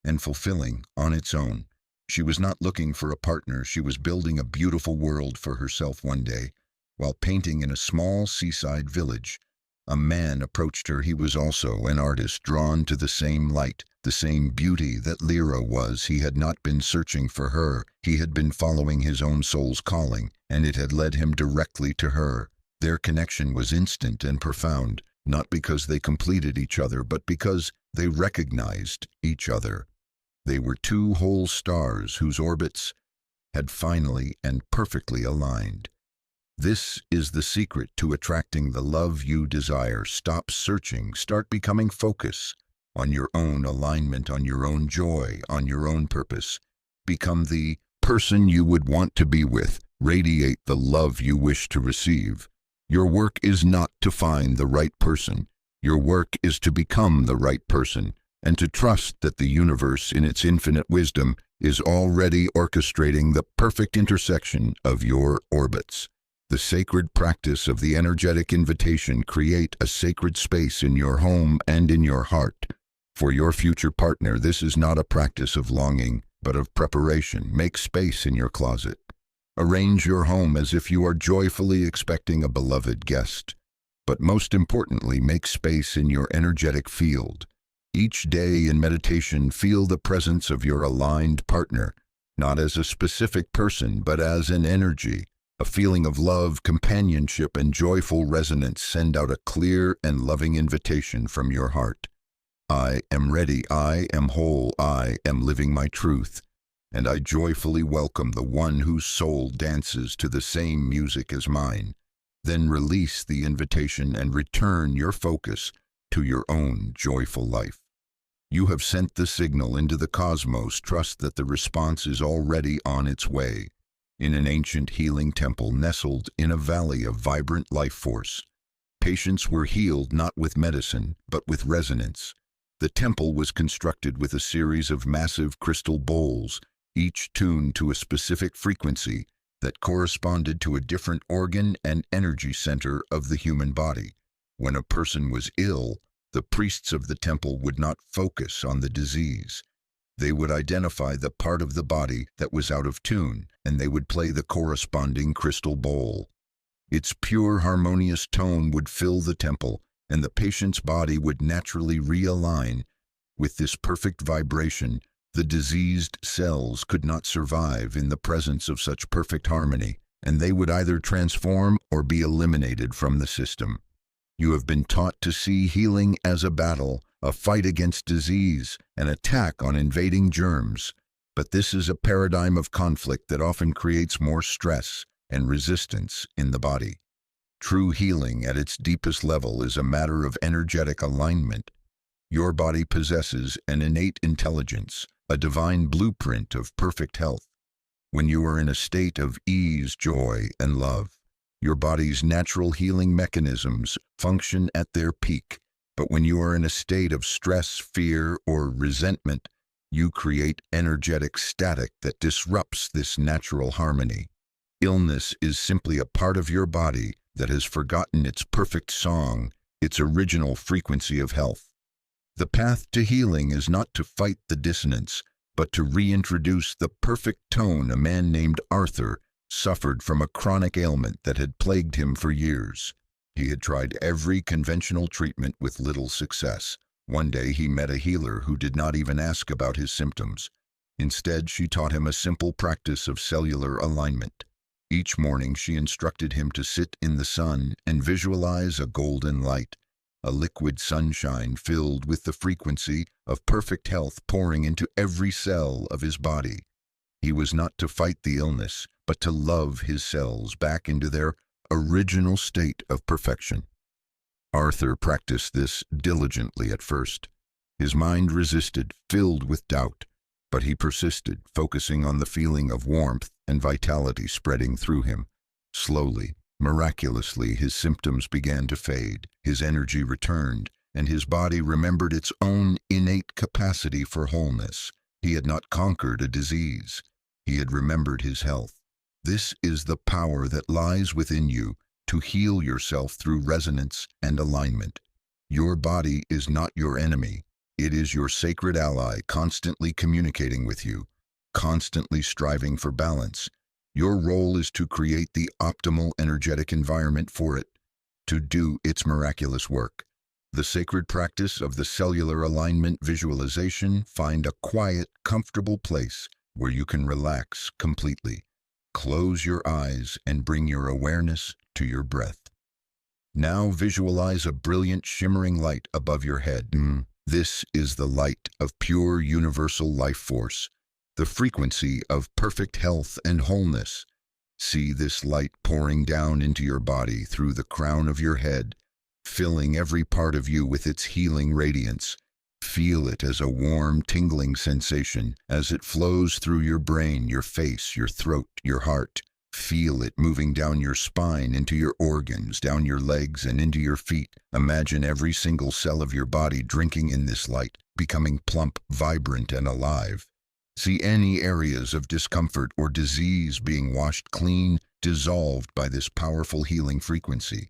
and fulfilling on its own. She was not looking for a partner. She was building a beautiful world for herself. One day, while painting in a small seaside village, a man approached her. He was also an artist, drawn to the same light, the same beauty that Lyra was. He had not been searching for her. He had been following his own soul's calling, and it had led him directly to her. Their connection was instant and profound, not because they completed each other, but because they recognized each other. They were two whole stars whose orbits had finally and perfectly aligned. This is the secret to attracting the love you desire. Stop searching. Start becoming focused on your own alignment, on your own joy, on your own purpose. Become the person you would want to be with. Radiate the love you wish to receive. Your work is not to find the right person. Your work is to become the right person and to trust that the universe in its infinite wisdom is already orchestrating the perfect intersection of your orbits. The sacred practice of the energetic invitation create a sacred space in your home and in your heart. For your future partner, this is not a practice of longing, but of preparation. Make space in your closet. Arrange your home as if you are joyfully expecting a beloved guest. But most importantly, make space in your energetic field. Each day in meditation, feel the presence of your aligned partner, not as a specific person, but as an energy. A feeling of love, companionship, and joyful resonance. Send out a clear and loving invitation from your heart. I am ready, I am whole, I am living my truth, and I joyfully welcome the one whose soul dances to the same music as mine. Then release the invitation and return your focus to your own joyful life. You have sent the signal into the cosmos. Trust that the response is already on its way. In an ancient healing temple nestled in a valley of vibrant life force, patients were healed not with medicine, but with resonance. The temple was constructed with a series of massive crystal bowls, each tuned to a specific frequency that corresponded to a different organ and energy center of the human body. When a person was ill, the priests of the temple would not focus on the disease. They would identify the part of the body that was out of tune, and they would play the corresponding crystal bowl. Its pure, harmonious tone would fill the temple, and the patient's body would naturally realign. With this perfect vibration, the diseased cells could not survive in the presence of such perfect harmony, and they would either transform or be eliminated from the system. You have been taught to see healing as a battle, a fight against disease, an attack on invading germs. But this is a paradigm of conflict that often creates more stress and resistance in the body. True healing at its deepest level is a matter of energetic alignment. Your body possesses an innate intelligence, a divine blueprint of perfect health. When you are in a state of ease, joy, and love, your body's natural healing mechanisms function at their peak. But when you are in a state of stress, fear, or resentment, you create energetic static that disrupts this natural harmony. Illness is simply a part of your body that has forgotten its perfect song, its original frequency of health. The path to healing is not to fight the dissonance, but to reintroduce the perfect tone. A man named Arthur suffered from a chronic ailment that had plagued him for years. He had tried every conventional treatment with little success. One day he met a healer who did not even ask about his symptoms. Instead, she taught him a simple practice of cellular alignment. Each morning she instructed him to sit in the sun and visualize a golden light, a liquid sunshine filled with the frequency of perfect health pouring into every cell of his body. He was not to fight the illness, but to love his cells back into their original state of perfection. Arthur practiced this diligently at first. His mind resisted, filled with doubt, but he persisted, focusing on the feeling of warmth and vitality spreading through him. Slowly, miraculously, his symptoms began to fade, his energy returned, and his body remembered its own innate capacity for wholeness. He had not conquered a disease. He had remembered his health. This is the power that lies within you to heal yourself through resonance and alignment. Your body is not your enemy. It is your sacred ally, constantly communicating with you, constantly striving for balance. Your role is to create the optimal energetic environment for it to do its miraculous work. The sacred practice of the cellular alignment visualization. Find a quiet, comfortable place where you can relax completely. Close your eyes and bring your awareness to your breath. Now visualize a brilliant shimmering light above your head. This is the light of pure universal life force, the frequency of perfect health and wholeness. See this light pouring down into your body through the crown of your head, filling every part of you with its healing radiance. Feel it as a warm, tingling sensation as it flows through your brain, your face, your throat, your heart. Feel it moving down your spine, into your organs, down your legs, and into your feet. Imagine every single cell of your body drinking in this light, becoming plump, vibrant, and alive. See any areas of discomfort or disease being washed clean, dissolved by this powerful healing frequency.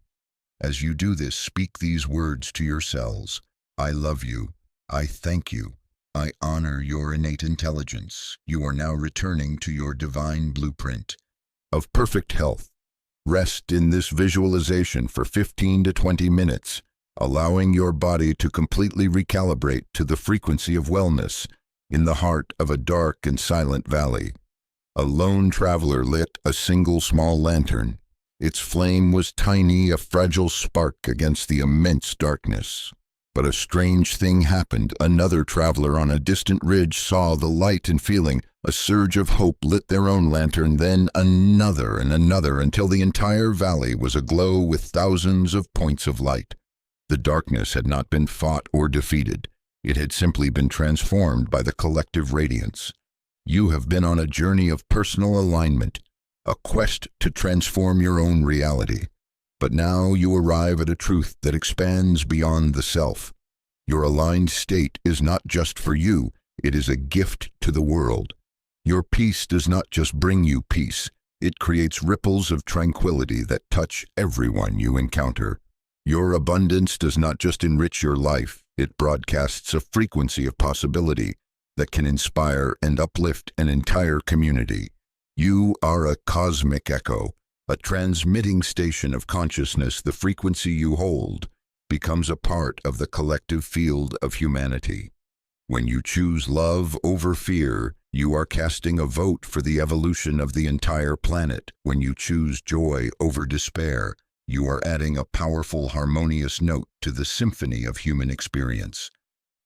As you do this, speak these words to your cells. I love you. I thank you. I honor your innate intelligence. You are now returning to your divine blueprint of perfect health. Rest in this visualization for 15 to 20 minutes, allowing your body to completely recalibrate to the frequency of wellness in the heart of a dark and silent valley. A lone traveler lit a single small lantern. Its flame was tiny, a fragile spark against the immense darkness. But a strange thing happened. Another traveler on a distant ridge saw the light and feeling a surge of hope lit their own lantern, then another and another, until the entire valley was aglow with thousands of points of light. The darkness had not been fought or defeated. It had simply been transformed by the collective radiance. You have been on a journey of personal alignment, a quest to transform your own reality. But now you arrive at a truth that expands beyond the self. Your aligned state is not just for you, it is a gift to the world. Your peace does not just bring you peace, it creates ripples of tranquility that touch everyone you encounter. Your abundance does not just enrich your life, it broadcasts a frequency of possibility that can inspire and uplift an entire community. You are a cosmic echo, a transmitting station of consciousness. The frequency you hold becomes a part of the collective field of humanity. When you choose love over fear, you are casting a vote for the evolution of the entire planet. When you choose joy over despair, you are adding a powerful, harmonious note to the symphony of human experience.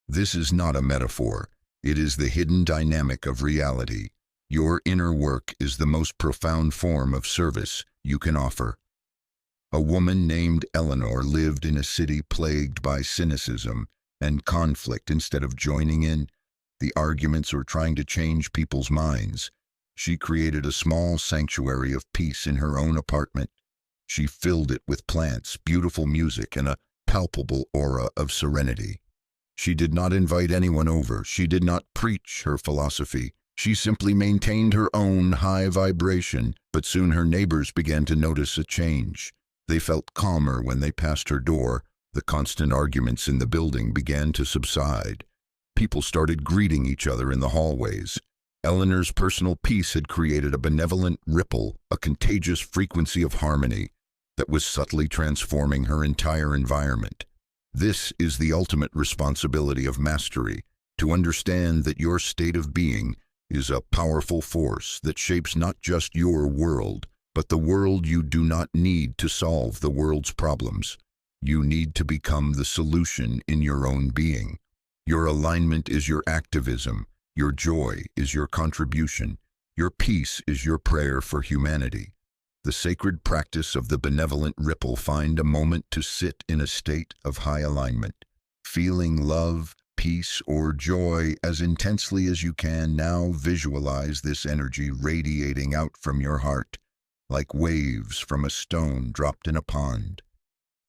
This is not a metaphor. It is the hidden dynamic of reality. Your inner work is the most profound form of service you can offer. A woman named Eleanor lived in a city plagued by cynicism and conflict. Instead of joining in the arguments or trying to change people's minds, she created a small sanctuary of peace in her own apartment. She filled it with plants, beautiful music, and a palpable aura of serenity. She did not invite anyone over. She did not preach her philosophy. She simply maintained her own high vibration, but soon her neighbors began to notice a change. They felt calmer when they passed her door. The constant arguments in the building began to subside. People started greeting each other in the hallways. Eleanor's personal peace had created a benevolent ripple, a contagious frequency of harmony that was subtly transforming her entire environment. This is the ultimate responsibility of mastery, to understand that your state of being is a powerful force that shapes not just your world, but the world you do not need to solve the world's problems. You need to become the solution in your own being. Your alignment is your activism. Your joy is your contribution. Your peace is your prayer for humanity. The sacred practice of the benevolent ripple. Find a moment to sit in a state of high alignment, feeling love, peace, or joy as intensely as you can. Now visualize this energy radiating out from your heart, like waves from a stone dropped in a pond.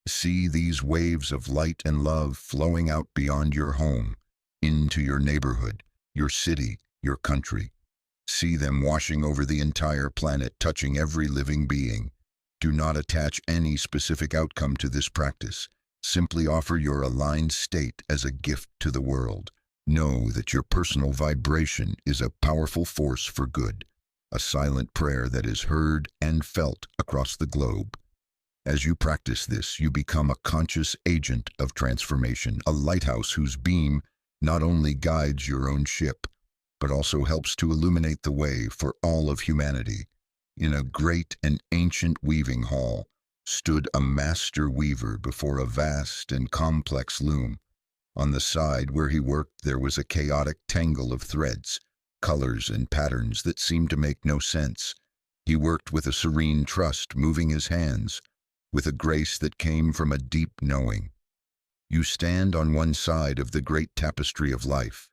See these waves of light and love flowing out beyond your home, into your neighborhood, your city, your country. See them washing over the entire planet, touching every living being. Do not attach any specific outcome to this practice. Simply offer your aligned state as a gift to the world. Know that your personal vibration is a powerful force for good, a silent prayer that is heard and felt across the globe. As you practice this, you become a conscious agent of transformation, a lighthouse whose beam not only guides your own ship, but also helps to illuminate the way for all of humanity. In a great and ancient weaving hall stood a master weaver before a vast and complex loom. On the side where he worked there was a chaotic tangle of threads, colors, and patterns that seemed to make no sense. He worked with a serene trust, moving his hands with a grace that came from a deep knowing. You stand on one side of the great tapestry of life.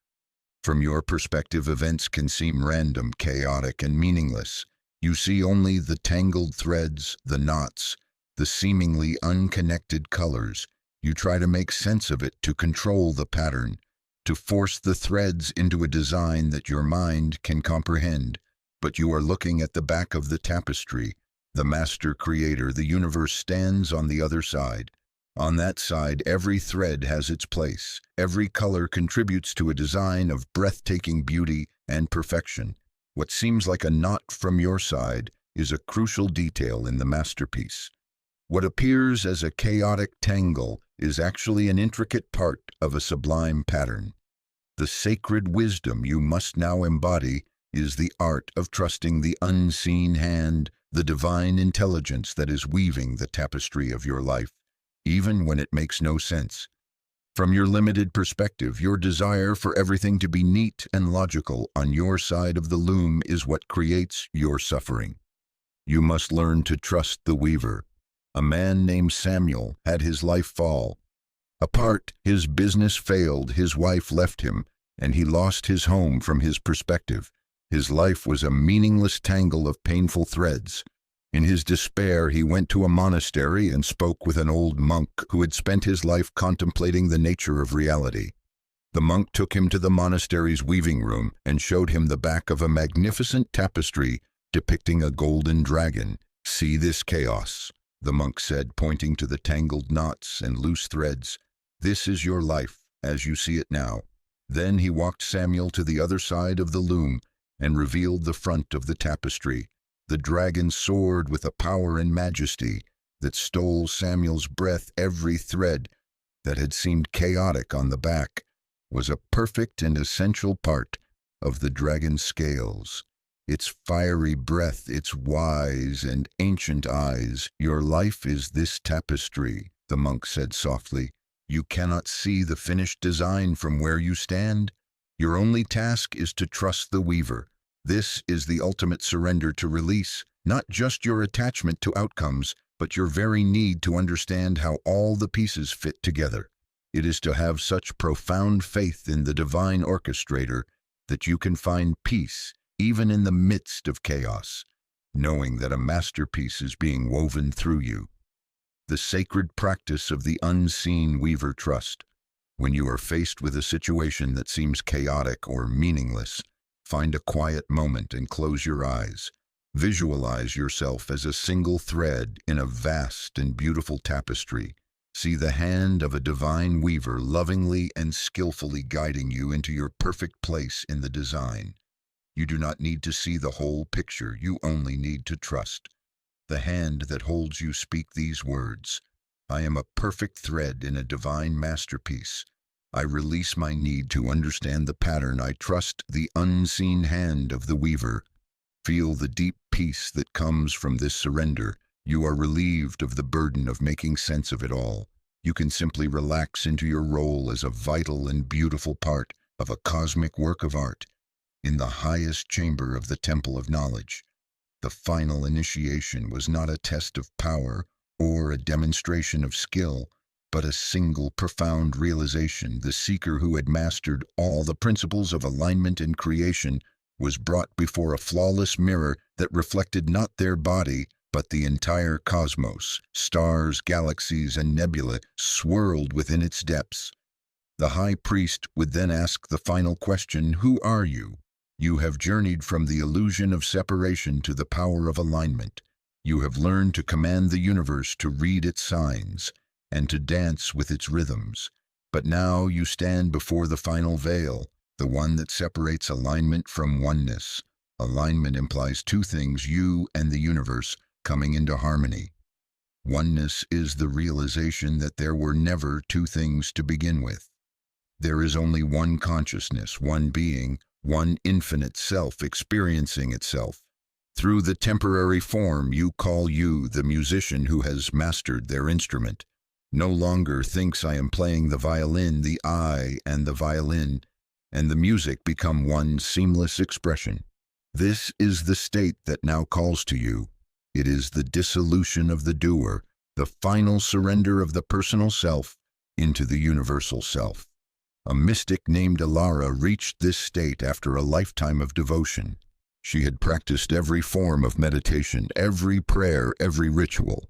From your perspective, events can seem random, chaotic, and meaningless. You see only the tangled threads, the knots, the seemingly unconnected colors. You try to make sense of it, to control the pattern, to force the threads into a design that your mind can comprehend. But you are looking at the back of the tapestry. The master creator, the universe, stands on the other side. On that side, every thread has its place. Every color contributes to a design of breathtaking beauty and perfection. What seems like a knot from your side is a crucial detail in the masterpiece. What appears as a chaotic tangle is actually an intricate part of a sublime pattern. The sacred wisdom you must now embody is the art of trusting the unseen hand, the divine intelligence that is weaving the tapestry of your life, even when it makes no sense. From your limited perspective, your desire for everything to be neat and logical on your side of the loom is what creates your suffering. You must learn to trust the weaver. A man named Samuel had his life fall apart. His business failed, his wife left him, and he lost his home. From his perspective, his life was a meaningless tangle of painful threads. In his despair, he went to a monastery and spoke with an old monk who had spent his life contemplating the nature of reality. The monk took him to the monastery's weaving room and showed him the back of a magnificent tapestry depicting a golden dragon. "See this chaos," the monk said, pointing to the tangled knots and loose threads. "This is your life, as you see it now." Then he walked Samuel to the other side of the loom and revealed the front of the tapestry. The dragon soared with a power and majesty that stole Samuel's breath. Every thread that had seemed chaotic on the back was a perfect and essential part of the dragon's scales. Its fiery breath, its wise and ancient eyes. "Your life is this tapestry," the monk said softly. "You cannot see the finished design from where you stand. Your only task is to trust the weaver. This is the ultimate surrender, to release not just your attachment to outcomes, but your very need to understand how all the pieces fit together. It is to have such profound faith in the divine orchestrator that you can find peace even in the midst of chaos, knowing that a masterpiece is being woven through you. The sacred practice of the unseen weaver trust. When you are faced with a situation that seems chaotic or meaningless, find a quiet moment and close your eyes. Visualize yourself as a single thread in a vast and beautiful tapestry. See the hand of a divine weaver lovingly and skillfully guiding you into your perfect place in the design. You do not need to see the whole picture, you only need to trust. The hand that holds you speak these words: "I am a perfect thread in a divine masterpiece. I release my need to understand the pattern. I trust the unseen hand of the weaver." Feel the deep peace that comes from this surrender. You are relieved of the burden of making sense of it all. You can simply relax into your role as a vital and beautiful part of a cosmic work of art in the highest chamber of the temple of knowledge. The final initiation was not a test of power or a demonstration of skill, but a single profound realization. The seeker who had mastered all the principles of alignment and creation was brought before a flawless mirror that reflected not their body, but the entire cosmos. Stars, galaxies, and nebulae swirled within its depths. The high priest would then ask the final question: "Who are you?" You have journeyed from the illusion of separation to the power of alignment. You have learned to command the universe to read its signs and to dance with its rhythms. But now you stand before the final veil, the one that separates alignment from oneness. Alignment implies two things: you and the universe coming into harmony. Oneness is the realization that there were never two things to begin with. There is only one consciousness, one being, one infinite self experiencing itself. Through the temporary form you call you, the musician who has mastered their instrument no longer thinks, "I am playing the violin." The I and the violin and the music become one seamless expression. This is the state that now calls to you. It is the dissolution of the doer, the final surrender of the personal self into the universal self. A mystic named Alara reached this state after a lifetime of devotion. She had practiced every form of meditation, every prayer, every ritual.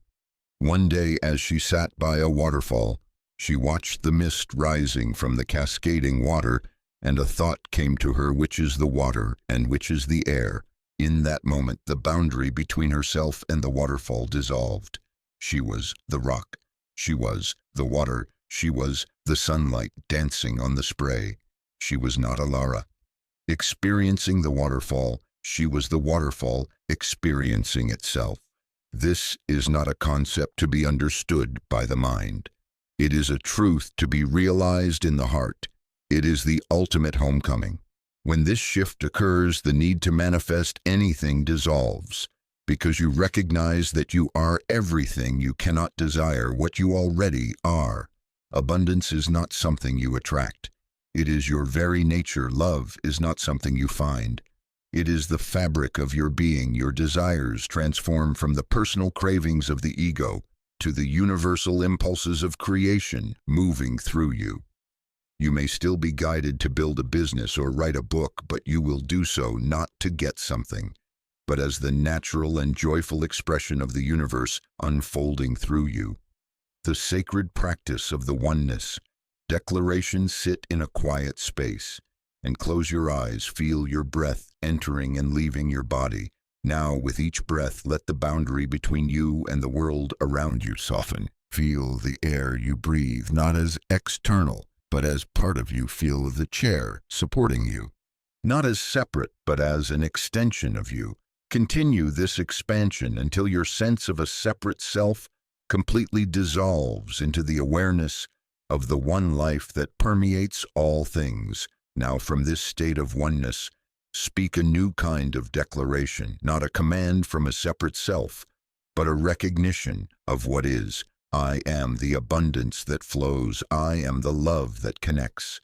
One day, as she sat by a waterfall, she watched the mist rising from the cascading water, and a thought came to her: which is the water and which is the air? In that moment, the boundary between herself and the waterfall dissolved. She was the rock. She was the water. She was the sunlight dancing on the spray. She was not Alara experiencing the waterfall. She was the waterfall experiencing itself. This is not a concept to be understood by the mind. It is a truth to be realized in the heart. It is the ultimate homecoming. When this shift occurs, the need to manifest anything dissolves, because you recognize that you are everything you cannot desire, what you already are. Abundance is not something you attract. It is your very nature. Love is not something you find. It is the fabric of your being. Your desires transform from the personal cravings of the ego to the universal impulses of creation moving through you. You may still be guided to build a business or write a book, but you will do so not to get something, but as the natural and joyful expression of the universe unfolding through you. The sacred practice of the oneness. Declaration: sit in a quiet space and close your eyes. Feel your breath entering and leaving your body. Now, with each breath, let the boundary between you and the world around you soften. Feel the air you breathe, not as external, but as part of you. Feel the chair supporting you, not as separate, but as an extension of you. Continue this expansion until your sense of a separate self completely dissolves into the awareness of the one life that permeates all things. Now, from this state of oneness, speak a new kind of declaration, not a command from a separate self, but a recognition of what is. I am the abundance that flows. I am the love that connects.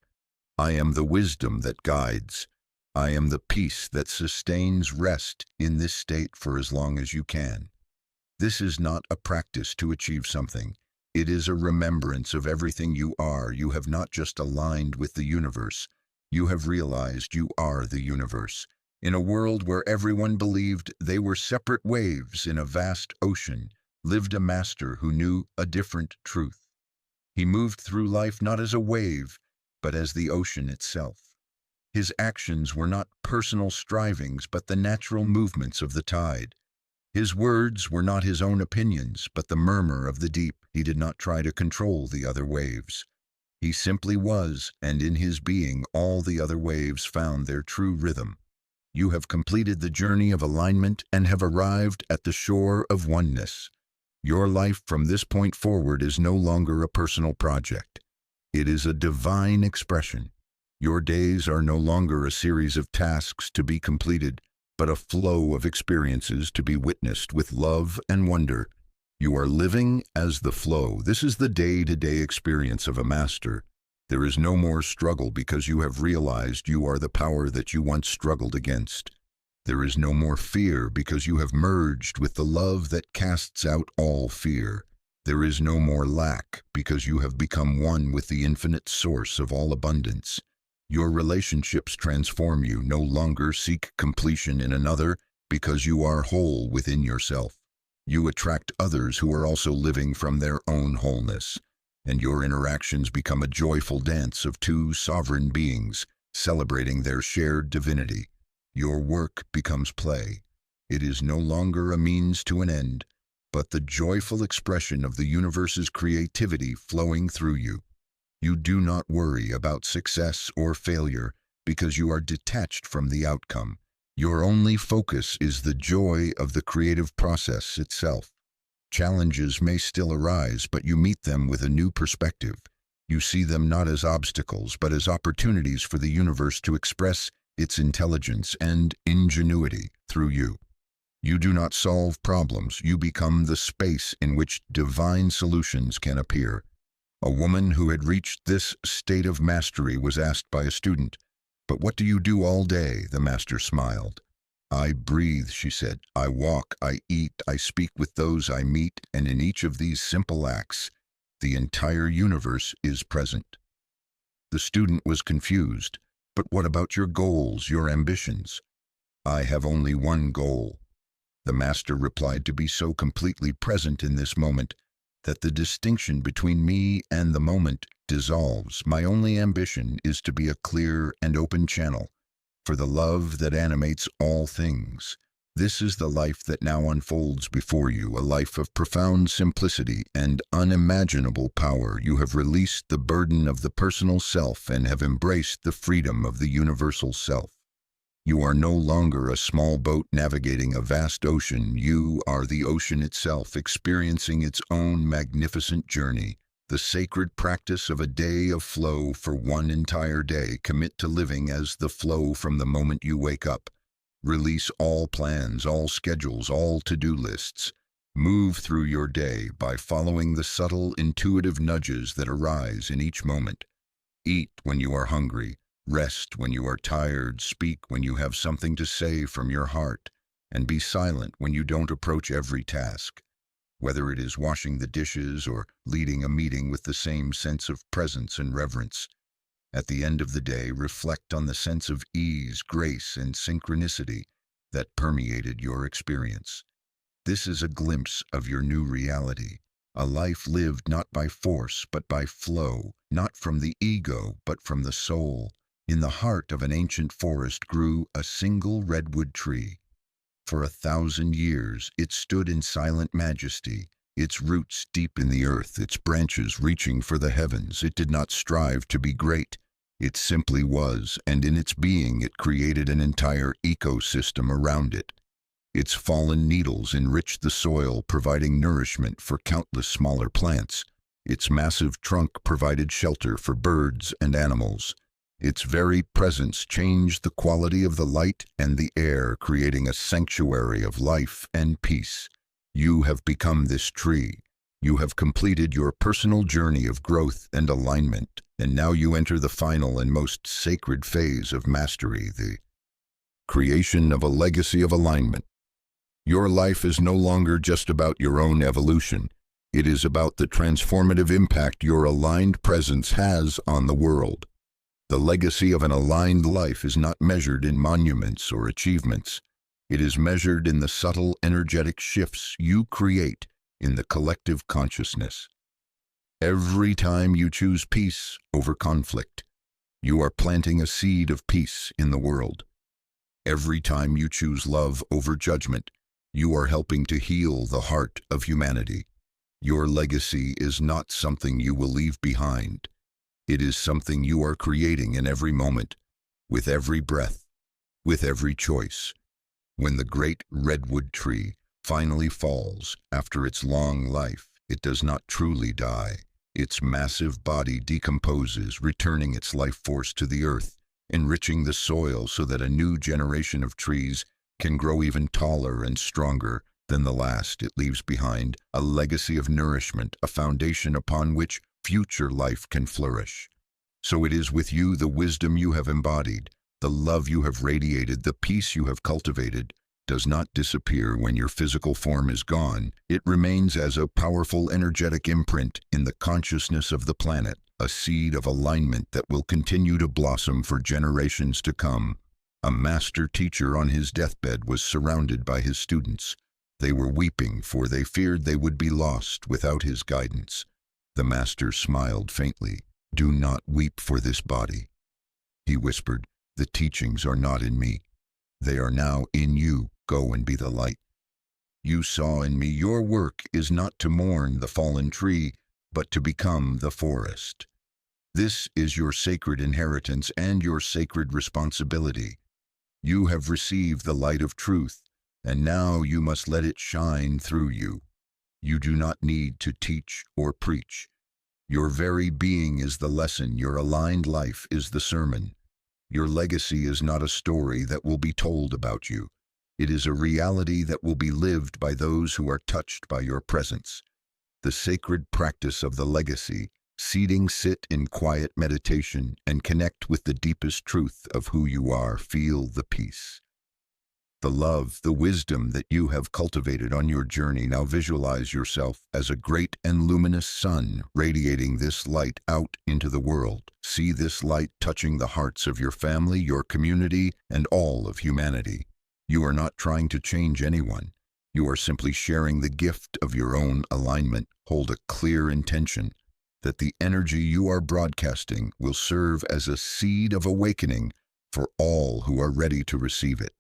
I am the wisdom that guides. I am the peace that sustains. Rest in this state for as long as you can. This is not a practice to achieve something. It is a remembrance of everything you are. You have not just aligned with the universe. You have realized you are the universe. In a world where everyone believed they were separate waves in a vast ocean, lived a master who knew a different truth. He moved through life not as a wave, but as the ocean itself. His actions were not personal strivings, but the natural movements of the tide. His words were not his own opinions, but the murmur of the deep. He did not try to control the other waves. He simply was, and in his being, all the other waves found their true rhythm. You have completed the journey of alignment and have arrived at the shore of oneness. Your life from this point forward is no longer a personal project. It is a divine expression. Your days are no longer a series of tasks to be completed, but a flow of experiences to be witnessed with love and wonder. You are living as the flow. This is the day-to-day experience of a master. There is no more struggle because you have realized you are the power that you once struggled against. There is no more fear because you have merged with the love that casts out all fear. There is no more lack because you have become one with the infinite source of all abundance. Your relationships transform you. No longer seek completion in another because you are whole within yourself. You attract others who are also living from their own wholeness, and your interactions become a joyful dance of two sovereign beings celebrating their shared divinity. Your work becomes play. It is no longer a means to an end, but the joyful expression of the universe's creativity flowing through you. You do not worry about success or failure because you are detached from the outcome. Your only focus is the joy of the creative process itself. Challenges may still arise, but you meet them with a new perspective. You see them not as obstacles, but as opportunities for the universe to express its intelligence and ingenuity through you. You do not solve problems. You become the space in which divine solutions can appear. A woman who had reached this state of mastery was asked by a student, "But what do you do all day?" The master smiled. "I breathe," she said. "I walk, I eat, I speak with those I meet, and in each of these simple acts, the entire universe is present." The student was confused. "But what about your goals, your ambitions?" I have only one goal. The master replied, to be so completely present in this moment that the distinction between me and the moment dissolves. My only ambition is to be a clear and open channel for the love that animates all things. This is the life that now unfolds before you, a life of profound simplicity and unimaginable power. You have released the burden of the personal self and have embraced the freedom of the universal self. You are no longer a small boat navigating a vast ocean. You are the ocean itself, experiencing its own magnificent journey. The sacred practice of a day of flow for one entire day. Commit to living as the flow from the moment you wake up. Release all plans, all schedules, all to-do lists. Move through your day by following the subtle, intuitive nudges that arise in each moment. Eat when you are hungry. Rest when you are tired, speak when you have something to say from your heart, and be silent when you don't approach every task. Whether it is washing the dishes or leading a meeting with the same sense of presence and reverence. At the end of the day, reflect on the sense of ease, grace, and synchronicity that permeated your experience. This is a glimpse of your new reality, a life lived not by force but by flow, not from the ego but from the soul. In the heart of an ancient forest grew a single redwood tree. For 1,000 years it stood in silent majesty, its roots deep in the earth, its branches reaching for the heavens. It did not strive to be great. It simply was, and in its being it created an entire ecosystem around it. Its fallen needles enriched the soil, providing nourishment for countless smaller plants. Its massive trunk provided shelter for birds and animals. Its very presence changed the quality of the light and the air, creating a sanctuary of life and peace. You have become this tree. You have completed your personal journey of growth and alignment, and now you enter the final and most sacred phase of mastery, the creation of a legacy of alignment. Your life is no longer just about your own evolution. It is about the transformative impact your aligned presence has on the world. The legacy of an aligned life is not measured in monuments or achievements. It is measured in the subtle energetic shifts you create in the collective consciousness. Every time you choose peace over conflict, you are planting a seed of peace in the world. Every time you choose love over judgment, you are helping to heal the heart of humanity. Your legacy is not something you will leave behind. It is something you are creating in every moment, with every breath, with every choice. When the great redwood tree finally falls after its long life, it does not truly die. Its massive body decomposes, returning its life force to the earth, enriching the soil so that a new generation of trees can grow even taller and stronger than the last. It leaves behind a legacy of nourishment, a foundation upon which future life can flourish. So it is with you. The wisdom you have embodied, the love you have radiated, the peace you have cultivated does not disappear when your physical form is gone. It remains as a powerful energetic imprint in the consciousness of the planet, a seed of alignment that will continue to blossom for generations to come. A master teacher on his deathbed was surrounded by his students. They were weeping, for they feared they would be lost without his guidance. The master smiled faintly. "Do not weep for this body," he whispered. "The teachings are not in me. They are now in you. Go and be the light you saw in me. Your work is not to mourn the fallen tree, but to become the forest. This is your sacred inheritance and your sacred responsibility. You have received the light of truth, and now you must let it shine through you. You do not need to teach or preach. Your very being is the lesson. Your aligned life is the sermon. Your legacy is not a story that will be told about you. It is a reality that will be lived by those who are touched by your presence. The sacred practice of the legacy, sit in quiet meditation and connect with the deepest truth of who you are. Feel the peace, the love, the wisdom that you have cultivated on your journey. Now visualize yourself as a great and luminous sun, radiating this light out into the world. See this light touching the hearts of your family, your community, and all of humanity. You are not trying to change anyone. You are simply sharing the gift of your own alignment. Hold a clear intention that the energy you are broadcasting will serve as a seed of awakening for all who are ready to receive it.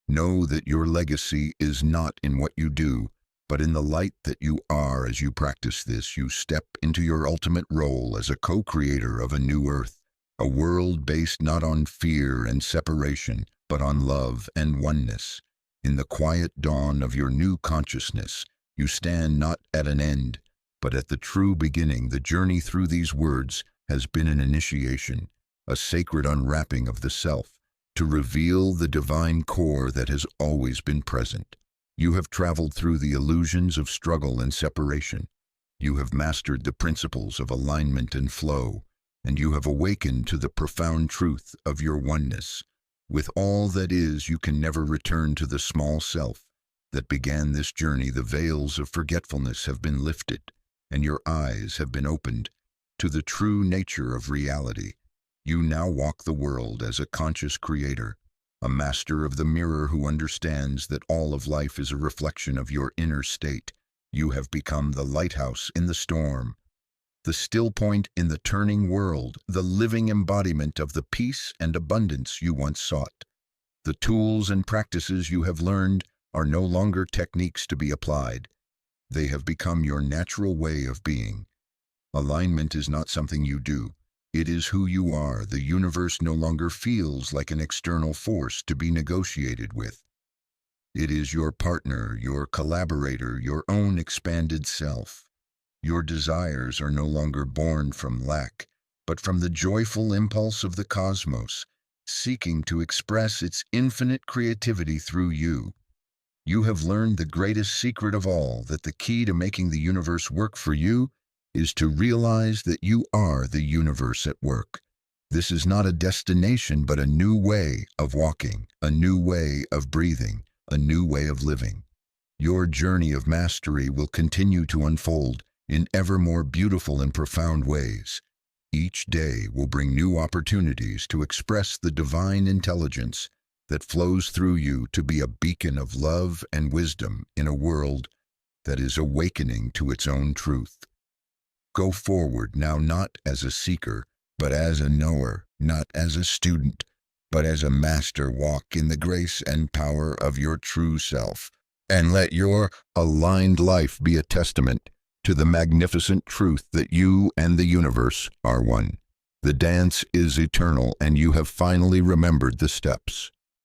Know that your legacy is not in what you do, but in the light that you are. As you practice this, you step into your ultimate role as a co-creator of a new earth, a world based not on fear and separation, but on love and oneness. In the quiet dawn of your new consciousness, you stand not at an end, but at the true beginning. The journey through these words has been an initiation, a sacred unwrapping of the self, to reveal the divine core that has always been present. You have traveled through the illusions of struggle and separation. You have mastered the principles of alignment and flow, and you have awakened to the profound truth of your oneness. With all that is, you can never return to the small self that began this journey. The veils of forgetfulness have been lifted, and your eyes have been opened to the true nature of reality. You now walk the world as a conscious creator, a master of the mirror who understands that all of life is a reflection of your inner state. You have become the lighthouse in the storm, the still point in the turning world, the living embodiment of the peace and abundance you once sought. The tools and practices you have learned are no longer techniques to be applied. They have become your natural way of being. Alignment is not something you do. It is who you are. The universe no longer feels like an external force to be negotiated with. It is your partner, your collaborator, your own expanded self. Your desires are no longer born from lack, but from the joyful impulse of the cosmos, seeking to express its infinite creativity through you. You have learned the greatest secret of all, that the key to making the universe work for you is to realize that you are the universe at work. This is not a destination, but a new way of walking, a new way of breathing, a new way of living. Your journey of mastery will continue to unfold in ever more beautiful and profound ways. Each day will bring new opportunities to express the divine intelligence that flows through you, to be a beacon of love and wisdom in a world that is awakening to its own truth. Go forward now, not as a seeker, but as a knower, not as a student, but as a master. Walk in the grace and power of your true self, and let your aligned life be a testament to the magnificent truth that you and the universe are one. The dance is eternal, and you have finally remembered the steps.